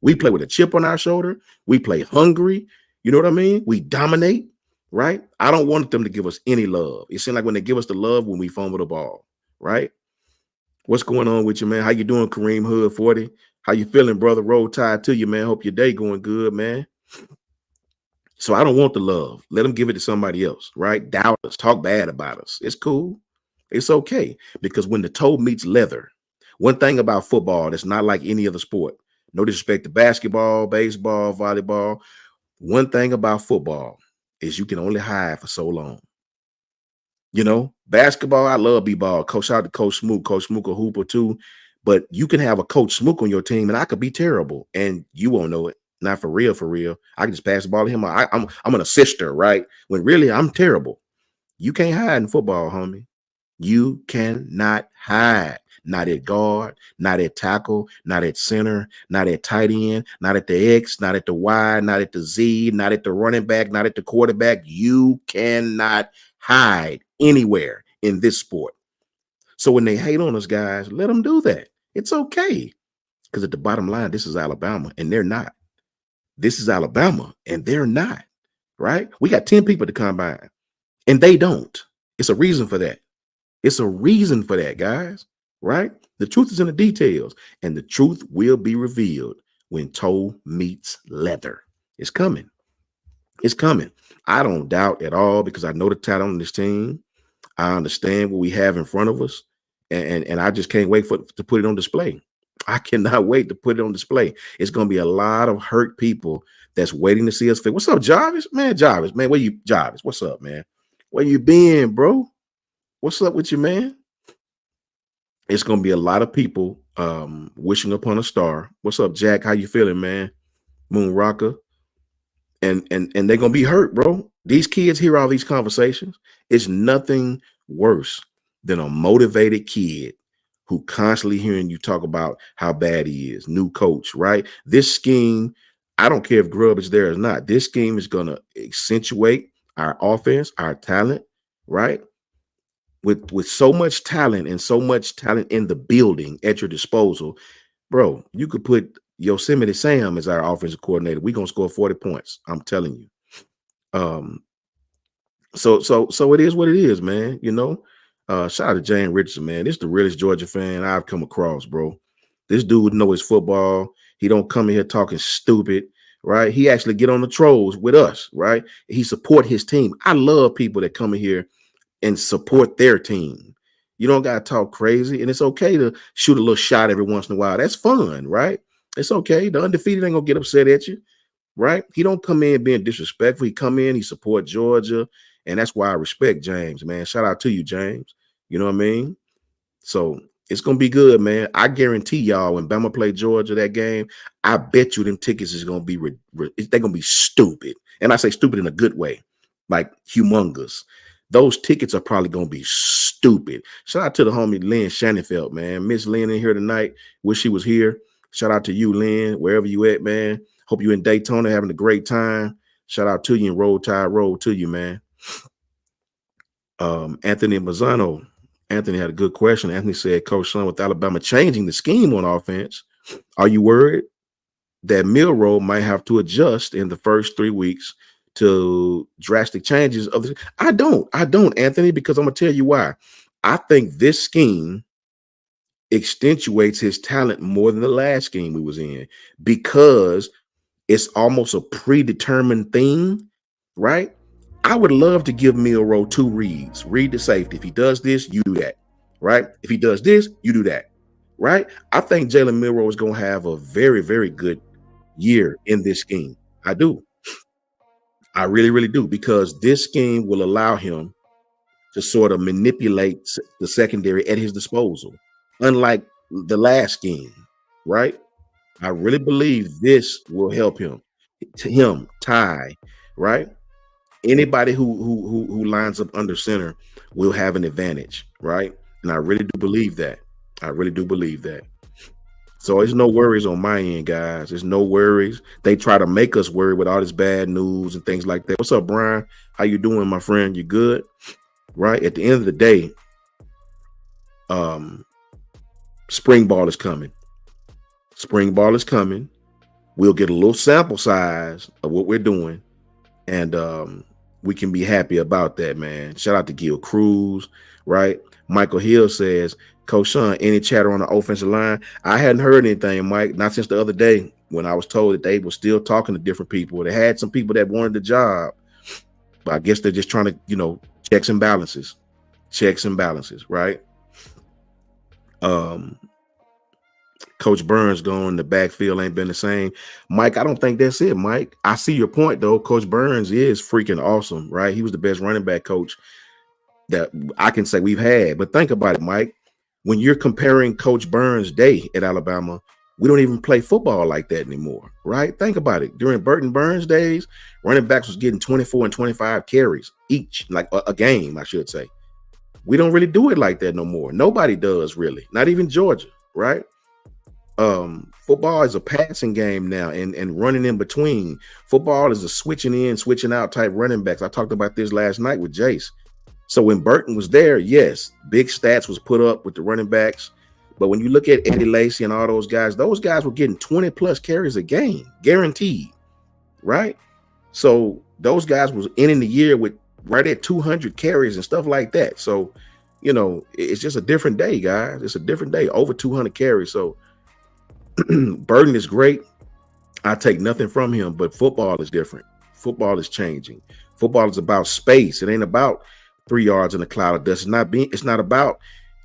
We play with a chip on our shoulder. We play hungry. You know what I mean? We dominate, right? I don't want them to give us any love. It seems like when they give us the love when we fumble the ball, right? What's going on with you, man? How you doing, Kareem Hood 40? How you feeling, brother? Roll Tide to you, man. Hope your day going good, man. So I don't want the love. Let them give it to somebody else, right? Doubt us, talk bad about us. It's cool. It's okay. Because when the toe meets leather, one thing about football that's not like any other sport, no disrespect to basketball, baseball, volleyball. One thing about football is you can only hide for so long. You know, basketball, I love b-ball. Coach out to Coach Smook. Coach Smook a hooper too. But you can have a Coach Smook on your team, and I could be terrible, and you won't know it. Not for real, for real. I can just pass the ball to him. I'm an assister, right? When really I'm terrible. You can't hide in football, homie. You cannot hide. not at guard, not at tackle, not at center, not at tight end, not at the X, not at the Y, not at the Z, not at the running back, not at the quarterback. You cannot hide anywhere in this sport. So when they hate on us, guys, let them do that. It's okay. Because at the bottom line, this is Alabama, and they're not. This is Alabama, and they're not, right? We got 10 people to combine, and they don't. It's a reason for that. It's a reason for that, guys, right? The truth is in the details, and the truth will be revealed when toe meets leather. It's coming. It's coming. I don't doubt at all because I know the talent on this team. I understand what we have in front of us, and I just can't wait to put it on display. I cannot wait to put it on display. It's going to be a lot of hurt people that's waiting to see us fit. What's up, Jarvis? Man, Jarvis, man, Jarvis, what's up, man? Where you been, bro? What's up with you, man? It's going to be a lot of people wishing upon a star. What's up, Jack? How you feeling, man? Moon Rocker. And they're going to be hurt, bro. These kids hear all these conversations. It's nothing worse than a motivated kid who constantly hearing you talk about how bad he is. New coach, right? This scheme, I don't care if Grubb is there or not. This scheme is going to accentuate our offense, our talent, right? With so much talent and so much talent in the building at your disposal, bro, you could put Yosemite Sam as our offensive coordinator. We're going to score 40 points. I'm telling you. So it is what it is, man. You know, shout out to Jane Richardson, man. This is the realest Georgia fan I've come across, bro. This dude knows his football. He don't come in here talking stupid, right? He actually get on the trolls with us, right? He support his team. I love people that come in here and support their team. You don't got to talk crazy, and it's okay to shoot a little shot every once in a while. That's fun, right? It's okay. The undefeated ain't gonna get upset at you, right? He don't come in being disrespectful. He come in, he support Georgia, and that's why I respect James, man. Shout out to you, James. You know what I mean? So it's gonna be good, man. I guarantee y'all when Bama play Georgia that game, I bet you them tickets is gonna be they're gonna be stupid, and I say stupid in a good way, like humongous. Those tickets are probably gonna be stupid. Shout out to the homie Lynn Shannonfeld, man. Miss Lynn in here tonight. Wish she was here. Shout out to you, Lynn, wherever you at, man. Hope you in Daytona having a great time. Shout out to you and Roll Tide Roll to you, man. Anthony Mazzano. Anthony had a good question. Anthony said, Coach Son, with Alabama changing the scheme on offense, are you worried that Milroe might have to adjust in the first 3 weeks to drastic changes? I don't, Anthony, because I'm going to tell you why. I think this scheme accentuates his talent more than the last scheme we was in because it's almost a predetermined thing, right? I would love to give Milroe 2 reads. Read the safety. If he does this, you do that, right? If he does this, you do that, right? I think Jalen Milroe is going to have a very, very good year in this scheme. I do. I really, really do, because this scheme will allow him to sort of manipulate the secondary at his disposal, unlike the last scheme, right? I really believe this will help him. Ty, right? Anybody who lines up under center will have an advantage, right? And I really do believe that. So there's no worries on my end, guys. There's no worries. They try to make us worry with all this bad news and things like that. What's up, Brian? How you doing, my friend? You good? Right? At the end of the day, spring ball is coming. We'll get a little sample size of what we're doing, and we can be happy about that, man. Shout out to Gil Cruz, right? Michael Hill says, Coach Sean, any chatter on the offensive line? I hadn't heard anything, Mike, not since the other day when I was told that they were still talking to different people. They had some people that wanted the job, but I guess they're just trying to, checks and balances, right? Coach Burns going, the backfield ain't been the same. Mike, I don't think that's it, Mike. I see your point, though. Coach Burns is freaking awesome, right? He was the best running back coach that I can say we've had. But think about it, Mike. When you're comparing Coach Burns' day at Alabama, we don't even play football like that anymore, right? Think about it. During Burton Burns' days, running backs was getting 24 and 25 carries each, like a game, I should say. We don't really do it like that no more. Nobody does really, not even Georgia, right? Football is a passing game now and running in between. Football is a switching in, switching out type running backs. I talked about this last night with Jace. So when Burton was there, yes, big stats was put up with the running backs. But when you look at Eddie Lacy and all those guys were getting 20 plus carries a game, guaranteed, right? So those guys was ending the year with right at 200 carries and stuff like that. So, you know, it's just a different day, guys. It's a different day, over 200 carries. So Burton is great. I take nothing from him, but football is different. Football is changing. Football is about space. It ain't about 3 yards in a cloud of dust. It's not about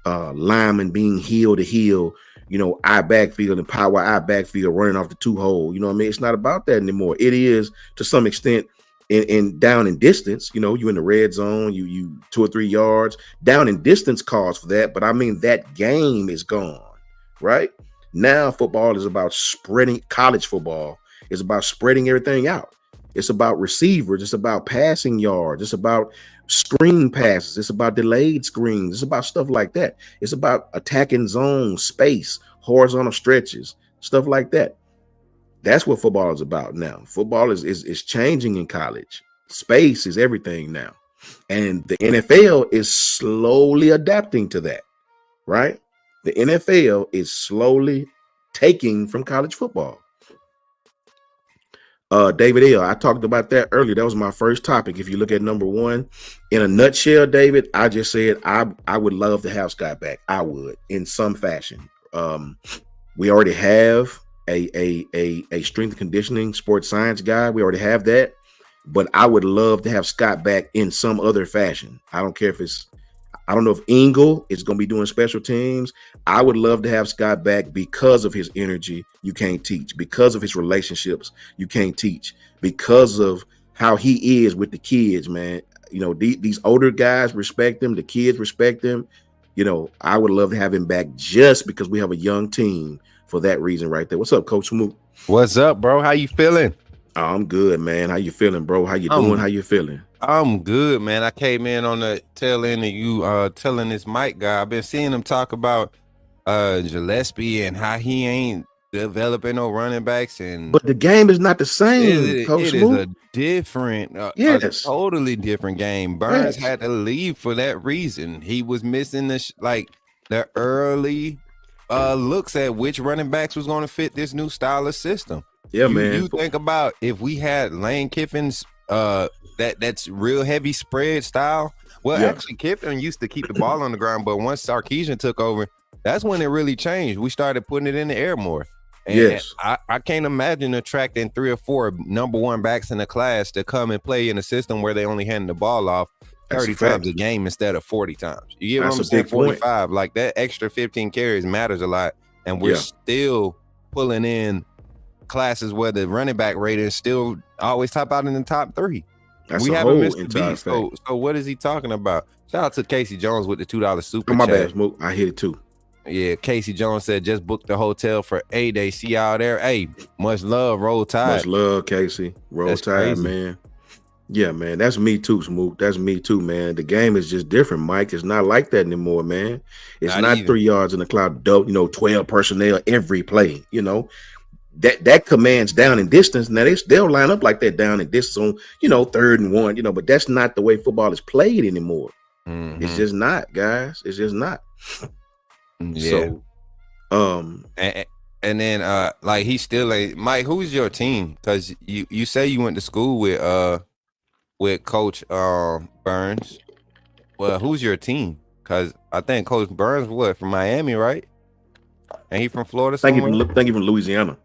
linemen being heel to heel, you know, eye backfield and power eye backfield running off the 2-hole. You know what I mean? It's not about that anymore. It is to some extent in down in distance. You know, you in the red zone, you 2 or 3 yards. Down in distance calls for that, but I mean that game is gone, right? Now football is about spreading. College football is about spreading everything out. It's about receivers. It's about passing yards. It's about screen passes. It's about delayed screens. It's about stuff like that. It's about attacking zone, space, horizontal stretches, stuff like that. That's what football is about now. Football is changing in college. Space is everything now. And the NFL is slowly adapting to that, right? The NFL is slowly taking from college football. David L., I talked about that earlier. That was my first topic. If you look at number 1, in a nutshell, David, I just said I would love to have Scott back. I would, in some fashion. We already have a strength and conditioning sports science guy. We already have that, but I would love to have Scott back in some other fashion. I don't care if I don't know if Engel is going to be doing special teams. I would love to have Scott back because of his energy. You can't teach. Because of his relationships. You can't teach. Because of how he is with the kids, man. You know, these older guys respect him. The kids respect him. You know, I would love to have him back just because we have a young team for that reason right there. What's up, Coach Smoot? What's up, bro? How you feeling? Oh, I'm good, man. How you feeling, bro? How you doing? How you feeling? I'm good, man. I came in on the tail end of you telling this Mike guy. I've been seeing him talk about Gillespie and how he ain't developing no running backs, but the game is not the same. It is a different, a totally different game. Burns had to leave for that reason. He was missing the early looks at which running backs was going to fit this new style of system. Yeah, man. You think about if we had Lane Kiffin's that's real heavy spread style. Well, actually, Kiffin used to keep the ball on the ground, but once Sarkisian took over, that's when it really changed. We started putting it in the air more. And I can't imagine attracting 3 or 4 number 1 backs in the class to come and play in a system where they only hand the ball off 30 times a game instead of 40 times. You get what I'm saying? 45. Like that extra 15 carries matters a lot. And we're still pulling in classes where the running back rating is still always top out in the top 3. We haven't missed the beat. So what is he talking about? Shout out to Casey Jones with the $2 super chat. My bad, Smoke. I hit it too. Yeah, Casey Jones said just booked the hotel for A-Day. See y'all there. Hey, much love. Roll Tide. Much love, Casey. Roll Tide, man. Yeah, man. That's me too, Smoke. That's me too, man. The game is just different, Mike. It's not like that anymore, man. It's not 3 yards in the cloud, 12 personnel every play, That commands down in distance. Now they'll line up like that down in distance on, 3rd and 1, but that's not the way football is played anymore. Mm-hmm. It's just not, guys. It's just not. Yeah. So, and then he's still Mike. Who's your team? Because you say you went to school with Coach Burns. Well, who's your team? Because I think Coach Burns from Miami, right? And he from Florida. I think he from Louisiana.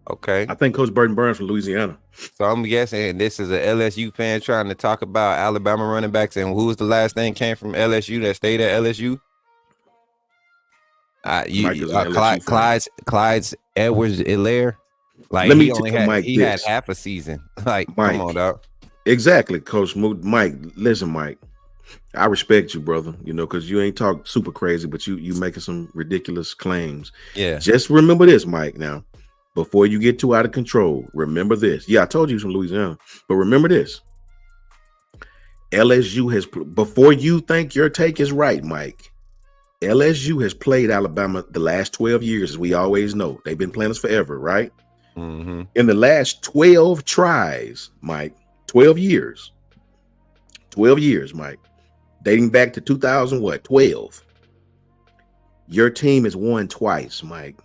Okay. I think Coach Burns from Louisiana. So I'm guessing this is a LSU fan trying to talk about Alabama running backs. And who was the last thing came from LSU that stayed at LSU? Clyde's Edwards-Helaire. Like he had half a season. Like, Mike, come on, dog. Exactly, Coach Mike. Listen, Mike. I respect you, brother. Because you ain't talk super crazy, but you making some ridiculous claims. Yeah. Just remember this, Mike. Now, before you get too out of control, remember this. Yeah, I told you from Louisiana, but remember this. LSU has, before you think your take is right, Mike, LSU has played Alabama the last 12 years, as we always know. They've been playing us forever, right? Mm-hmm. In the last 12 tries, Mike, 12 years, Mike, dating back to 2012, your team has won twice, Mike.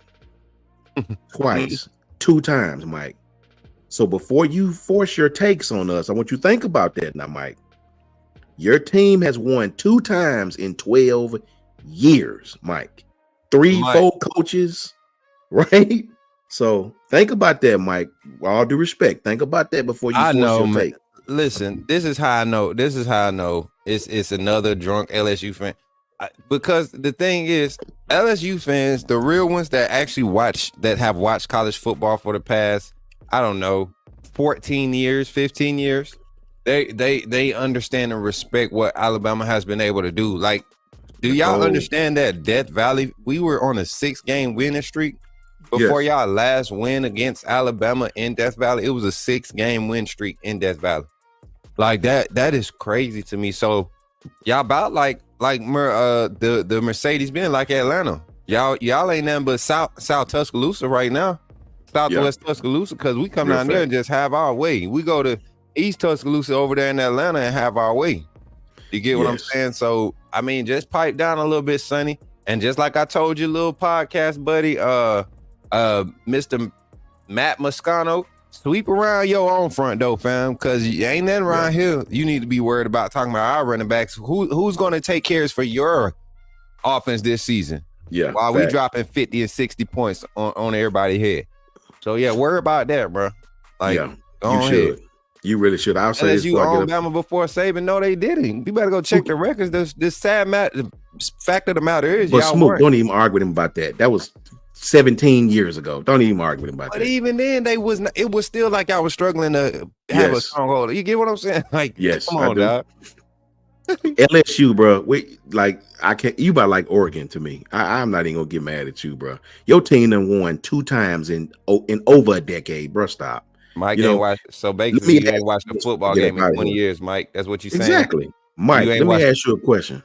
Twice. 2 times, Mike. So before you force your takes on us, I want you to think about that now, Mike. Your team has won 2 times in 12 years, Mike. 4 coaches, right? So think about that, Mike. With all due respect, think about that before you force your take. Listen, this is how I know. It's another drunk LSU fan. Because the thing is, LSU fans, the real ones that actually have watched college football for the past, I don't know, 14 years, 15 years, they understand and respect what Alabama has been able to do. Like, do y'all understand that Death Valley, we were on a 6-game winning streak before y'all last win against Alabama in Death Valley? It was a 6-game win streak in Death Valley. Like that is crazy to me. So y'all about like the Mercedes-Benz, like Atlanta. Y'all ain't nothing but South Tuscaloosa right now. Southwest Tuscaloosa, because we come down there and just have our way. We go to East Tuscaloosa over there in Atlanta and have our way. You get what I'm saying? So I mean, just pipe down a little bit, Sonny. And just like I told you, little podcast buddy, Mr. Matt Moscano, sweep around your own front door, fam, because you ain't nothing around here you need to be worried about talking about our running backs. Who's going to take cares for your offense this season? Yeah. While we dropping 50 and 60 points on everybody's head. So yeah, worry about that, bro. Like, you should. Ahead. You really should. I'll say this. You own Bama before Saban. No, they didn't. You better go check the records. This sad the fact of the matter is, but Smoot, don't even argue with him about that. That was 17 years ago. Don't even argue with him about that. But even then, it was still like I was struggling to have a stronghold. You get what I'm saying? Like, come on, dog. LSU, bro. You about like Oregon to me. I'm not even gonna get mad at you, bro. Your team done won 2 times in over a decade, bro. Stop. Mike ain't watched. So basically, you ain't watched a football game in 20 years, Mike. That's what you saying. Exactly, Mike. Let me ask you a question.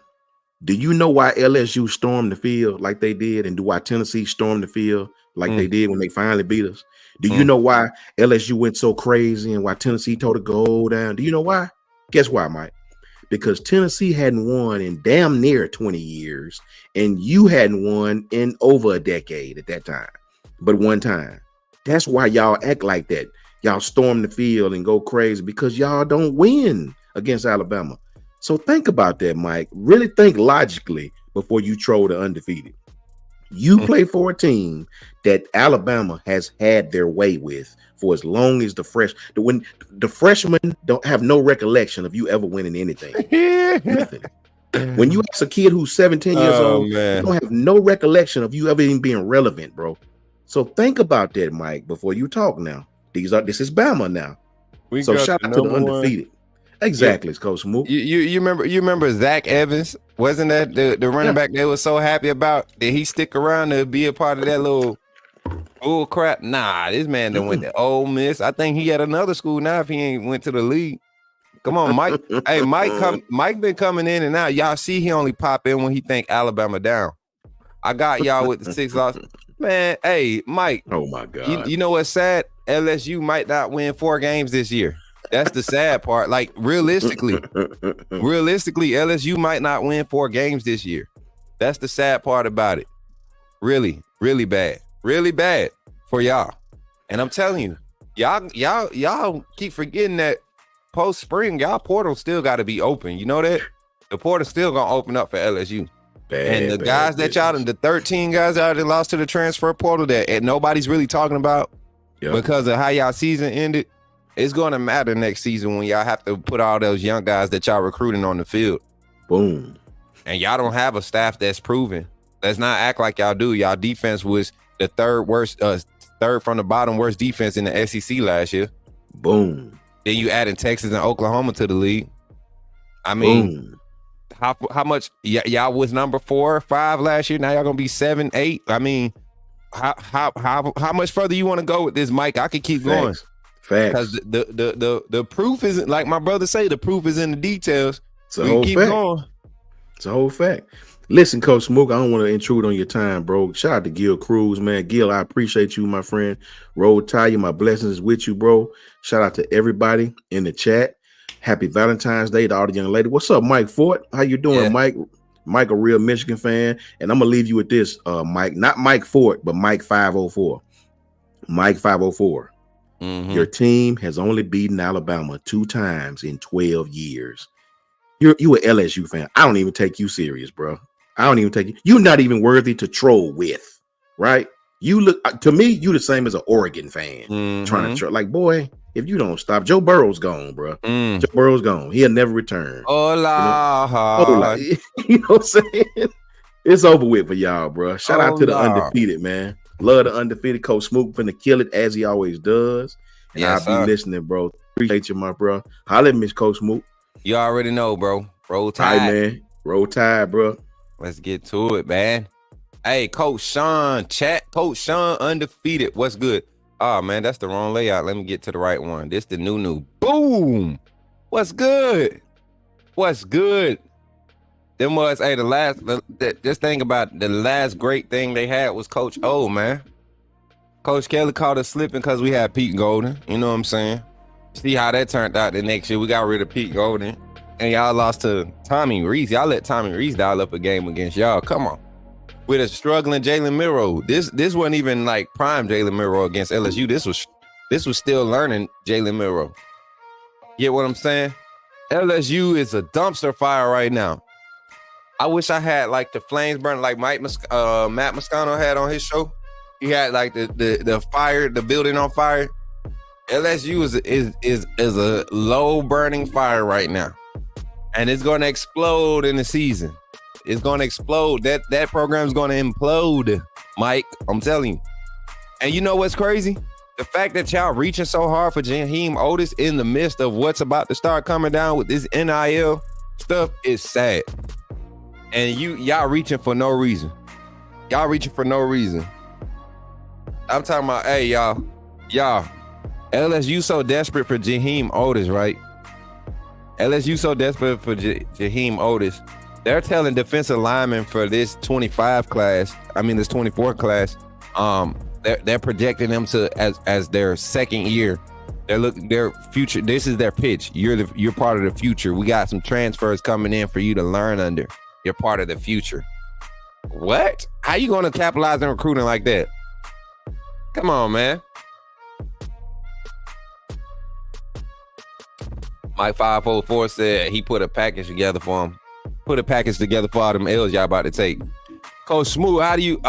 Do you know why LSU stormed the field like they did, and why Tennessee stormed the field like they did when they finally beat us? Do you know why LSU went so crazy and why Tennessee told it go down? Do you know why? Guess why, Mike? Because Tennessee hadn't won in damn near 20 years, and you hadn't won in over a decade at that time, but one time. That's why y'all act like that. Y'all storm the field and go crazy because y'all don't win against Alabama. So think about that, Mike. Really think logically before you troll the undefeated. You play for a team that Alabama has had their way with for as long as when the freshmen don't have no recollection of you ever winning anything. Nothing. When you ask a kid who's 17 years old, they don't have no recollection of you ever even being relevant, bro. So think about that, Mike, before you talk now. This is Bama now. So shout out to the undefeated. Exactly, Coach Mook. You remember Zach Evans? Wasn't that the running back they was so happy about? Did he stick around to be a part of that little bull crap? Nah, this man done went to Ole Miss. I think he at another school now if he ain't went to the league. Come on, Mike. Hey, Mike been coming in and out. Y'all see he only pop in when he think Alabama down. I got y'all with the 6 losses. Man, hey, Mike. Oh my God. You know what's sad? LSU might not win 4 games this year. That's the sad part. Like, realistically, LSU might not win 4 games this year. That's the sad part about it. Really, really bad. Really bad for y'all. And I'm telling you, y'all keep forgetting that post-spring, y'all portal still got to be open. You know that? The portal still going to open up for LSU. And the guys that y'all, the 13 guys out that lost to the transfer portal that nobody's really talking about because of how y'all season ended, it's going to matter next season when y'all have to put all those young guys that y'all recruiting on the field. Boom. And y'all don't have a staff that's proven. Let's not act like y'all do. Y'all defense was the third from the bottom worst defense in the SEC last year. Boom. Then you added Texas and Oklahoma to the league. I mean, how much y'all was number 4 or 5 last year? Now y'all gonna be 7, 8. I mean, how much further you want to go with this, Mike? I could keep going. Facts. Because the proof isn't, like my brother say, the proof is in the details. It's a whole fact. Going. It's a whole fact. Listen, Coach Smoke, I don't want to intrude on your time, bro. Shout out to Gil Cruz, man. Gil, I appreciate you, my friend. Roll Tide, my blessings with you, bro. Shout out to everybody in the chat. Happy Valentine's Day to all the young ladies. What's up, Mike Fort? How you doing, Mike? Mike, a real Michigan fan. And I'm going to leave you with this, Mike. Not Mike Fort, but Mike 504. Mike 504. Mm-hmm. Your team has only beaten Alabama 2 times in 12 years. You an LSU fan. I don't even take you serious, bro. I don't even take you. You're not even worthy to troll with, right? You look to me, you the same as an Oregon fan trying to like, boy, if you don't stop, Joe Burrow's gone, bro. Joe Burrow's gone. He'll never return. Hola. You know what I'm saying? It's over with for y'all, bro. Shout out to the undefeated, man. Love the undefeated. Coach Smoke finna kill it as he always does. And I'll be listening, bro. Appreciate you, my bro. Holla at Miss Coach Smoke. You already know, bro. Roll Tide. All right, man. Roll Tide, bro. Let's get to it, man. Hey, Coach Sean, chat. Coach Sean, undefeated. What's good? Oh, man, that's the wrong layout. Let me get to the right one. This the new. Boom. What's good? What's good? Them was, hey, this thing about the last great thing they had was Coach O, man. Coach Kelly caught us slipping because we had Pete Golden. You know what I'm saying? See how that turned out the next year. We got rid of Pete Golden. And y'all lost to Tommy Reese. Y'all let Tommy Reese dial up a game against y'all. Come on. With a struggling Jalen Milroe. This wasn't even like prime Jalen Milroe against LSU. This was still learning Jalen Milroe. Get what I'm saying? LSU is a dumpster fire right now. I wish I had like the flames burning like Matt Moscano had on his show. He had like the fire, the building on fire. LSU is a low burning fire right now. And it's going to explode in the season. It's going to explode. That program is going to implode, Mike. I'm telling you. And you know what's crazy? The fact that y'all reaching so hard for Jaheim Otis in the midst of what's about to start coming down with this NIL stuff is sad. And y'all reaching for no reason. Y'all reaching for no reason. I'm talking about, hey, y'all, LSU so desperate for Jaheim Otis, right? LSU so desperate for Jaheim Otis. They're telling defensive linemen for this 24 class, they're projecting them to as their second year. Their future. This is their pitch. You're part of the future. We got some transfers coming in for you to learn under. You're part of the future. What? How you going to capitalize on recruiting like that? Come on, man. Mike 504 said he put a package together for him. Put a package together for all them L's y'all about to take. Coach Smooth, how do you?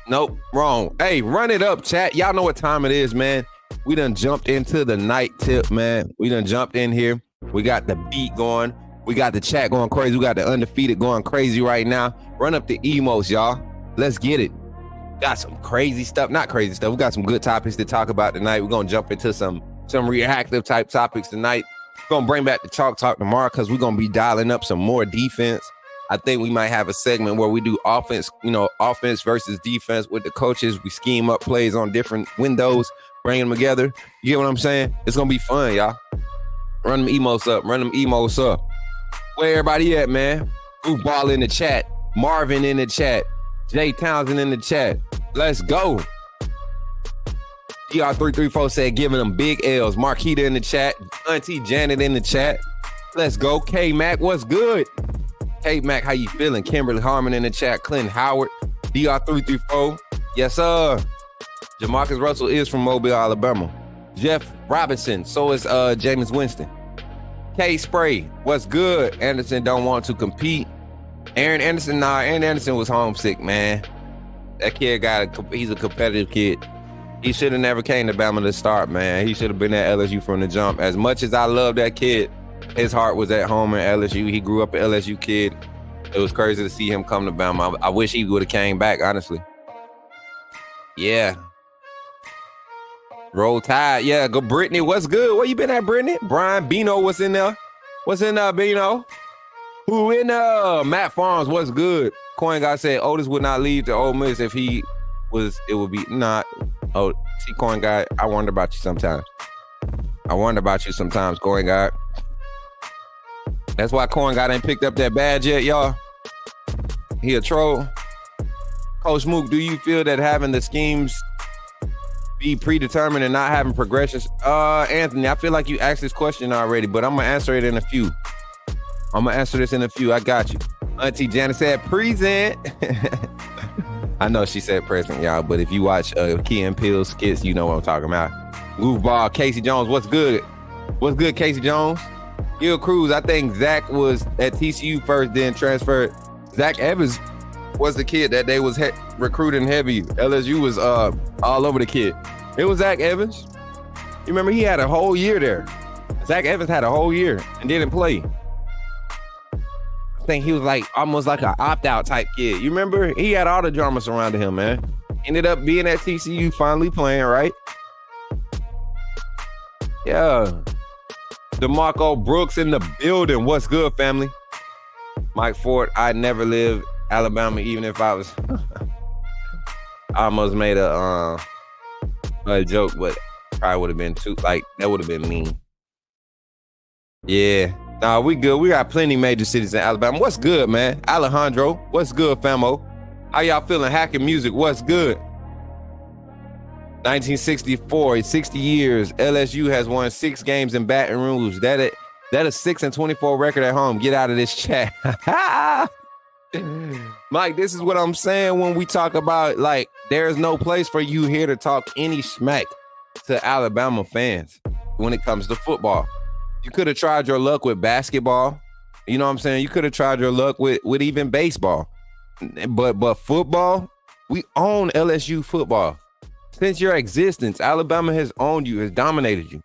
Nope, wrong. Hey, run it up, chat. Y'all know what time it is, man. We done jumped into the night tip, man. We done jumped in here. We got the beat going. We got the chat going crazy. We got the undefeated going crazy right now. Run up the emos, y'all. Let's get it. Got some crazy stuff. Not crazy stuff. We got some good topics to talk about tonight. We're going to jump into some reactive type topics tonight. We're going to bring back the Chalk Talk tomorrow because we're going to be dialing up some more defense. I think we might have a segment where we do offense versus defense with the coaches. We scheme up plays on different windows, bring them together. You get what I'm saying? It's going to be fun, y'all. Run them emos up. Where everybody at, man? Goofball in the chat. Marvin in the chat. Jay Townsend in the chat. Let's go. DR334 said giving them big L's. Marquita in the chat. Auntie Janet in the chat. Let's go. K-Mac, what's good? K-Mac, how you feeling? Kimberly Harmon in the chat. Clinton Howard. DR334. Yes, sir. Jamarcus Russell is from Mobile, Alabama. Jeff Robinson. So is James Winston. K-Spray, what's good? Anderson don't want to compete. Aaron Anderson was homesick, man. That kid he's a competitive kid. He should have never came to Bama to start, man. He should have been at LSU from the jump. As much as I love that kid, his heart was at home in LSU. He grew up an LSU kid. It was crazy to see him come to Bama. I wish he would have came back, honestly. Yeah. Roll Tide. Yeah, go Brittany. What's good? Where you been at, Brittany? Brian Bino, what's in there? What's in there, Bino? Who in there? Matt Farms, what's good? Coin guy said Otis would not leave to Ole Miss if he was, it would be not. Oh, see, Coin guy, I wonder about you sometimes. I wonder about you sometimes, Corn God. That's why Corn God ain't picked up that badge yet, y'all. He a troll. Coach Mook, do you feel that having the schemes be predetermined and not having progressions? Anthony, I feel like you asked this question already, but I'm gonna answer it in a few. I got you. Auntie Janet said present. I know she said present, y'all, but if you watch Key and Peele skits, you know what I'm talking about. Goofball, Casey Jones, what's good? What's good, Casey Jones? Gil Cruz, I think Zach was at TCU first, then transferred. Zach Evans was the kid that they was recruiting heavy. LSU was all over the kid. It was Zach Evans. You remember he had a whole year there. Zach Evans had a whole year and didn't play. I think he was like almost like an opt-out type kid. You remember? He had all the drama surrounding him, man. Ended up being at TCU, finally playing, right? Yeah. DeMarco Brooks in the building. What's good, family? Mike Ford, I'd never live Alabama, even if I was. I almost made a joke, but probably would have been too, like, that would have been mean. Yeah. Nah, we good. We got plenty major cities in Alabama. What's good, man? Alejandro, what's good, famo? How y'all feeling? Hacking music, what's good? 1964, 60 years. LSU has won 6 games in Baton Rouge. That a 6-24 record at home. Get out of this chat. Mike, this is what I'm saying when we talk about, like, there's no place for you here to talk any smack to Alabama fans when it comes to football. You could have tried your luck with basketball. You know what I'm saying? You could have tried your luck with even baseball. But football, we own LSU football. Since your existence, Alabama has owned you, has dominated you.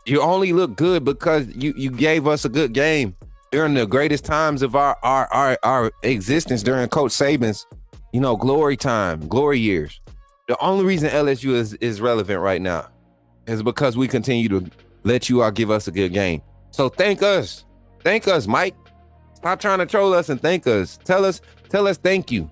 You only look good because you gave us a good game during the greatest times of our existence during Coach Saban's, glory time, glory years. The only reason LSU is relevant right now is because we continue to let you all give us a good game. So thank us, Mike. Stop trying to troll us and thank us. Tell us thank you.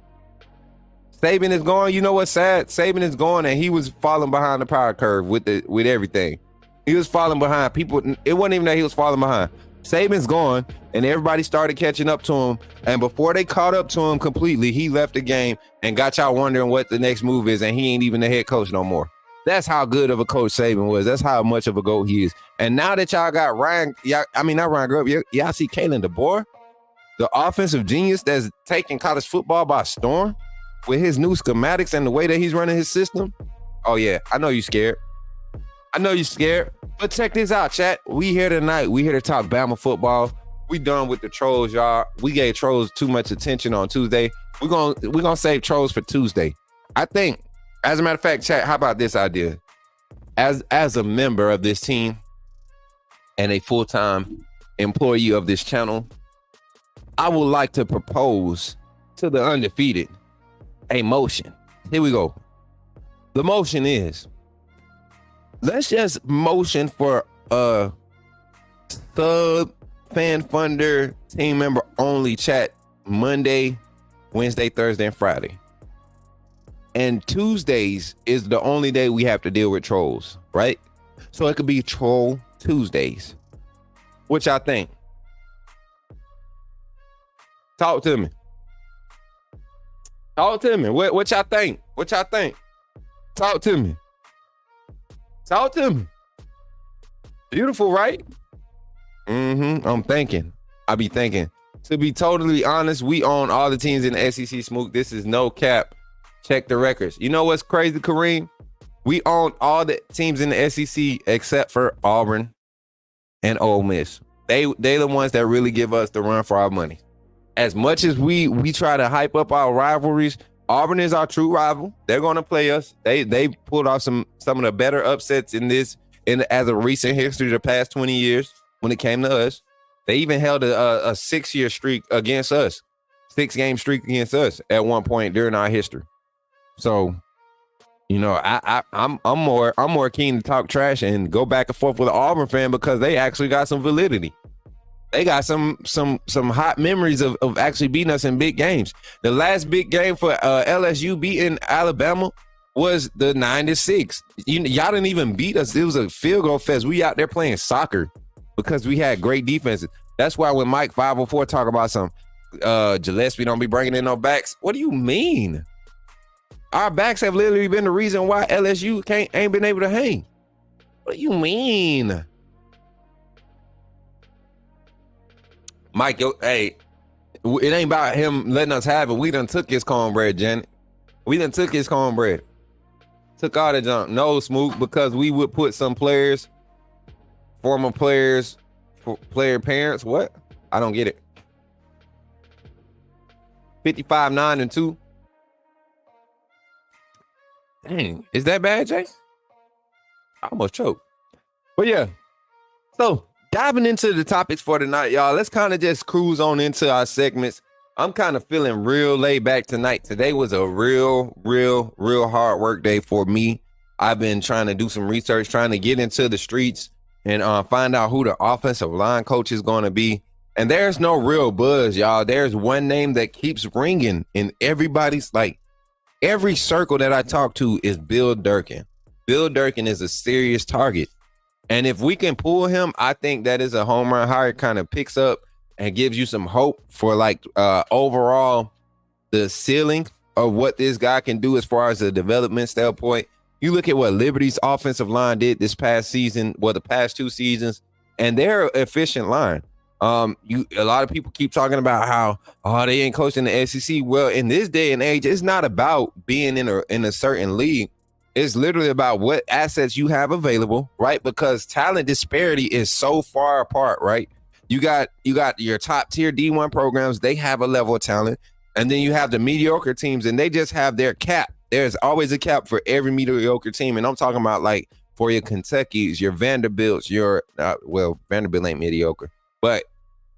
Saban is gone. You know what's sad? Saban is gone, and he was falling behind the power curve with everything. He was falling behind people. It wasn't even that he was falling behind. Saban's gone, and everybody started catching up to him. And before they caught up to him completely, he left the game and got y'all wondering what the next move is, and he ain't even the head coach no more. That's how good of a coach Saban was. That's how much of a GOAT he is. And now that y'all got not Ryan Grubb, y'all see Kalen DeBoer, the offensive genius that's taking college football by storm with his new schematics and the way that he's running his system. Oh, yeah, I know you're scared. But check this out, chat. We here tonight. We here to talk Bama football. We done with the trolls, y'all. We gave trolls too much attention on Tuesday. We're gonna save trolls for Tuesday. I think, as a matter of fact, chat, how about this idea? As a member of this team and a full-time employee of this channel, I would like to propose to the undefeated a motion. Here we go. The motion is, let's just motion for a sub fan funder team member only chat Monday, Wednesday, Thursday, and Friday. And Tuesdays is the only day we have to deal with trolls, right? So it could be Troll Tuesdays. What y'all think? Talk to me. What y'all think? Talk to me. Beautiful, right? I'm thinking. I be thinking. To be totally honest, we own all the teams in the SEC, Smook. This is no cap. Check the records. You know what's crazy, Kareem? We own all the teams in the SEC except for Auburn and Ole Miss. They the ones that really give us the run for our money. As much as we try to hype up our rivalries, Auburn is our true rival. They're going to play us. They pulled off some of the better upsets as a recent history the past 20 years when it came to us. They even held a 6-year streak against us, 6-game streak against us at one point during our history. So, I'm more keen to talk trash and go back and forth with an Auburn fan because they actually got some validity. They got some hot memories of actually beating us in big games. The last big game for LSU beating Alabama was the 9-6. Y'all didn't even beat us. It was a field goal fest. We out there playing soccer because we had great defenses. That's why when Mike 504 talk about some Gillespie don't be bringing in no backs. What do you mean? Our backs have literally been the reason why LSU ain't been able to hang. What do you mean? Mike, hey, it ain't about him letting us have it. We done took his cornbread, Janet. We done took his cornbread. Took all the junk. No, Smook, because we would put some players, former players, player parents. What? I don't get it. 55, 9, and 2. Dang, is that bad, Jay? I almost choked. But yeah, so diving into the topics for tonight, y'all, let's kind of just cruise on into our segments. I'm kind of feeling real laid back tonight. Today was a real hard work day for me. I've been trying to do some research, trying to get into the streets and find out who the offensive line coach is going to be. And there's no real buzz, y'all. There's one name that keeps ringing in everybody's, like, every circle that I talk to is Bill Durkin. Bill Durkin is a serious target. And if we can pull him, I think that is a home run hire. Kind of picks up and gives you some hope for like overall the ceiling of what this guy can do as far as a development standpoint. You look at what Liberty's offensive line did this past season, the past 2 seasons, and they're an efficient line. A lot of people keep talking about how they ain't coaching the SEC. Well, in this day and age, it's not about being in a certain league. It's literally about what assets you have available, right? Because talent disparity is so far apart, right? You got your top tier D1 programs. They have a level of talent. And then you have the mediocre teams, and they just have their cap. There's always a cap for every mediocre team. And I'm talking about like for your Kentuckys, your Vanderbilts, Vanderbilt ain't mediocre, but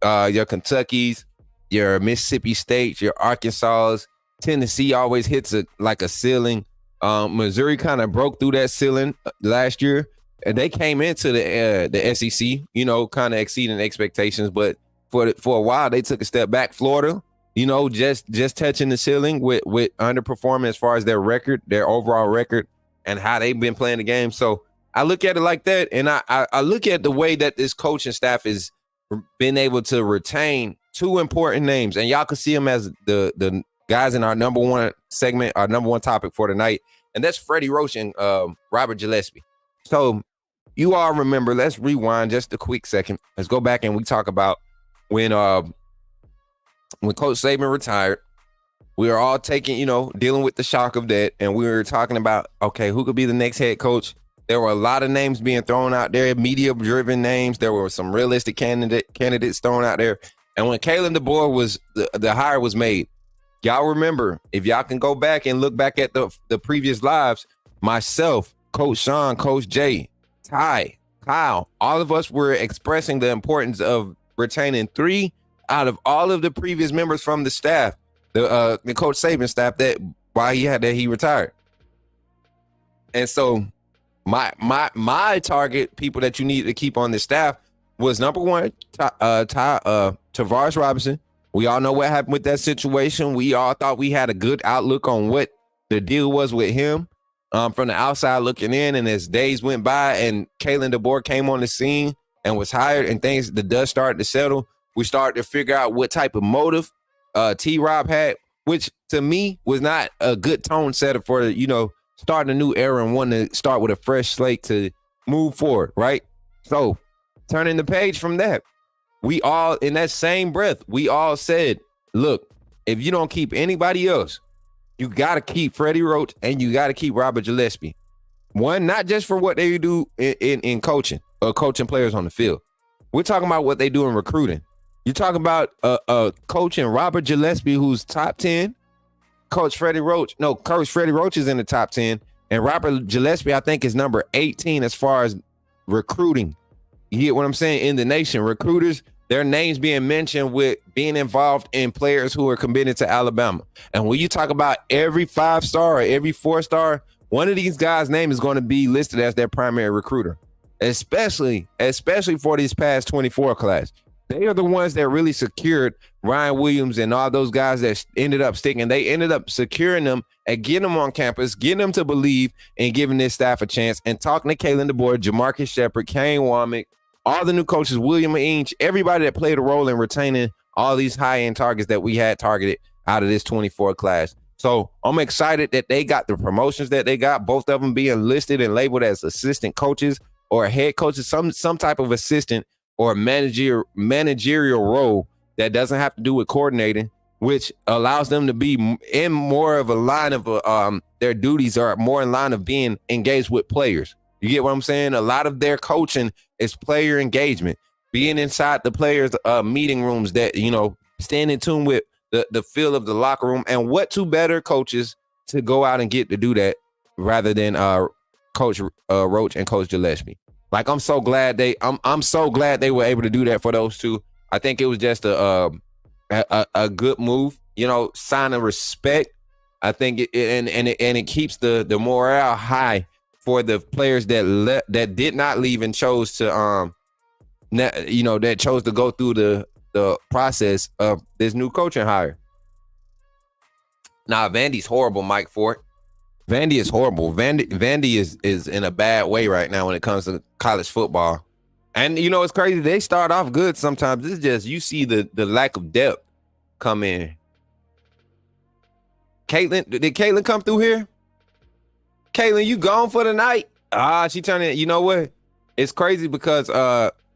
your Kentuckys, your Mississippi States, your Arkansas, Tennessee always hits a ceiling. Missouri kind of broke through that ceiling last year, and they came into the SEC, kind of exceeding expectations. But for a while, they took a step back. Florida, just touching the ceiling with underperforming as far as their record, their overall record, and how they've been playing the game. So I look at it like that, and I look at the way that this coaching staff has been able to retain 2 important names, and y'all can see them as the guys in our number one segment, our number one topic for tonight, and that's Freddie Roach and Robert Gillespie. So you all remember, let's rewind just a quick second. Let's go back and we talk about when Coach Saban retired. We were all dealing with the shock of that, and we were talking about, okay, who could be the next head coach? There were a lot of names being thrown out there, media-driven names. There were some realistic candidates thrown out there. And when Kalen DeBoer was the hire was made, y'all remember, if y'all can go back and look back at the previous lives, myself, Coach Sean, Coach Jay, Ty, Kyle, all of us were expressing the importance of retaining 3 out of all of the previous members from the staff, the Coach Saban staff, that while he retired. And so my target people that you need to keep on the staff was number 1, Tavares Robinson. We all know what happened with that situation. We all thought we had a good outlook on what the deal was with him from the outside looking in. And as days went by and Kalen DeBoer came on the scene and was hired and the dust started to settle, we started to figure out what type of motive T-Rob had, which to me was not a good tone setter for, starting a new era and wanting to start with a fresh slate to move forward, right? So turning the page from that, we all, in that same breath, we all said, look, if you don't keep anybody else, you got to keep Freddie Roach and you got to keep Robert Gillespie. One, not just for what they do in coaching or coaching players on the field. We're talking about what they do in recruiting. You're talking about coaching Robert Gillespie, who's top 10. Coach Freddie Roach is in the top 10. And Robert Gillespie, I think, is number 18 as far as recruiting. You get what I'm saying? In the nation, recruiters, their names being mentioned with being involved in players who are committed to Alabama. And when you talk about every 5-star or every 4-star, one of these guys' name is going to be listed as their primary recruiter, especially for this past 24 class. They are the ones that really secured Ryan Williams and all those guys that ended up sticking. They ended up securing them and getting them on campus, getting them to believe and giving this staff a chance, and talking to Kalen DeBoer, Jamarcus Shepard, Kane Womack, all the new coaches, William Inge, everybody that played a role in retaining all these high-end targets that we had targeted out of this 24 class. So I'm excited that they got the promotions that they got, both of them being listed and labeled as assistant coaches or head coaches, some type of assistant or managerial role that doesn't have to do with coordinating, which allows them to be in more of a line of their duties are more in line of being engaged with players. You get what I'm saying? A lot of their coaching is player engagement, being inside the players' meeting rooms that, staying in tune with the feel of the locker room. And what two better coaches to go out and get to do that rather than Coach Roach and Coach Gillespie. Like, I'm so glad I'm so glad they were able to do that for those two. I think it was just a good move, sign of respect. I think it keeps the morale high for the players that did not leave and chose to that chose to go through the process of this new coaching hire. Now, Vandy's horrible, Mike Ford. Vandy is horrible. Vandy is in a bad way right now when it comes to college football. And, it's crazy. They start off good sometimes. It's just you see the lack of depth come in. Caitlin, did Caitlin come through here? Caitlin, you gone for the night? She turned in. You know what? It's crazy because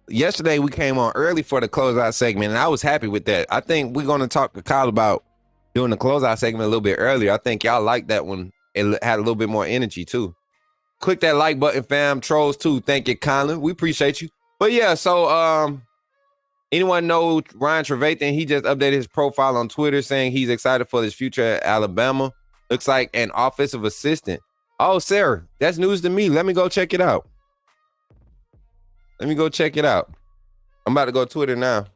yesterday we came on early for the closeout segment, and I was happy with that. I think we're going to talk to Kyle about doing the closeout segment a little bit earlier. I think y'all like that one. It had a little bit more energy, too. Click that like button, fam. Trolls, too. Thank you, Colin. We appreciate you. But, yeah, so anyone know Ryan Trevathan? He just updated his profile on Twitter saying he's excited for his future at Alabama. Looks like an offensive assistant. Oh, Sarah, that's news to me. Let me go check it out. I'm about to go to Twitter now.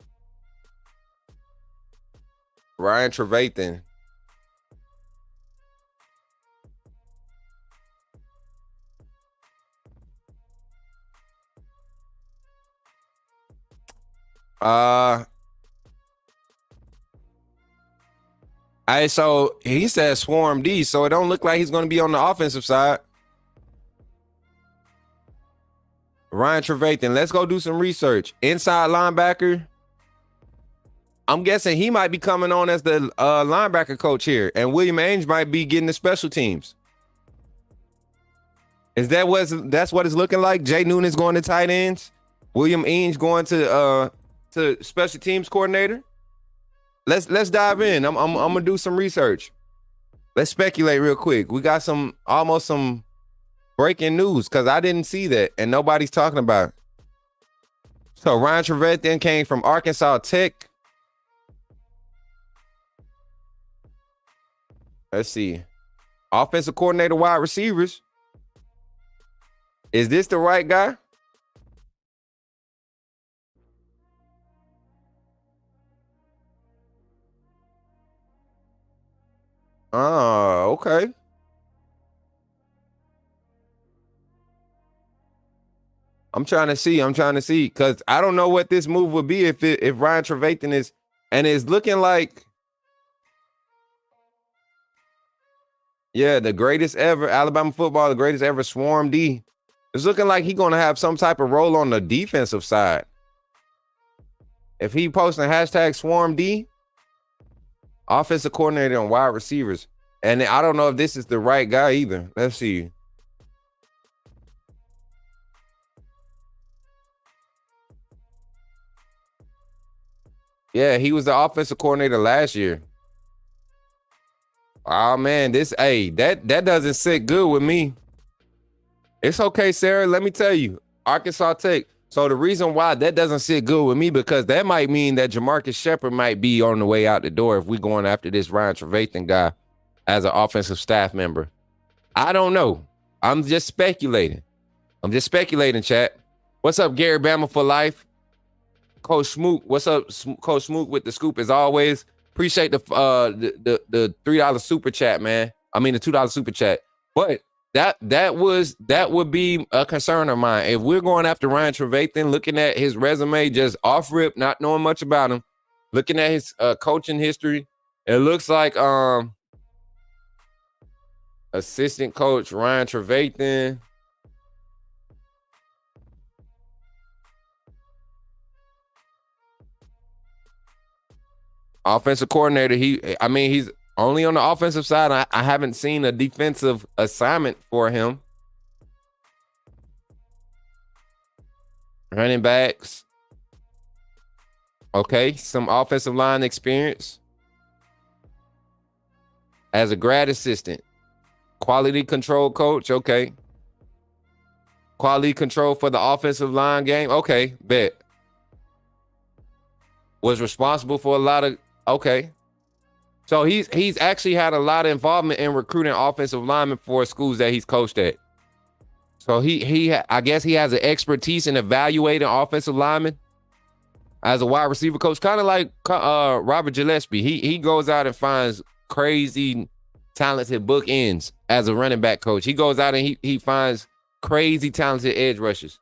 Ryan Trevathan. So he says Swarm D, so it don't look like he's going to be on the offensive side. Ryan Trevathan, let's go do some research. Inside linebacker. I'm guessing he might be coming on as the linebacker coach here, and William Ainge might be getting the special teams. That's what it's looking like? Jay Newton is going to tight ends. William Ainge going to special teams coordinator. Let's dive in. I'm gonna do some research. Let's speculate real quick. We got some breaking news because I didn't see that and nobody's talking about it. So Ryan Trevathan came from Arkansas Tech. Let's see. Offensive coordinator, wide receivers. Is this the right guy? Oh, okay. I'm trying to see because I don't know what this move would be if Ryan Trevathan is, and it's looking like, yeah, the greatest ever Alabama football, the greatest ever Swarm D. It's looking like he's going to have some type of role on the defensive side. If he posting hashtag Swarm D, offensive coordinator and wide receivers. And I don't know if this is the right guy either. Let's see. Yeah, he was the offensive coordinator last year. Oh, man, that doesn't sit good with me. It's okay, Sarah. Let me tell you, Arkansas Tech. So the reason why that doesn't sit good with me, because that might mean that Jamarcus Shepard might be on the way out the door if we're going after this Ryan Trevathan guy as an offensive staff member. I don't know. I'm just speculating. Chat. What's up, Gary Bama for life? Coach Smoot. What's up, Coach Smoot with the scoop as always. Appreciate the $3 super chat, man. I mean the $2 super chat. But that would be a concern of mine. If we're going after Ryan Trevathan, looking at his resume just off rip, not knowing much about him, looking at his coaching history, it looks like assistant coach Ryan Trevathan. Offensive coordinator, he's only on the offensive side. I haven't seen a defensive assignment for him. Running backs. Okay, some offensive line experience. As a grad assistant. Quality control coach, okay. Quality control for the offensive line game, okay, bet. Was responsible for a lot of, okay. So he's actually had a lot of involvement in recruiting offensive linemen for schools that he's coached at. So I guess he has an expertise in evaluating offensive linemen as a wide receiver coach, kind of like Robert Gillespie. He goes out and finds crazy talented bookends as a running back coach. He goes out and he finds crazy talented edge rushers.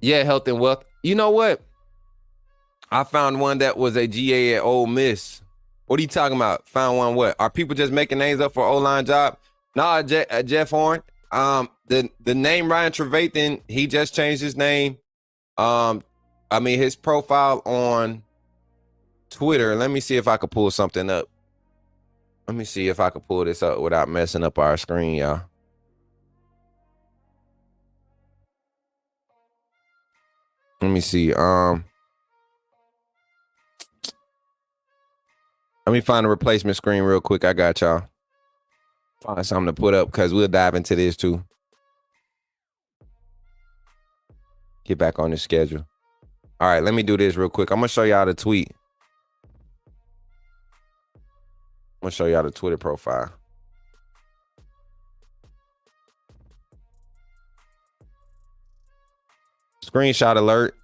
Yeah, health and wealth. You know what? I found one that was a GA at Ole Miss. What are you talking about? Found one what? Are people just making names up for O-line job? Nah, Jeff Horn. The name Ryan Trevathan, he just changed his name. His profile on Twitter. Let me see if I could pull something up. Let me see if I could pull this up without messing up our screen, y'all. Let me see. Let me find a replacement screen real quick. I got y'all. Find something to put up because we'll dive into this too. Get back on the schedule. All right, let me do this real quick. I'm going to show y'all the tweet. I'm going to show y'all the Twitter profile. Screenshot alert.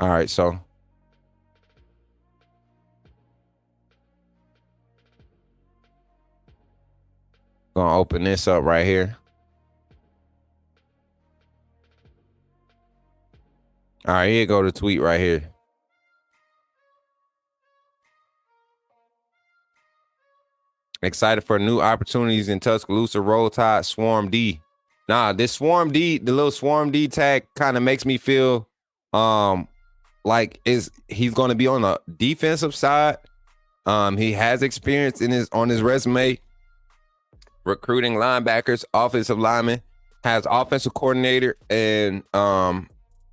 All right, so gonna open this up right here. All right, here go the tweet right here. Excited for new opportunities in Tuscaloosa. Roll Tide Swarm D. Nah, this Swarm D, the little Swarm D tag kind of makes me feel like he's going to be on the defensive side. He has experience on his resume recruiting linebackers, offensive linemen, has offensive coordinator and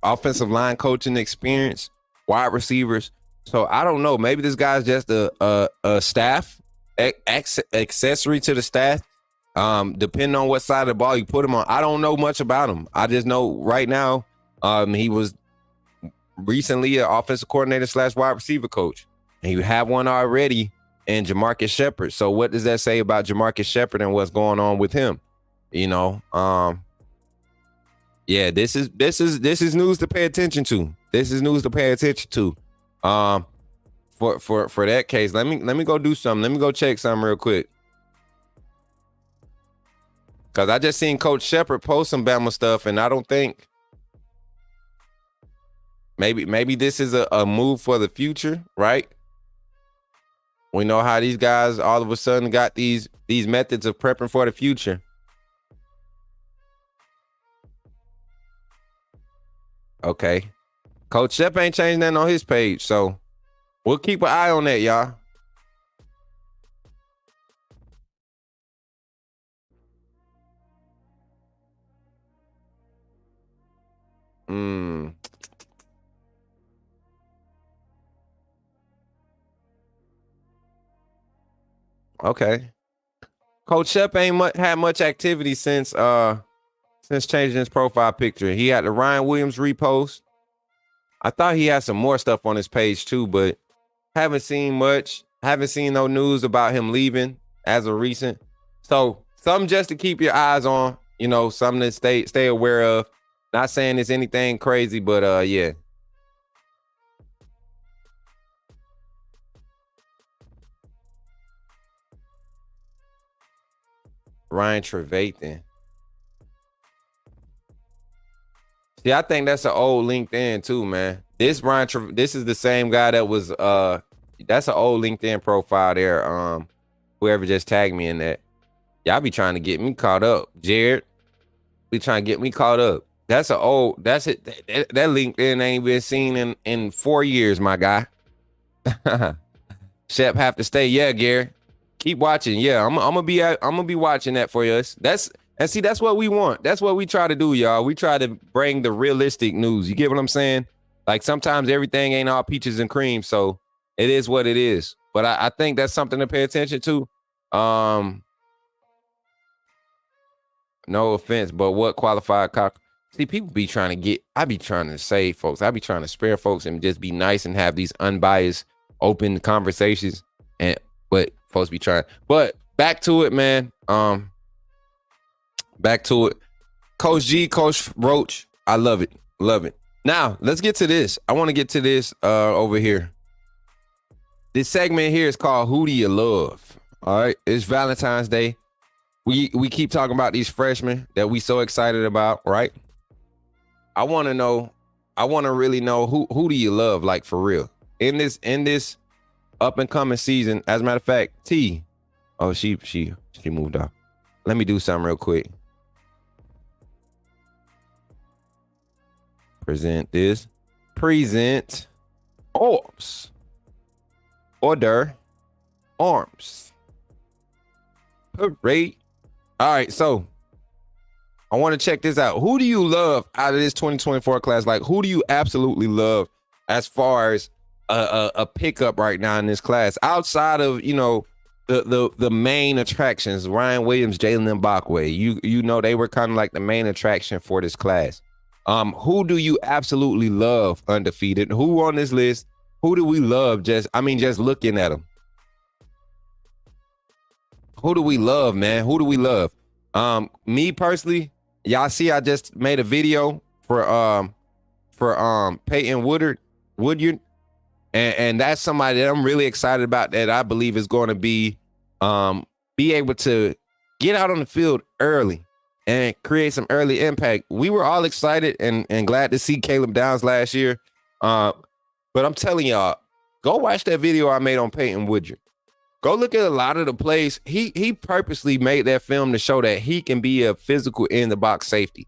offensive line coaching experience, wide receivers. So I don't know. Maybe this guy's just a staff accessory to the staff. Depending on what side of the ball you put him on. I don't know much about him. I just know right now he was recently an offensive coordinator / wide receiver coach. And you have one already in Jamarcus Shepard. So what does that say about Jamarcus Shepard and what's going on with him? You know, yeah, this is news to pay attention to. This is news to pay attention to. For that case, let me go do something. Let me go check something real quick. Cause I just seen Coach Shepard post some Bama stuff, and I don't think maybe this is a move for the future, right? We know how these guys all of a sudden got these methods of prepping for the future. Okay. Coach Shep ain't changed nothing on his page, so we'll keep an eye on that, y'all. Okay. Coach Shep ain't had much activity since changing his profile picture. He had the Ryan Williams repost. I thought he had some more stuff on his page too, but Haven't seen much. Haven't seen no news about him leaving as of recent. So something just to keep your eyes on, you know, something to stay aware of. Not saying it's anything crazy, but yeah. Ryan Trevathan. See, I think that's an old LinkedIn too, man. This is the same guy that was that's an old LinkedIn profile there. Whoever just tagged me in that. Y'all be trying to get me caught up. Jared be trying to get me caught up. That's it. That LinkedIn ain't been seen in 4 years, my guy. Shep have to stay. Yeah, Gary. Keep watching. Yeah, I'm gonna be watching that for you. That's what we want. That's what we try to do, y'all. We try to bring the realistic news. You get what I'm saying? Like sometimes everything ain't all peaches and cream, so it is what it is. But I think that's something to pay attention to. No offense, but what qualified Cochran? See, people be trying to get. I be trying to save folks. I be trying to spare folks and just be nice and have these unbiased, open conversations. But folks be trying. But back to it, man. Back to it. Coach G, Coach Roach. I love it. Love it. Now, let's get to this. I want to get to this over here. This segment here is called Who Do You Love? All right. It's Valentine's Day. We keep talking about these freshmen that we so excited about, right? I want to really know who do you love, like for real? In this up and coming season. As a matter of fact, T. Oh, she moved off. Let me do something real quick. Present arms. Order arms. Parade. All right, so I want to check this out. Who do you love out of this 2024 class? Like, who do you absolutely love as far as a pickup right now in this class? Outside of, you know, the main attractions, Ryan Williams, Jalen Mbakwe, you know, they were kind of like the main attraction for this class. Who do you absolutely love undefeated? Who on this list? Who do we love? Just looking at them. Who do we love, man? Who do we love? Me personally, y'all see, I just made a video for Peyton Woodyard, and that's somebody that I'm really excited about, that I believe is going to be able to get out on the field early and create some early impact. We were all excited and glad to see Caleb Downs last year, but I'm telling y'all, go watch that video I made on Peyton Woodyard. Go look at a lot of the plays. He purposely made that film to show that he can be a physical in the box safety.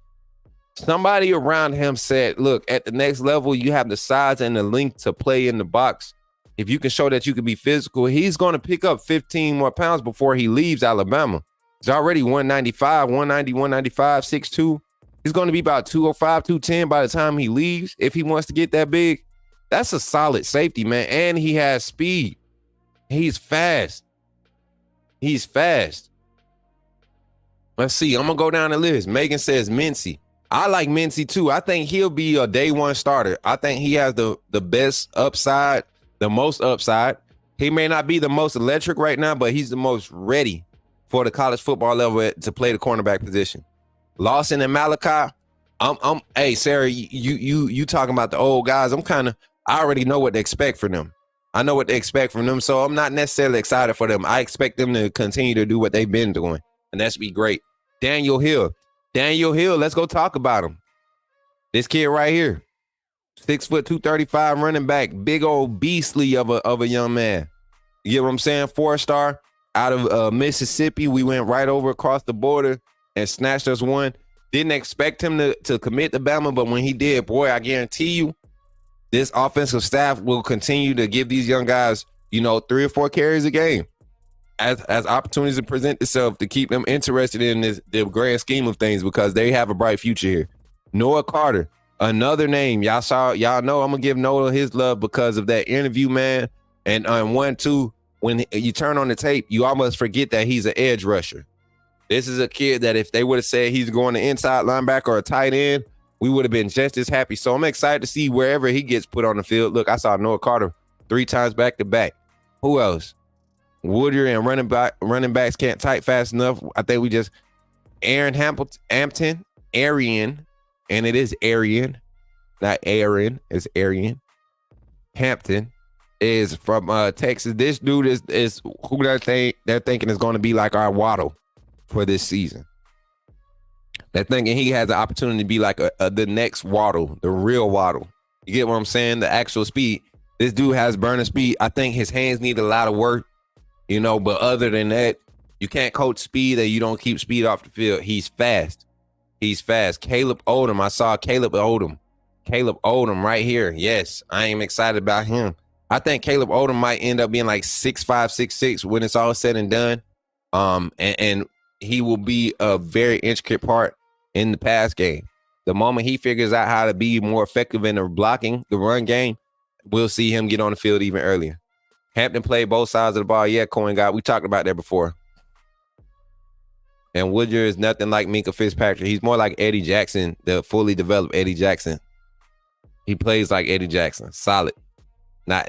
Somebody around him said, look, at the next level, you have the size and the length to play in the box. If you can show that you can be physical, he's going to pick up 15 more pounds before he leaves Alabama. He's already 195, 190, 195, 6'2". He's going to be about 205, 210 by the time he leaves. If he wants to get that big, that's a solid safety, man. And he has speed. He's fast. Let's see. I'm going to go down the list. Megan says Mincy. I like Mincy too. I think he'll be a day one starter. I think he has the best upside, the most upside. He may not be the most electric right now, but he's the most ready for the college football level to play the cornerback position. Lawson and Malachi. Hey, Sarah, you talking about the old guys. I already know what to expect from them. I know what they expect from them, so I'm not necessarily excited for them. I expect them to continue to do what they've been doing, and that should be great. Daniel Hill, let's go talk about him. This kid right here, 6 foot 235 running back, big old beastly of a young man. You get what I'm saying? 4-star out of Mississippi. We went right over across the border and snatched us one. Didn't expect him to commit to Bama, but when he did, boy, I guarantee you, this offensive staff will continue to give these young guys, 3 or 4 carries a game as opportunities to present themselves to keep them interested in the grand scheme of things, because they have a bright future here. Noah Carter, another name. Y'all know I'm going to give Noah his love because of that interview, man. And 1-2, when you turn on the tape, you almost forget that he's an edge rusher. This is a kid that if they would have said he's going to inside linebacker or a tight end, we would have been just as happy. So I'm excited to see wherever he gets put on the field. Look, I saw Noah Carter 3 times back to back. Who else? Woodard and running backs can't type fast enough. I think we just Hampton, Arian, and it is Arian, not Aaron, it's Arian. Hampton is from Texas. This dude is who they're thinking is going to be like our Waddle for this season. They're thinking he has the opportunity to be like the next Waddle, the real Waddle. You get what I'm saying? The actual speed. This dude has burning speed. I think his hands need a lot of work, but other than that, you can't coach speed and you don't keep speed off the field. He's fast. Caleb Odom. I saw Caleb Odom right here. Yes, I am excited about him. I think Caleb Odom might end up being like 6'5", 6'6" when it's all said and done. And he will be a very intricate part in the pass game. The moment he figures out how to be more effective in the blocking, the run game, we'll see him get on the field even earlier. Hampton played both sides of the ball. Yeah, Cohen got. We talked about that before. And Woodard is nothing like Minkah Fitzpatrick. He's more like Eddie Jackson, the fully developed Eddie Jackson. He plays like Eddie Jackson, solid.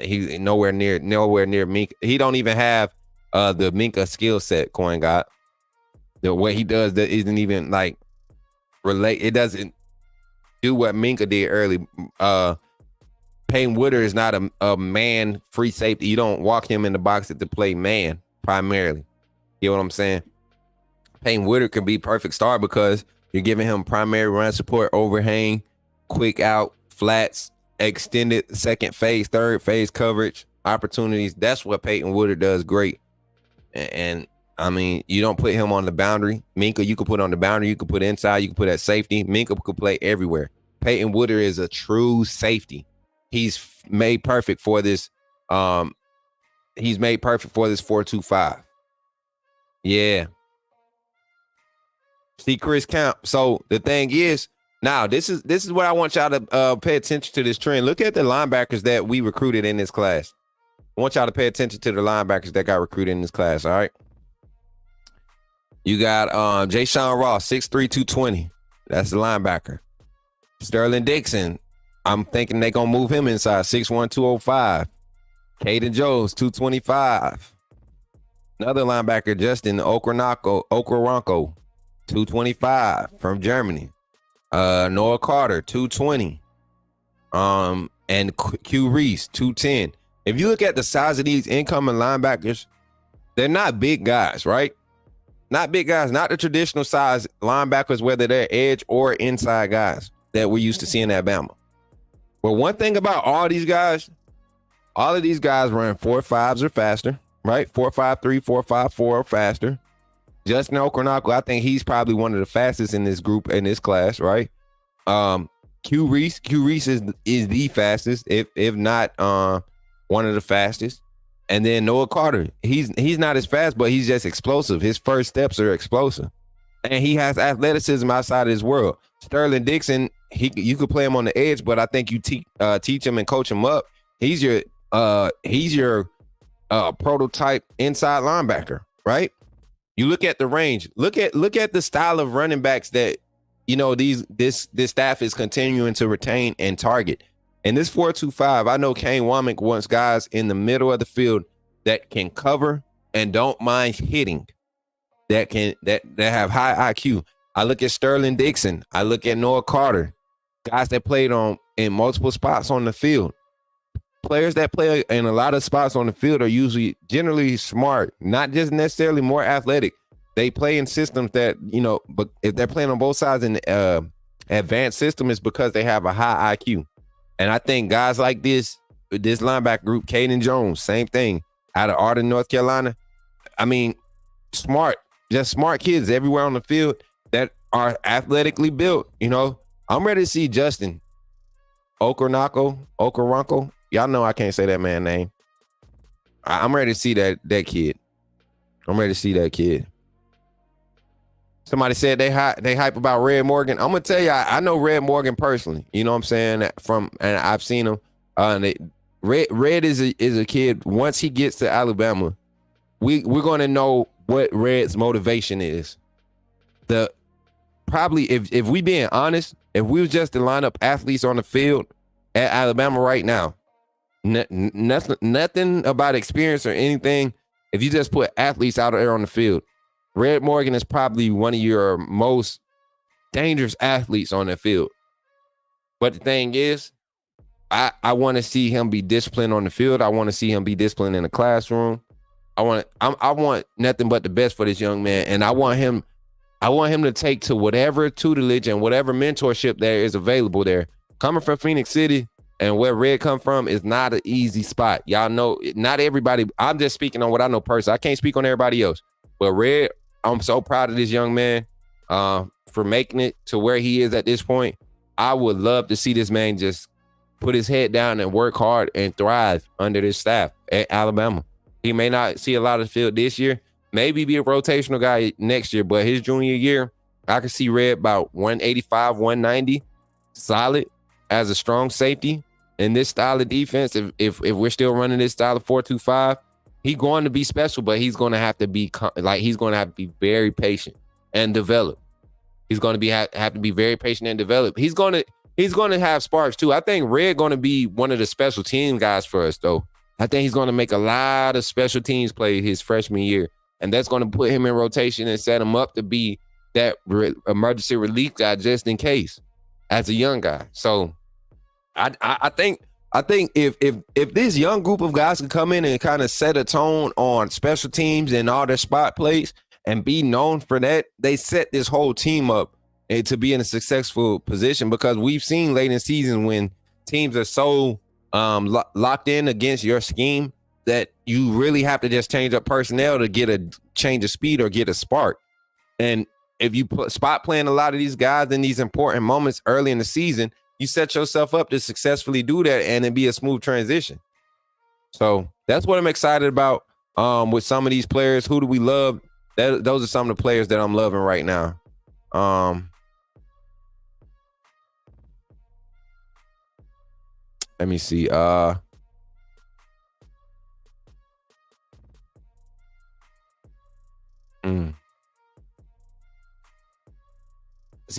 He's nowhere near Minkah. He don't even have the Minkah skill set. Cohen got. What he does that isn't even like relate. It doesn't do what Minkah did early. Payne Woodard is not a man free safety. You don't walk him in the box to play man primarily. You know what I'm saying? Payne Woodard can be perfect star because you're giving him primary run support, overhang, quick out, flats, extended second phase, third phase coverage opportunities. That's what Peyton Woodard does great. And I mean, you don't put him on the boundary. Minkah, you can put on the boundary. You can put inside. You can put at safety. Minkah could play everywhere. Peyton Woodard is a true safety. He's made perfect for this. He's made perfect for this 4-2-5. Yeah. See Chris Camp. So the thing is, now this is what I want y'all to pay attention to this trend. Look at the linebackers that we recruited in this class. I want y'all to pay attention to the linebackers that got recruited in this class. All right. You got Jayshon Ross, 6'3", 220. That's the linebacker. Sterling Dixon, I'm thinking they're going to move him inside, 6'1", 205. Caden Jones, 225. Another linebacker, Justin Okoronkwo, 225 from Germany. Noah Carter, 220. And Q Reese, 210. If you look at the size of these incoming linebackers, they're not big guys, right? Not big guys, not the traditional size linebackers, whether they're edge or inside guys that we're used to seeing at Bama. But one thing about all of these guys run 4.5s or faster, right? 4.53, 4.54 or faster. Justin Okoronkwo, I think he's probably one of the fastest in this group, in this class, right? Q Reese is the fastest, if not one of the fastest. And then Noah Carter, he's not as fast, but he's just explosive. His first steps are explosive. And he has athleticism outside of his world. Sterling Dixon, you could play him on the edge, but I think you teach him and coach him up. He's your prototype inside linebacker, right? You look at the range. Look at the style of running backs that this staff is continuing to retain and target. And this 4-2-5, I know Kane Womack wants guys in the middle of the field that can cover and don't mind hitting, that have high IQ. I look at Sterling Dixon. I look at Noah Carter, guys that played in multiple spots on the field. Players that play in a lot of spots on the field are generally smart, not just necessarily more athletic. They play in systems that, but if they're playing on both sides in the advanced system, it's because they have a high IQ. And I think guys like this linebacker group, Caden Jones, same thing, out of Arden, North Carolina. I mean, just smart kids everywhere on the field that are athletically built. I'm ready to see Justin Okoronkwo. Y'all know I can't say that man's name. I'm ready to see that kid. I'm ready to see that kid. Somebody said they hype about Red Morgan. I'm gonna tell you, I know Red Morgan personally. You know what I'm saying? And I've seen him. Red is a kid. Once he gets to Alabama, we're gonna know what Red's motivation is. Probably if we being honest, if we was just to line up athletes on the field at Alabama right now, Nothing about experience or anything. If you just put athletes out there on the field, Red Morgan is probably one of your most dangerous athletes on the field. But the thing is, I want to see him be disciplined on the field. I want to see him be disciplined in the classroom. I want nothing but the best for this young man, and I want him to take to whatever tutelage and whatever mentorship there is available there. Coming from Phoenix City and where Red come from is not an easy spot. Y'all know, not everybody. I'm just speaking on what I know personally. I can't speak on everybody else. But Red, I'm so proud of this young man for making it to where he is at this point. I would love to see this man just put his head down and work hard and thrive under this staff at Alabama. He may not see a lot of the field this year, maybe be a rotational guy next year, but his junior year, I could see Red about 185, 190, solid as a strong safety in this style of defense. If we're still running this style of 4-2-5, he's going to be special, but he's going to have to be very patient and develop. He's going to have to be very patient and develop. He's going to have sparks too. I think Red going to be one of the special team guys for us though. I think he's going to make a lot of special teams play his freshman year, and that's going to put him in rotation and set him up to be that emergency relief guy just in case as a young guy. So I think if this young group of guys can come in and kind of set a tone on special teams and all their spot plays and be known for that, they set this whole team up to be in a successful position, because we've seen late in the season when teams are so locked in against your scheme that you really have to just change up personnel to get a change of speed or get a spark. And if you spot playing a lot of these guys in these important moments early in the season, you set yourself up to successfully do that and it be a smooth transition. So that's what I'm excited about with some of these players. Who do we love? Those are some of the players that I'm loving right now. Let me see. Let's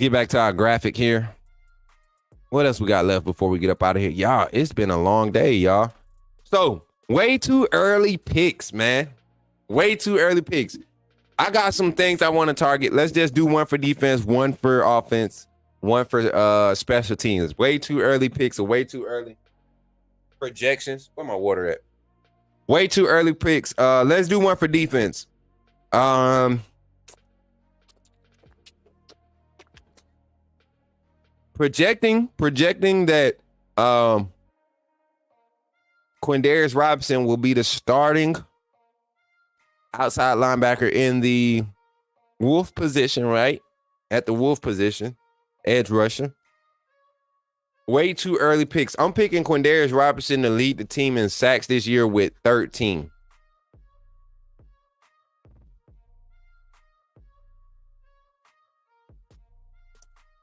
get back to our graphic here. What else we got left before we get up out of here? Y'all, it's been a long day, y'all. So, way too early picks, man. Way too early picks. I got some things I want to target. Let's just do one for defense, one for offense, one for special teams. Way too early picks or way too early projections. Where my water at? Way too early picks. Let's do one for defense. Projecting that Quindarius Robinson will be the starting outside linebacker in the Wolf position, right? At the Wolf position, edge rusher. Way too early picks. I'm picking Quindarius Robinson to lead the team in sacks this year with 13.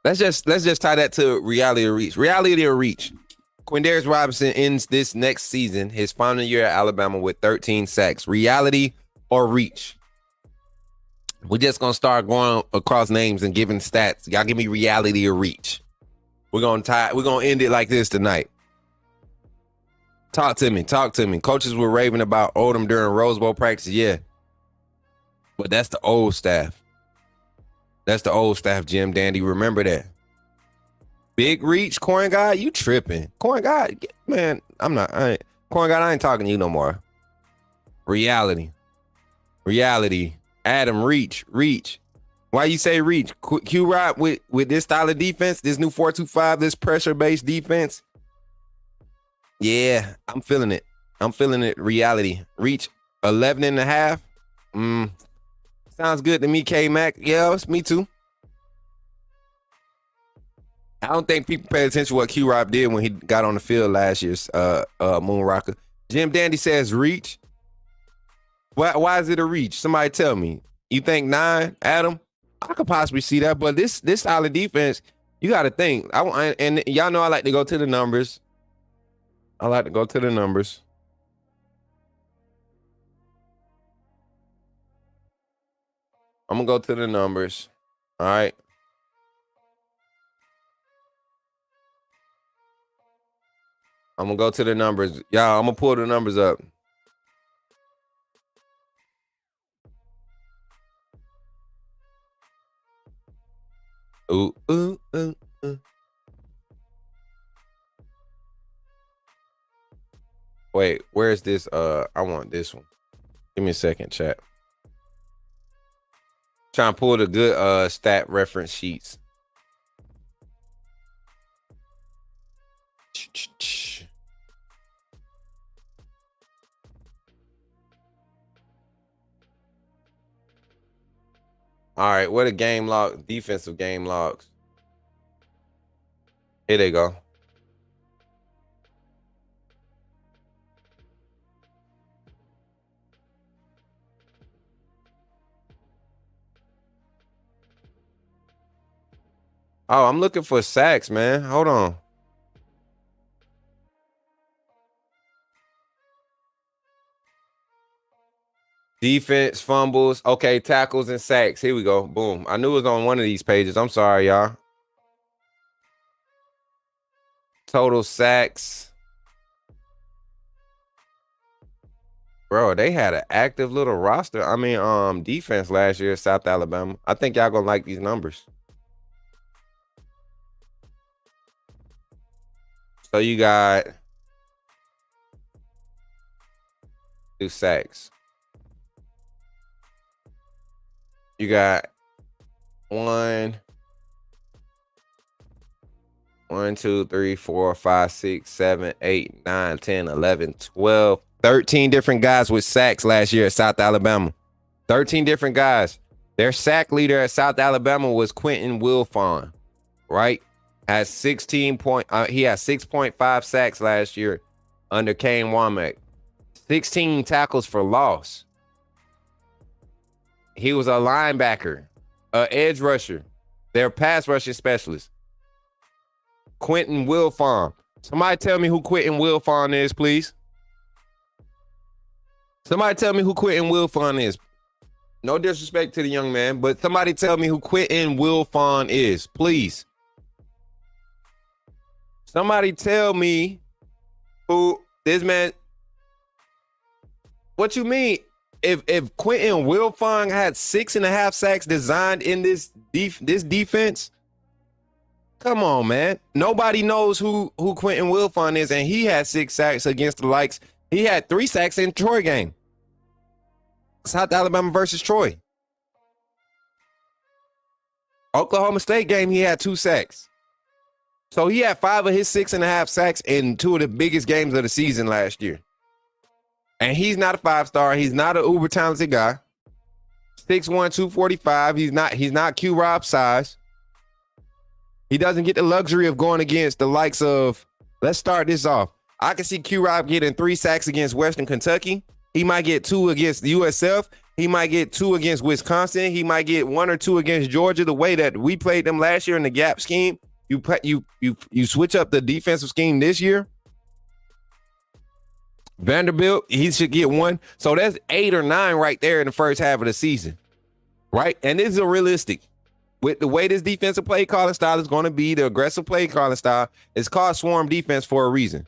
Let's just tie that to reality or reach. Reality or reach. Quindarius Robinson ends this next season, his final year at Alabama, with 13 sacks. Reality or reach? We're just gonna start going across names and giving stats. Y'all give me reality or reach. We're gonna end it like this tonight. Talk to me. Coaches were raving about Odom during Rose Bowl practice. Yeah. But that's the old staff. Jim Dandy. Remember that. Big reach, Corn God, you tripping. Corn God, man, Corn God, I ain't talking to you no more. Reality. Adam, reach. Why you say reach? Q-Rod with this style of defense, this new 4-2-5, this pressure-based defense. Yeah, I'm feeling it. Reality. Reach 11 and a half. Sounds good to me, K-Mac. Yeah, it's me too. I don't think people pay attention to what Q-Rob did when he got on the field last year's Moon Rocker. Jim Dandy says reach. Why is it a reach? Somebody tell me. You think 9, Adam? I could possibly see that, but this style of defense, you got to think. And y'all know I like to go to the numbers. I'm going to go to the numbers. All right. I'm gonna go to the numbers. Y'all, I'm gonna pull the numbers up. Ooh, ooh, ooh, ooh. Wait, where's this? I want this one. Give me a second, chat. Trying to pull the good stat reference sheets. All right, what are game log, defensive game logs? Here they go. Oh, I'm looking for sacks, man. Hold on. Defense, fumbles. Okay, tackles and sacks. Here we go. Boom. I knew it was on one of these pages. I'm sorry, y'all. Total sacks. Bro, they had an active little roster. I mean, defense last year at South Alabama. I think y'all gonna like these numbers. So you got 2 sacks. You got 1, 2, 3, 4, 5, 6, 7, 8, 9, 10, 11, 12, 13 different guys with sacks last year at South Alabama. 13 different guys. Their sack leader at South Alabama was Quentin Wilfon, right? He had 6.5 sacks last year under Kane Womack. 16 tackles for loss. He was a linebacker, an edge rusher, their pass rushing specialist. Quentin Wilfon. Somebody tell me who Quentin Wilfon is, please. Somebody tell me who Quentin Wilfon is. No disrespect to the young man, but somebody tell me who Quentin Wilfon is, please. Somebody tell me who this man. What you mean? If Quentin Wilfon had 6.5 sacks designed in this defense, come on, man. Nobody knows who Quentin Wilfon is, and he had 6 sacks against the likes. He had 3 sacks in Troy game. South Alabama versus Troy. Oklahoma State game, he had 2 sacks. So he had 5 of his 6.5 sacks in 2 of the biggest games of the season last year. And he's not a 5-star. He's not an uber talented guy. 6'1", 245. He's not Q-Rob size. He doesn't get the luxury of going against the likes of, let's start this off. I can see Q-Rob getting 3 sacks against Western Kentucky. He might get 2 against the USF. He might get 2 against Wisconsin. He might get 1 or 2 against Georgia. The way that we played them last year in the gap scheme, you switch up the defensive scheme this year. Vanderbilt, he should get 1. So that's 8 or 9 right there in the first half of the season, right? And this is realistic. With the way this defensive play calling style is going to be, the aggressive play calling style, it's called swarm defense for a reason.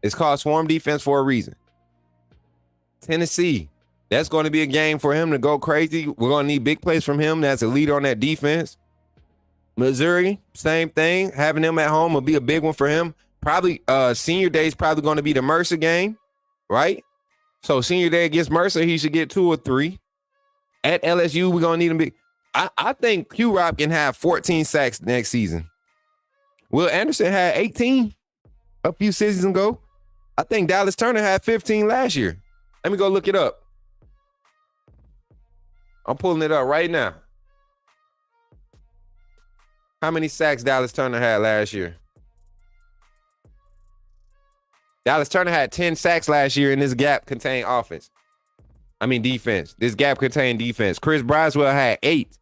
It's called swarm defense for a reason. Tennessee, that's going to be a game for him to go crazy. We're going to need big plays from him as a leader on that defense. Missouri, same thing. Having him at home will be a big one for him. Probably senior day is probably going to be the Mercer game, right? So senior day against Mercer, he should get 2 or 3. At LSU, we're going to need him big. I think Q-Rob can have 14 sacks next season. Will Anderson had 18 a few seasons ago. I think Dallas Turner had 15 last year. Let me go look it up. I'm pulling it up right now. How many sacks Dallas Turner had last year? Dallas Turner had 10 sacks last year in this gap contained defense. This gap contained defense. Chris Braswell had 8.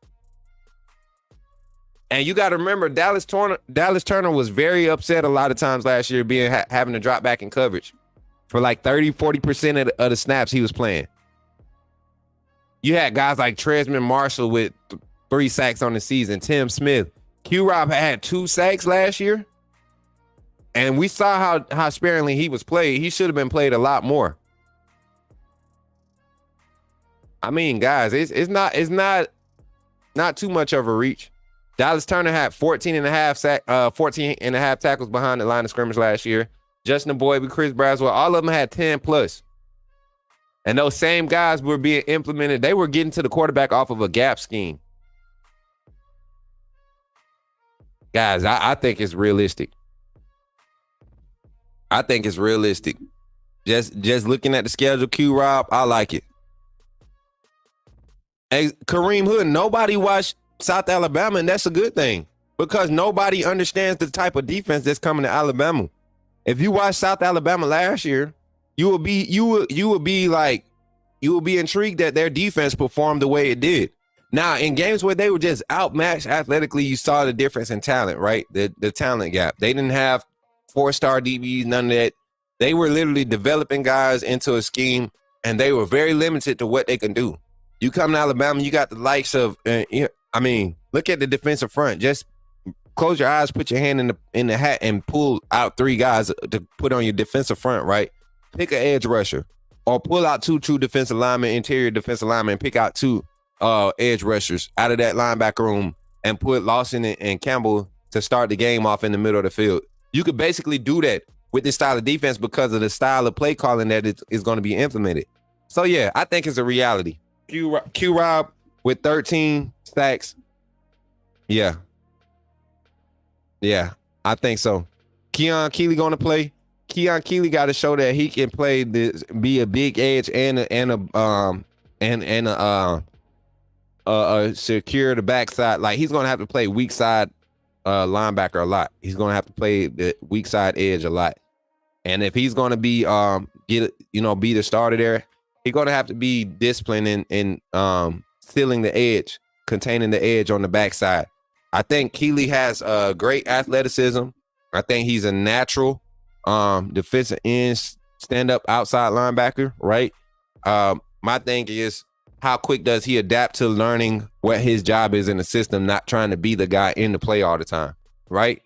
And you got to remember, Dallas Turner was very upset a lot of times last year having to drop back in coverage for like 30-40% of the snaps he was playing. You had guys like Tresman Marshall with 3 sacks on the season. Tim Smith. Q-Rob had 2 sacks last year. And we saw how sparingly he was played. He should have been played a lot more. I mean, guys, it's not too much of a reach. Dallas Turner had 14 and a half tackles behind the line of scrimmage last year. Justin Boyd, Chris Braswell, all of them had 10 plus. And those same guys were being implemented. They were getting to the quarterback off of a gap scheme. Guys, I think it's realistic. I think it's realistic. Just looking at the schedule, Q-Rob, I like it. Hey, Kareem Hood, nobody watched South Alabama, and that's a good thing because nobody understands the type of defense that's coming to Alabama. If you watch South Alabama last year, you will be intrigued that their defense performed the way it did. Now, in games where they were just outmatched athletically, you saw the difference in talent, right? The talent gap. They didn't have 4-star DBs, none of that. They were literally developing guys into a scheme, and they were very limited to what they can do. You come to Alabama, you got the likes of, look at the defensive front. Just close your eyes, put your hand in the hat, and pull out 3 guys to put on your defensive front, right? Pick an edge rusher, or pull out 2 true defensive linemen, interior defensive linemen, and pick out 2 edge rushers out of that linebacker room, and put Lawson and Campbell to start the game off in the middle of the field. You could basically do that with this style of defense because of the style of play calling that is going to be implemented. So yeah, I think it's a reality. Q-Rob with 13 sacks. Yeah, I think so. Keon Keeley going to play. Keon Keeley got to show that he can play this, be a big edge and secure the backside. Like he's going to have to play weak side linebacker a lot. He's going to have to play the weak side edge a lot. And if he's going to be be the starter there, he's going to have to be disciplined in sealing the edge, containing the edge on the backside. I think Keeley has great athleticism. I think he's a natural defensive end, stand-up outside linebacker, right? My thing is, how quick does he adapt to learning what his job is in the system, not trying to be the guy in the play all the time, right?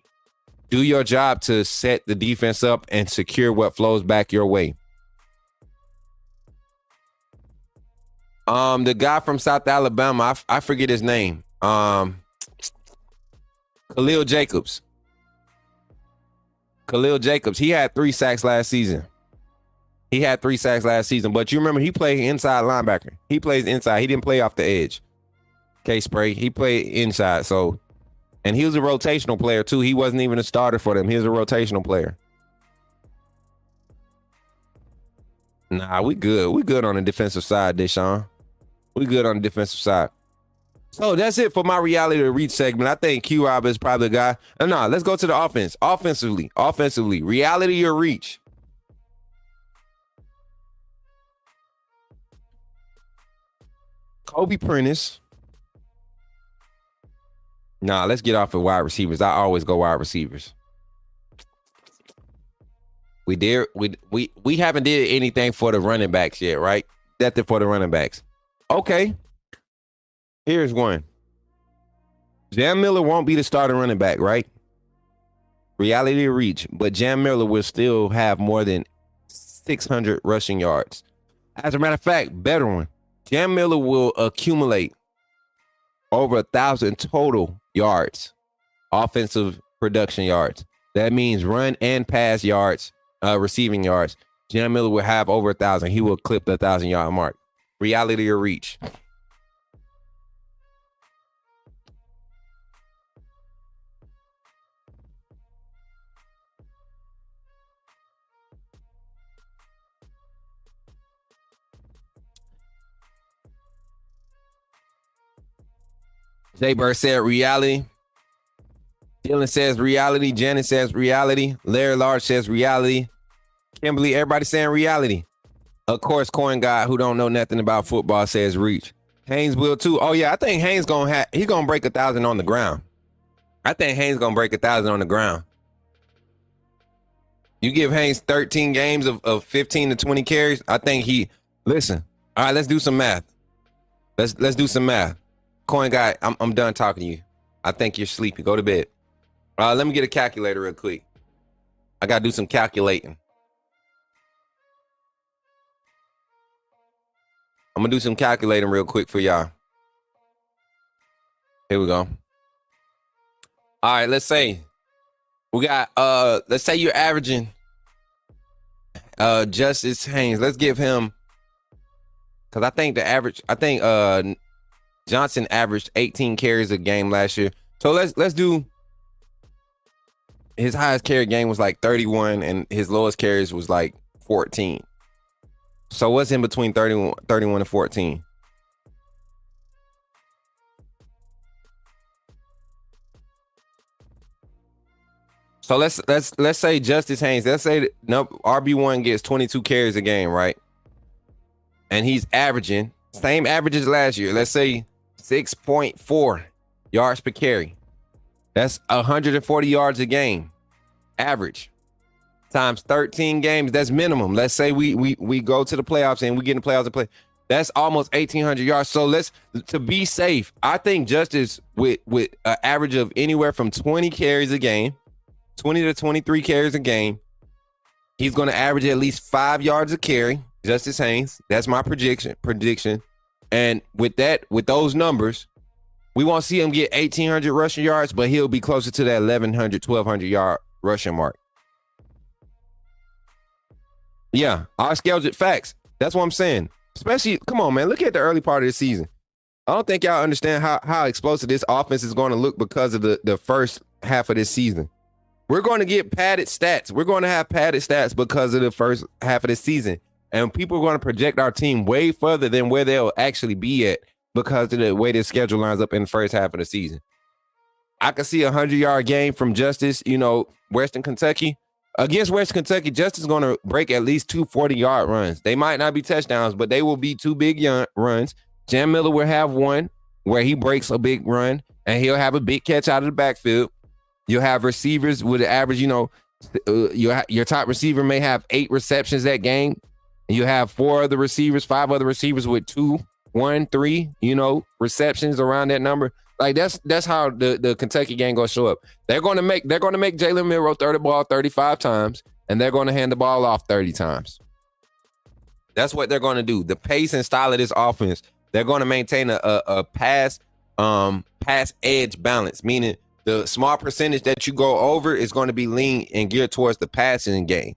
Do your job to set the defense up and secure what flows back your way. The guy from South Alabama, I forget his name. Khalil Jacobs. He had 3 sacks last season. But you remember he played inside linebacker. He plays inside. He didn't play off the edge. K-Spray. He played inside. So, and he was a rotational player too. He wasn't even a starter for them. He was a rotational player. Nah, we good. We good on the defensive side, Deshaun. We good on the defensive side. So that's it for my reality to reach segment. I think Q-Rob is probably the guy. No, let's go to the offense. Offensively, reality or reach. Kobe Prentice. Nah, let's get off of wide receivers. I always go wide receivers. We haven't did anything for the running backs yet, right? That's it for the running backs. Okay. Here's one. Jam Miller won't be the starting running back, right? Reality or reach, but Jam Miller will still have more than 600 rushing yards. As a matter of fact, better one. Jam Miller will accumulate over 1,000 total yards, offensive production yards. That means run and pass yards, receiving yards. Jam Miller will have over 1,000. He will clip the 1,000-yard mark. Reality or reach? Jay Bird said reality. Dylan says reality. Janet says reality. Larry Large says reality. Kimberly, everybody saying reality. Of course, Coin Guy, who don't know nothing about football, says reach. Haynes will too. Oh yeah, I think Haynes he's gonna break 1,000 on the ground. I think Haynes gonna break 1,000 on the ground. You give Haynes 13 games of 15 to 20 carries. I think listen. All right, let's do some math. Let's do some math. Coin Guy, I'm done talking to you. I think you're sleepy. Go to bed. Let me get a calculator real quick. I gotta do some calculating. I'm gonna do some calculating real quick for y'all. Here we go. All right, let's say we got let's say you're averaging Justice Haynes. Let's give him, because I think Johnson averaged 18 carries a game last year. So let's do, his highest carry game was like 31 and his lowest carries was like 14. So what's in between 31 and 14? So let's say Justice Haynes, let's say RB1 gets 22 carries a game, right? And he's averaging same average as last year. Let's say 6.4 yards per carry. That's 140 yards a game, average. Times 13 games, that's minimum. Let's say we go to the playoffs and we get in the playoffs and play. That's almost 1,800 yards. So to be safe, I think Justice with an average of anywhere from 20 carries a game, 20 to 23 carries a game, he's going to average at least 5 yards a carry. Justice Haynes, that's my prediction. And with those numbers, we won't see him get 1,800 rushing yards, but he'll be closer to that 1,100, 1,200 yard rushing mark. Yeah, our scheduled facts. That's what I'm saying. Especially, come on, man, look at the early part of the season. I don't think y'all understand how explosive this offense is going to look because of the first half of this season. We're going to get padded stats. We're going to have padded stats because of the first half of the season. And people are going to project our team way further than where they'll actually be at because of the way the schedule lines up in the first half of the season. I could see a 100-yard game from Justice, Western Kentucky. Against Western Kentucky, Justice is going to break at least 2 40-yard runs. They might not be touchdowns, but they will be 2 big runs. Jam Miller will have one where he breaks a big run, and he'll have a big catch out of the backfield. You'll have receivers with an average, your top receiver may have 8 receptions that game. And you have 5 other receivers with 2, 1, 3, receptions around that number. Like that's how the Kentucky game gonna show up. They're gonna make Jalen Milroe throw the ball 35 times, and they're gonna hand the ball off 30 times. That's what they're gonna do. The pace and style of this offense, they're gonna maintain a pass edge balance, meaning the small percentage that you go over is going to be lean and geared towards the passing game.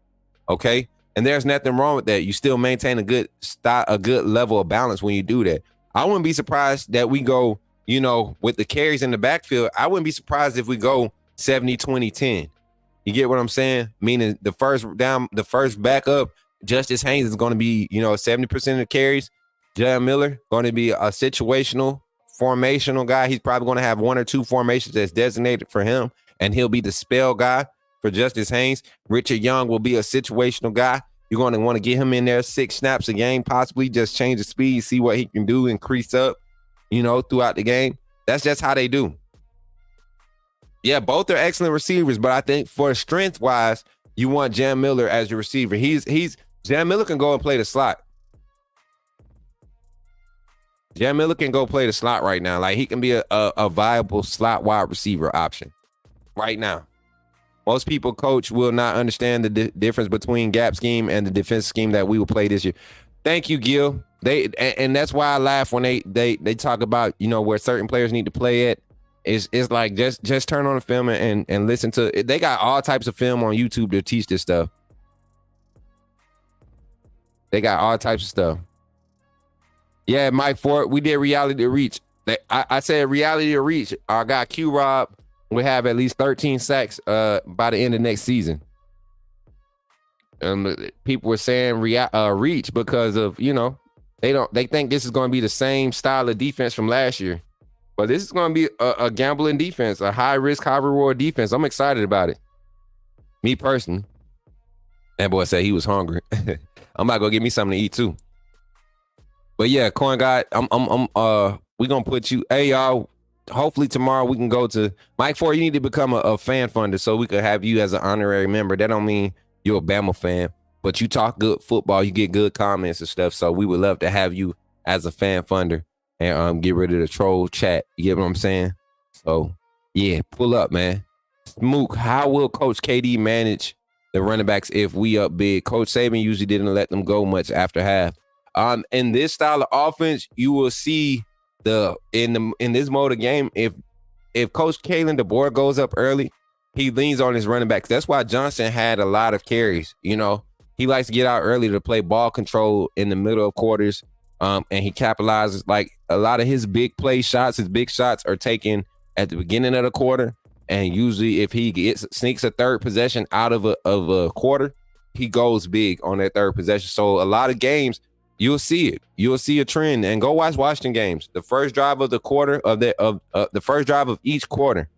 Okay. And there's nothing wrong with that. You still maintain a good style, a good level of balance when you do that. I wouldn't be surprised that we go, with the carries in the backfield. I wouldn't be surprised if we go 70, 20, 10. You get what I'm saying? Meaning the first backup, Justice Haynes is going to be, 70% of the carries. Jam Miller going to be a situational, formational guy. He's probably going to have 1 or 2 formations that's designated for him, and he'll be the spell guy for Justice Haynes. Richard Young will be a situational guy. You're going to want to get him in there 6 snaps a game, possibly just change the speed, see what he can do, increase up, throughout the game. That's just how they do. Yeah, both are excellent receivers, but I think for strength-wise, you want Jam Miller as your receiver. Jam Miller can go and play the slot. Jam Miller can go play the slot right now. Like, he can be a viable slot wide receiver option right now. Most people, coach, will not understand the difference between gap scheme and the defense scheme that we will play this year. Thank you, Gil. And that's why I laugh when they talk about, where certain players need to play at. It's like just turn on the film and listen to it. They got all types of film on YouTube to teach this stuff. They got all types of stuff. Yeah, Mike Ford, we did reality to reach. I said reality to reach. Our guy Q Rob will have at least 13 sacks by the end of next season. People were saying reach because of, they think this is going to be the same style of defense from last year. But this is going to be a gambling defense, a high risk, high reward defense. I'm excited about it. Me personally. That boy said he was hungry. I'm about to go get me something to eat too. But yeah, Coin God, we gonna put you. Hey y'all, hopefully tomorrow we can go to Mike Ford. You need to become a fan funder so we could have you as an honorary member. That don't mean you're a Bama fan, but you talk good football, you get good comments and stuff. So we would love to have you as a fan funder and get rid of the troll chat. You get what I'm saying? So yeah, pull up, man. Smook, how will Coach KD manage the running backs if we up big. Coach Saban usually didn't let them go much after half. In this style of offense, you will see in this mode of game, if Coach Kalen DeBoer goes up early, he leans on his running backs. That's why Johnson had a lot of carries. You know, he likes to get out early to play ball control in the middle of quarters, and he capitalizes. Like a lot of his big play shots, his big shots are taken at the beginning of the quarter. And usually if he sneaks a third possession out of a quarter, he goes big on that third possession. So a lot of games, you'll see it. You'll see a trend. And go watch Washington games. The first drive of the quarter the first drive of each quarter,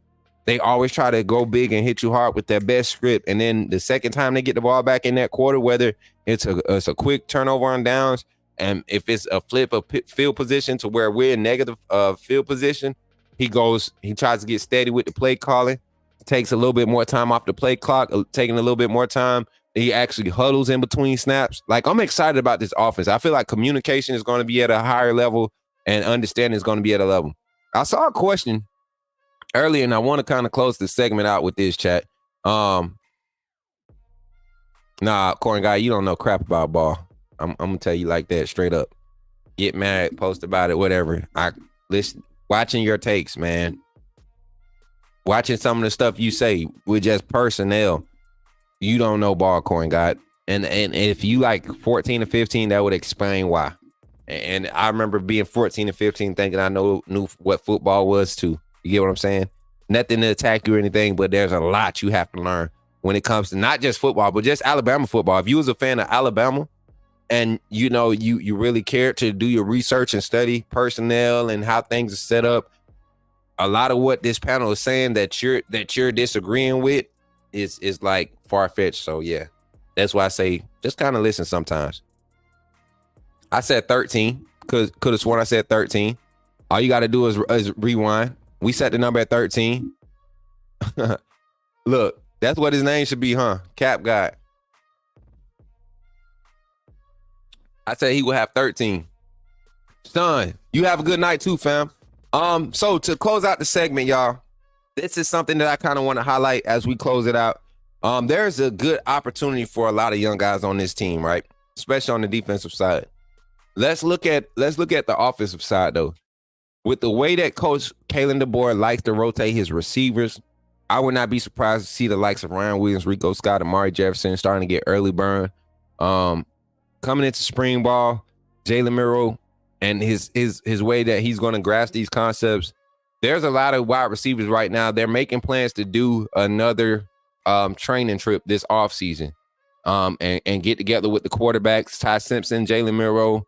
they always try to go big and hit you hard with their best script. And then the second time they get the ball back in that quarter, whether it's a quick turnover on downs, and if it's a flip of field position to where we're in negative field position, he tries to get steady with the play calling, takes a little bit more time off the play clock, taking a little bit more time. He actually huddles in between snaps. Like, I'm excited about this offense. I feel like communication is going to be at a higher level and understanding is going to be at a level. I saw a question earlier, and I want to kind of close the segment out with this, chat. Nah, Corin guy, you don't know crap about ball. I'm going to tell you like that straight up. Get mad, post about it, whatever. Listen. Watching your takes, man. Watching some of the stuff you say with just personnel, you don't know ball, Coin God. And if you like 14 or 15, that would explain why. And I remember being 14 and 15 thinking I knew what football was too. You get what I'm saying? Nothing to attack you or anything, but there's a lot you have to learn when it comes to not just football, but just Alabama football. If you was a fan of Alabama, and you know you really care to do your research and study personnel and how things are set up, a lot of what this panel is saying that you're disagreeing with is like far-fetched. So yeah, that's why I say just kind of listen sometimes. I said 13 because could have sworn I said 13. All you got to do is rewind. We set the number at 13. Look, that's what his name should be, huh? Cap God. I said he would have 13. Son, you have a good night too, fam. So to close out the segment, y'all, this is something that I kind of want to highlight as we close it out. There's a good opportunity for a lot of young guys on this team, right? Especially on the defensive side. Let's look at the offensive side though. With the way that Coach Kalen DeBoer likes to rotate his receivers, I would not be surprised to see the likes of Ryan Williams, Rico Scott, Amari Jefferson starting to get early burn. Coming into spring ball, Jalen Merrill and his way that he's going to grasp these concepts. There's a lot of wide receivers right now. They're making plans to do another training trip this offseason and get together with the quarterbacks, Ty Simpson, Jalen Merrill.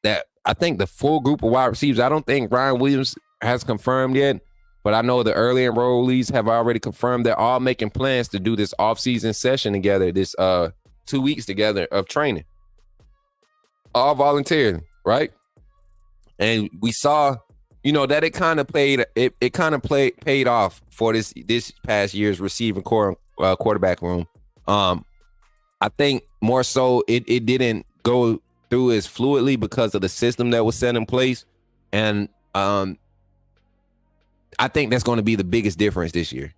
That I think the full group of wide receivers, I don't think Ryan Williams has confirmed yet, but I know the early enrollees have already confirmed they're all making plans to do this offseason session together, this 2 weeks together of training, all voluntarily, right? And we saw, that it kind of paid off for this past year's receiving core quarterback room. I think more so it didn't go through as fluidly because of the system that was set in place, and I think that's going to be the biggest difference this year.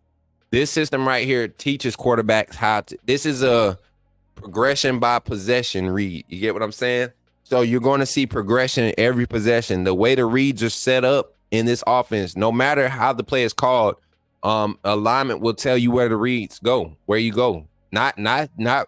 This system right here teaches quarterbacks how to. This is a progression by possession read. You get what I'm saying? So you're going to see progression in every possession. The way the reads are set up in this offense, no matter how the play is called, alignment will tell you where the reads go, where you go. Not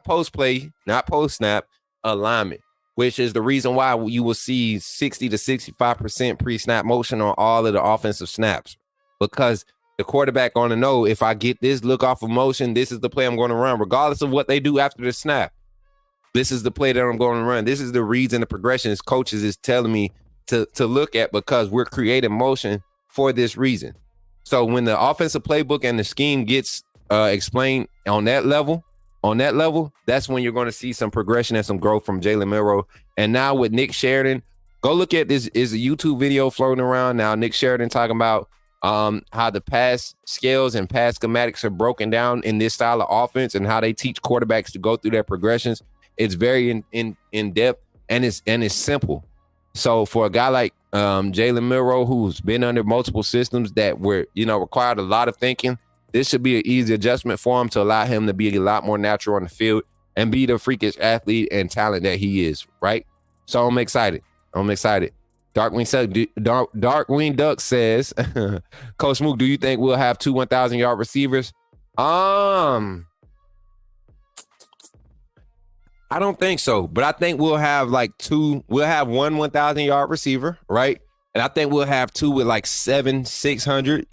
post play, not post snap, alignment, which is the reason why you will see 60 to 65% pre-snap motion on all of the offensive snaps, because the quarterback going to know if I get this look off of motion, this is the play I'm going to run, regardless of what they do after the snap. This is the play that I'm going to run. This is the reads and the progressions coaches is telling me to look at, because we're creating motion for this reason. So when the offensive playbook and the scheme gets explained on that level, that's when you're going to see some progression and some growth from Jalen Merrill. And now with Nick Sheridan, go look at this. Is a YouTube video floating around now. Nick Sheridan talking about how the pass scales and pass schematics are broken down in this style of offense and how they teach quarterbacks to go through their progressions. It's very in depth and it's simple. So for a guy like Jalen Merrill, who's been under multiple systems that were, required a lot of thinking, this should be an easy adjustment for him to allow him to be a lot more natural on the field and be the freakish athlete and talent that he is, right? So I'm excited. Darkwing Duck says, Coach Mook, do you think we'll have 2 1,000-yard receivers? I don't think so, but I think we'll have like 2. We'll have one 1,000-yard receiver, right? And I think we'll have 2 with like 600,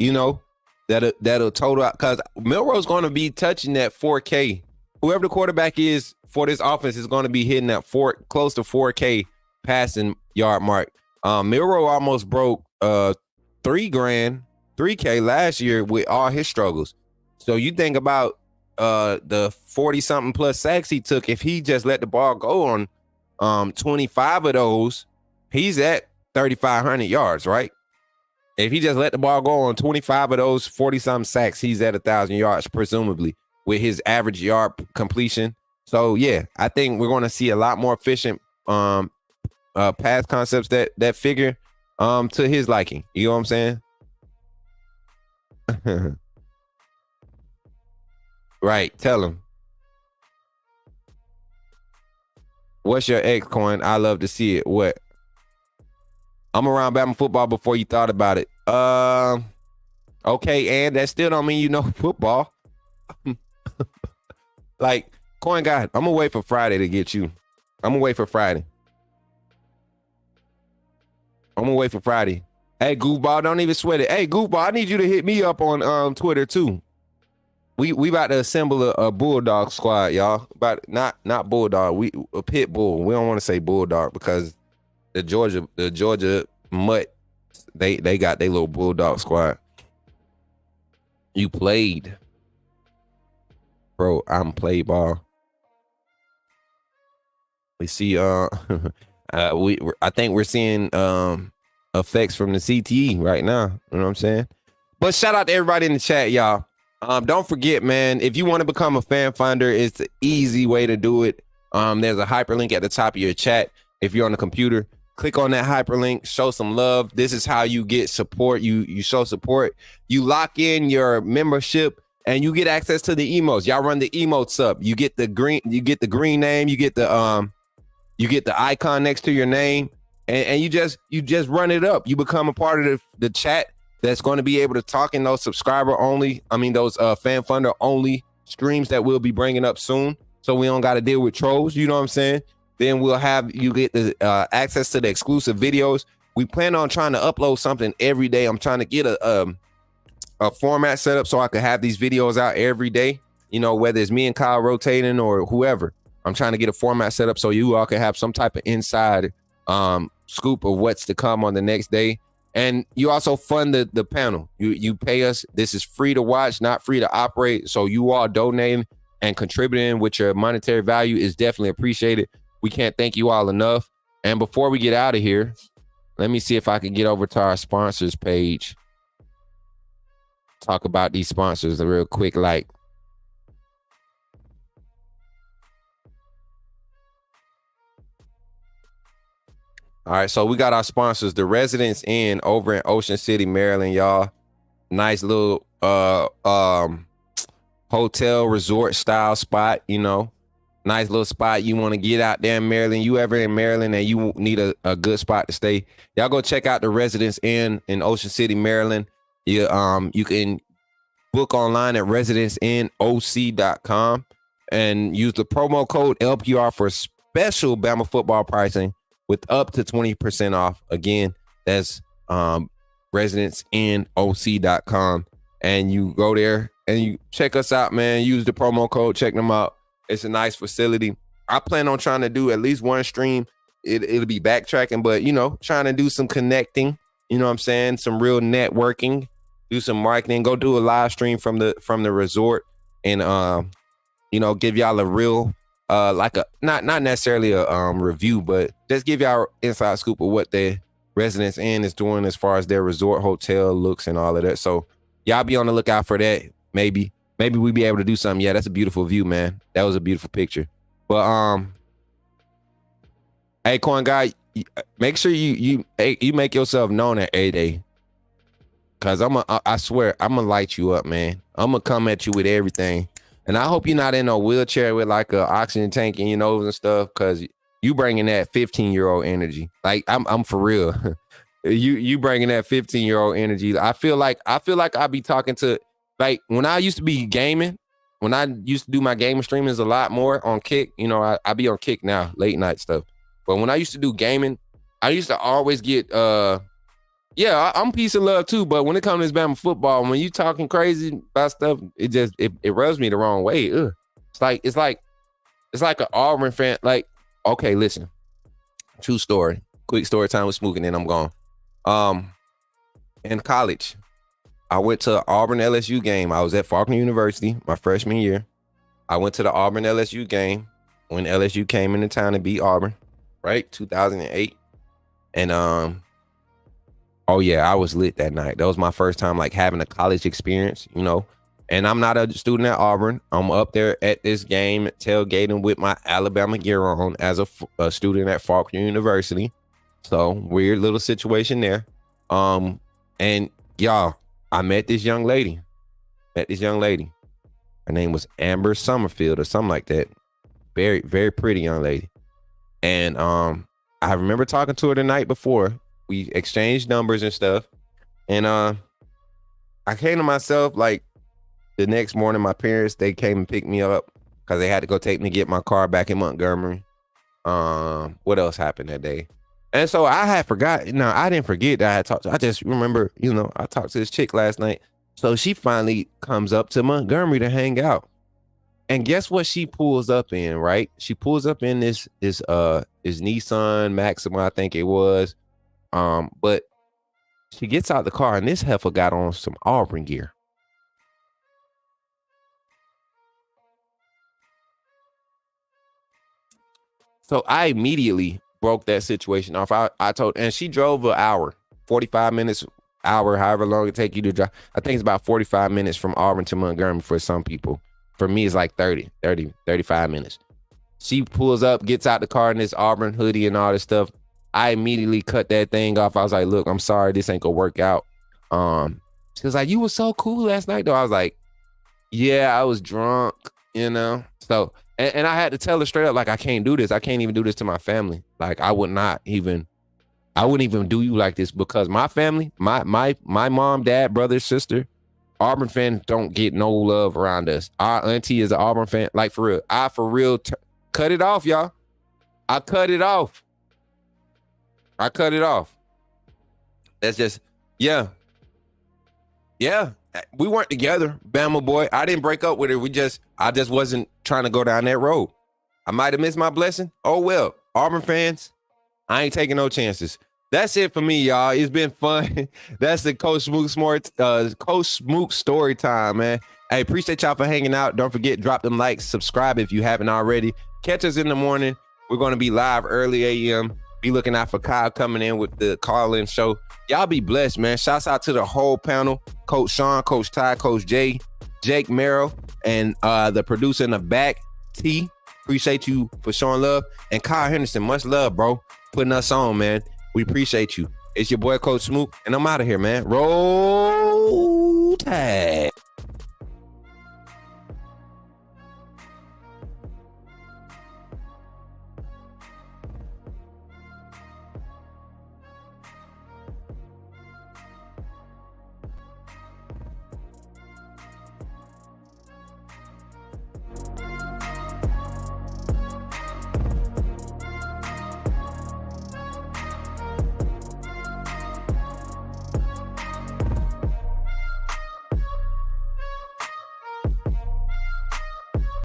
that'll total out, because Milroe's going to be touching that 4K. Whoever the quarterback is for this offense is going to be hitting that close to 4K passing yard mark. Milroe almost broke $3K last year with all his struggles. So you think about the 40-something plus sacks he took. If he just let the ball go on 25 of those, he's at 3,500 yards, right? If he just let the ball go on 25 of those 40-something sacks, he's at 1,000 yards, presumably, with his average yard completion. So, yeah, I think we're going to see a lot more efficient pass concepts that figure to his liking. You know what I'm saying? Right. Tell him. What's your X coin? I love to see it. What? I'm around Bama football before you thought about it. Okay, and that still don't mean you know football. Like, coin guy, I'm gonna wait for Friday to get you. I'm gonna wait for Friday. Hey, Goofball, don't even sweat it. Hey, Goofball, I need you to hit me up on Twitter too. We about to assemble a bulldog squad, y'all. But not bulldog. A pit bull. We don't want to say bulldog because the Georgia mutt, they got their little bulldog squad. You played, bro. I'm played ball. We see I think we're seeing effects from the CTE right now. You know what I'm saying? But shout out to everybody in the chat, y'all. Don't forget, man, if you want to become a fan finder, it's the easy way to do it. There's a hyperlink at the top of your chat. If you're on the computer, click on that hyperlink, show some love. This is how you get support. You show support. You lock in your membership and you get access to the emotes. Y'all run the emotes up. You get the green name, you get the icon next to your name, and you just run it up. You become a part of the chat that's going to be able to talk in those those fan funder only streams that we'll be bringing up soon. So we don't got to deal with trolls. You know what I'm saying? Then you get the access to the exclusive videos. We plan on trying to upload something every day. I'm trying to get a format set up so I can have these videos out every day. Whether it's me and Kyle rotating or whoever, I'm trying to get a format set up so you all can have some type of inside scoop of what's to come on the next day. And you also fund the panel. You pay us. This is free to watch, not free to operate. So you all donating and contributing with your monetary value is definitely appreciated. We can't thank you all enough. And before we get out of here, let me see if I can get over to our sponsors page. Talk about these sponsors real quick. All right, so we got our sponsors, the Residence Inn over in Ocean City, Maryland, y'all. Nice little hotel resort style spot, Nice little spot. You want to get out there in Maryland. You ever in Maryland and you need a good spot to stay, y'all go check out the Residence Inn in Ocean City, Maryland. You can book online at residenceinnoc.com and use the promo code LPR for special Bama football pricing with up to 20% off. Again, that's residenceinnoc.com. And you go there and you check us out, man. Use the promo code, check them out. It's a nice facility. I plan on trying to do at least one stream. It'll be backtracking, but, trying to do some connecting, you know what I'm saying? Some real networking, do some marketing, go do a live stream from the resort and, give y'all a real, not necessarily a review, but just give y'all inside scoop of what the Residence Inn is doing as far as their resort hotel looks and all of that. So y'all be on the lookout for that. Maybe we be able to do something. Yeah, that's a beautiful view, man. That was a beautiful picture. But hey, Coin Guy, make sure you make yourself known at A-Day. Cause I swear, I'm gonna light you up, man. I'm gonna come at you with everything. And I hope you're not in a wheelchair with like a oxygen tank in your nose and stuff, cause you bringing that 15-year-old energy. Like I'm for real. you bringing that 15-year-old energy. I feel like I be talking to, like, when I used to be gaming, when I used to do my gaming streamings a lot more on Kick, you know, I be on Kick now, late night stuff. But when I used to do gaming, I used to always get I'm peace and love too, but when it comes to this Bama football, when you talking crazy about stuff, it rubs me the wrong way. Ugh. It's like an Auburn fan. Like, okay, listen, true story, quick story time with Smook, and then I'm gone. In college, I went to an Auburn LSU game. I was at Faulkner University my freshman year. I went to the Auburn LSU game when LSU came into town to beat Auburn, right? 2008, and oh yeah, I was lit that night. That was my first time like having a college experience, you know. And I'm not a student at Auburn. I'm up there at this game tailgating with my Alabama gear on as a student at Faulkner University. So weird little situation there. And y'all, I met this young lady. Her name was Amber Summerfield or something like that. Very, very pretty young lady. And I remember talking to her the night before. We exchanged numbers and stuff. And I came to myself like the next morning. My parents, they came and picked me up because they had to go take me to get my car back in Montgomery. What else happened that day? And so I had forgotten. No, I didn't forget that I had talked to. I just remember, you know, I talked to this chick last night. So she finally comes up to Montgomery to hang out. And guess what she pulls up in, right? She pulls up in this Nissan Maxima, I think it was. But she gets out the car and this heifer got on some Auburn gear. So I immediately broke that situation off. I told, and she drove an hour, 45 minutes, hour, however long it take you to drive. I think it's about 45 minutes from Auburn to Montgomery for some people. For me, it's like 35 minutes. She pulls up, gets out the car in this Auburn hoodie and all this stuff. I immediately cut that thing off. I was like, look, I'm sorry, this ain't gonna work out. She was like, you were so cool last night though. I was like, yeah, I was drunk, you know? So, and I had to tell her straight up, like, I can't do this. I can't even do this to my family. Like, I wouldn't even do you like this, because my family, my mom, dad, brother, sister, Auburn fans don't get no love around us. Our auntie is an Auburn fan. Like, for real. I cut it off, y'all. I cut it off. That's just, yeah. We weren't together, Bama boy. I didn't break up with her. I just wasn't trying to go down that road. I might have missed my blessing. Oh, well. Auburn fans, I ain't taking no chances. That's it for me, y'all. It's been fun. That's the Coach Smook story time, man. Hey, appreciate y'all for hanging out. Don't forget, drop them likes, subscribe if you haven't already. Catch us in the morning. We're going to be live early a.m. Be looking out for Kyle coming in with the call-in show. Y'all be blessed, man. Shouts out to the whole panel. Coach Sean, Coach Ty, Coach Jay, Jake Merrill, and the producer in the back, T. Appreciate you for showing love. And Kyle Henderson, much love, bro. Putting us on, man. We appreciate you. It's your boy, Coach Smook, and I'm out of here, man. Roll Tide.